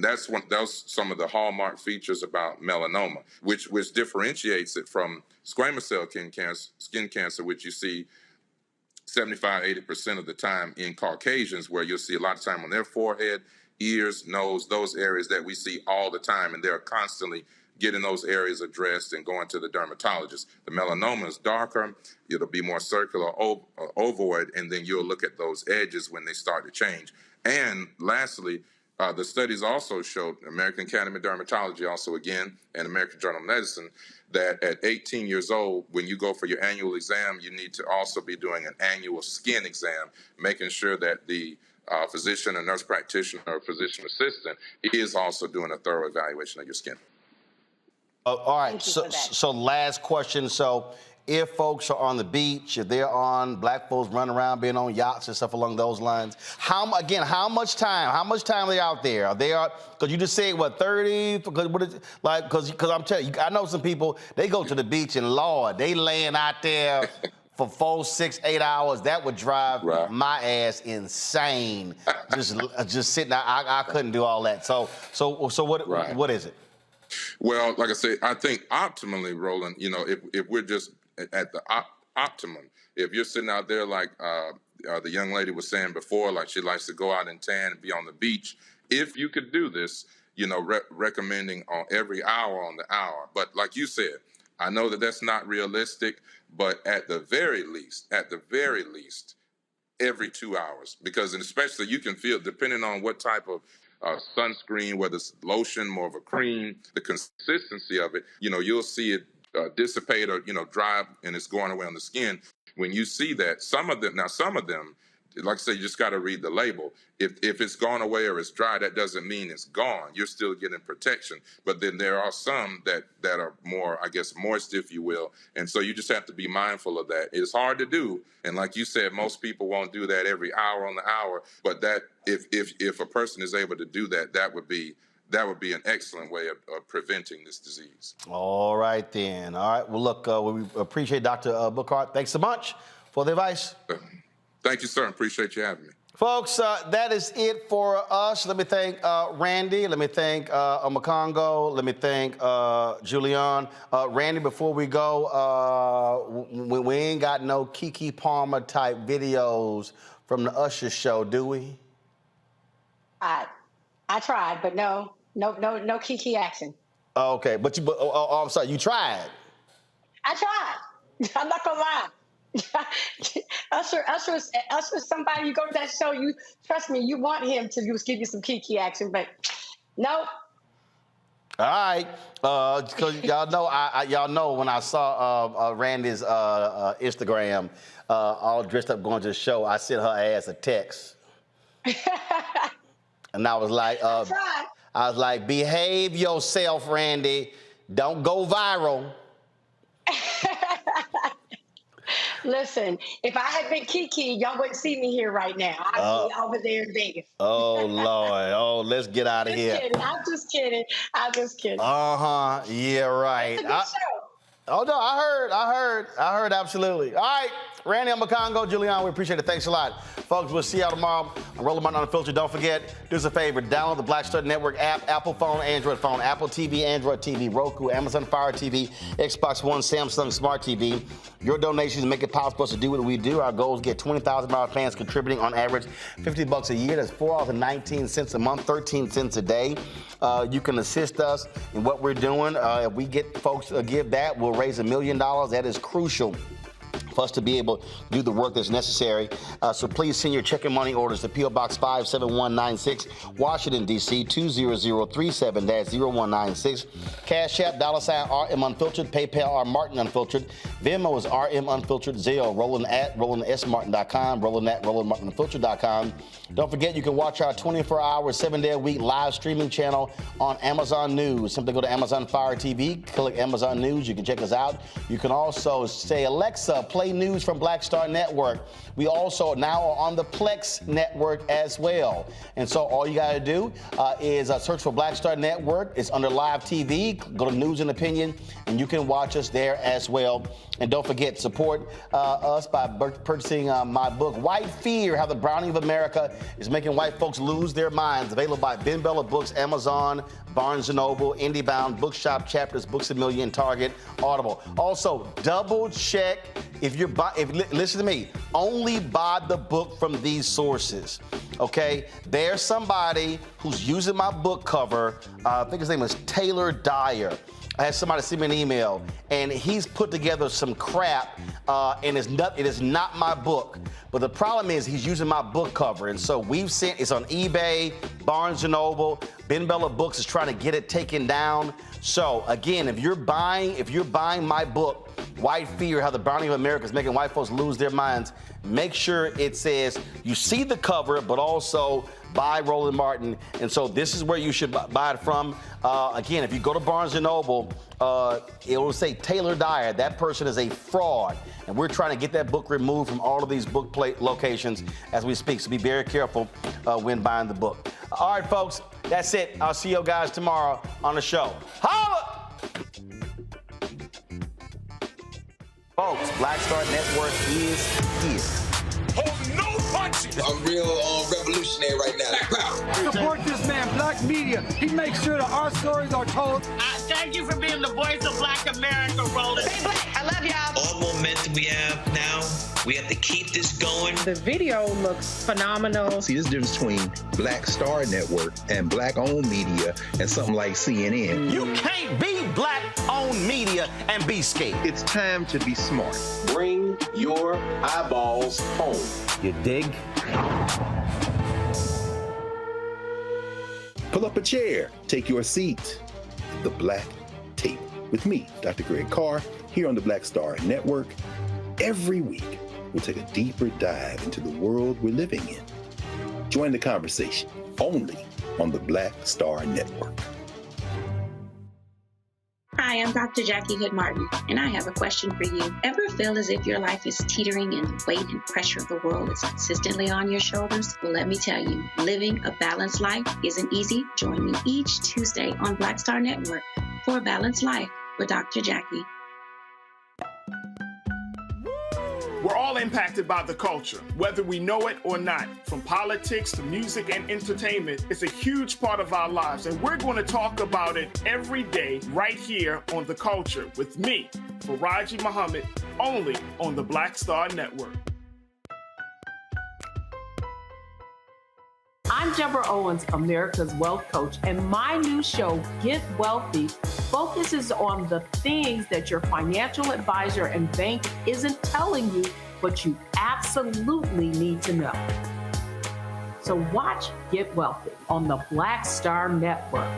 that's some of the hallmark features about melanoma, which differentiates it from squamous cell skin cancer, which you see 75-80% of the time in Caucasians, where you'll see a lot of time on their forehead, ears, nose, those areas that we see all the time, and they're constantly getting those areas addressed and going to the dermatologist. The melanoma is darker, it'll be more circular, ovoid, and then you'll look at those edges when they start to change. And lastly, the studies also showed, American Academy of Dermatology also again, and American Journal of Medicine, that at 18 years old, when you go for your annual exam, you need to also be doing an annual skin exam, making sure that the physician or nurse practitioner or physician assistant is also doing a thorough evaluation of your skin. All right, so last question. So if folks are on the beach, if they're on, black folks running around being on yachts and stuff along those lines, how much time are they out there? Are they because you just said, what, 30? Because I'm telling you, I know some people, they go to the beach and Lord, they laying out there for 4, 6, 8 hours. That would drive my ass insane. just sitting there, I couldn't do all that. So what is it? Well, like I said, I think optimally, Roland, if we're just at the optimum, if you're sitting out there like the young lady was saying before, like she likes to go out and tan and be on the beach, if you could do this, recommending on every hour on the hour. But like you said, I know that that's not realistic, but at the very least, every 2 hours, because especially you can feel, depending on what type of sunscreen, whether it's lotion, more of a cream, the consistency of it, you'll see it dissipate or, dry and it's going away on the skin. When you see that, some of them, like I say, you just got to read the label. If it's gone away or it's dry, that doesn't mean it's gone. You're still getting protection. But then there are some that are more, I guess, moist, if you will. And so you just have to be mindful of that. It's hard to do. And like you said, most people won't do that every hour on the hour. But that if a person is able to do that, that would be an excellent way of preventing this disease. All right, then. All right. Well, look, we appreciate Dr. Bookhart. Thanks so much for the advice. Thank you, sir. Appreciate you having me. Folks, that is it for us. Let me thank Randy. Let me thank Omakongo. Let me thank Julian. Randy, before we go, we ain't got no Keke Palmer type videos from the Usher show, do we? I tried, but no Keke action. Okay, but I'm sorry, you tried. I tried. I'm not gonna lie. Usher is somebody, you go to that show, you trust me, you want him to give you some Keke action, but no. All right, because y'all know when I saw Randy's Instagram, all dressed up going to the show, I sent her ass a text, and I was like, behave yourself, Randy. Don't go viral. Listen, if I had been Keke, y'all wouldn't see me here right now. I'd be over there in Vegas. Oh, Lord. Oh, let's get out of here. I'm just kidding. Uh-huh. Yeah, right. It's a good show. Oh, no, I heard, absolutely. All right, Randy Omakongo, Julian, we appreciate it. Thanks a lot. Folks, we'll see y'all tomorrow on Roland Martin Unfiltered. Don't forget, do us a favor, download the Black Star Network app, Apple phone, Android phone, Apple TV, Android TV, Roku, Amazon Fire TV, Xbox One, Samsung Smart TV. Your donations make it possible for us to do what we do. Our goal is to get 20,000 fans contributing on average $50 a year. That's $4.19 a month, 13 cents a day. You can assist us in what we're doing. If we get folks to give that, we'll raise $1 million. That is crucial for us to be able to do the work that's necessary. So please send your check and money orders to P.O. Box 57196, Washington, D.C. 20037-0196. Cash App, $RM Unfiltered, PayPal, R Martin Unfiltered, Venmo is RM Unfiltered, Zelle, RolandSMartin.com, RolandMartinUnfiltered.com. Don't forget, you can watch our 24-hour, 7-day-a-week live streaming channel on Amazon News. Simply go to Amazon Fire TV, click Amazon News. You can check us out. You can also say, Alexa, play news from Black Star Network. We also now are on the Plex Network as well. And so all you got to do is search for Black Star Network. It's under Live TV. Go to News and Opinion, and you can watch us there as well. And don't forget, support us by purchasing my book, White Fear, How the Browning of America is Making White Folks Lose Their Minds. Available by Ben Bella Books, Amazon, Barnes & Noble, IndieBound, Bookshop, Chapters, Books A Million, Target, Audible. Also, double check listen to me, only buy the book from these sources, okay? There's somebody who's using my book cover. I think his name is Taylor Dyer. I had somebody send me an email, and he's put together some crap, and it is not my book. But the problem is he's using my book cover, and so it's on eBay, Barnes & Noble. Ben Bella Books is trying to get it taken down. So again, if you're buying my book, White Fear, How the Browning of America is Making White Folks Lose Their Minds, make sure it says you see the cover, but also by Roland Martin. And so this is where you should buy it from. Again, if you go to Barnes & Noble, it will say Taylor Dyer. That person is a fraud. And we're trying to get that book removed from all of these book locations as we speak. So be very careful when buying the book. All right, folks, that's it. I'll see you guys tomorrow on the show. Holla! Folks, Black Star Network is here. Oh, no punches! I'm real revolutionary right now. Support this man, Black Media. He makes sure that our stories are told. Thank you for being the voice of Black America, Roland. Stay black. I love y'all. All momentum we have now, we have to keep this going. The video looks phenomenal. See, this difference between Black Star Network and Black-owned media and something like CNN. You can't be Black-owned media and be scared. It's time to be smart. Bring your eyeballs home. You dig? Pull up a chair. Take your seat. The Black Table with me, Dr. Greg Carr, here on the Black Star Network. Every week, we'll take a deeper dive into the world we're living in. Join the conversation only on the Black Star Network. Hi, I'm Dr. Jackie Hood Martin, and I have a question for you. Ever feel as if your life is teetering and the weight and pressure of the world is consistently on your shoulders? Well, let me tell you, living a balanced life isn't easy. Join me each Tuesday on Black Star Network for A Balanced Life with Dr. Jackie. We're all impacted by the culture, whether we know it or not. From politics to music and entertainment, it's a huge part of our lives, and we're going to talk about it every day right here on The Culture with me, Faraji Muhammad, only on the Black Star Network. I'm Deborah Owens, America's Wealth Coach, and my new show, Get Wealthy, focuses on the things that your financial advisor and bank isn't telling you, but you absolutely need to know. So watch Get Wealthy on the Black Star Network.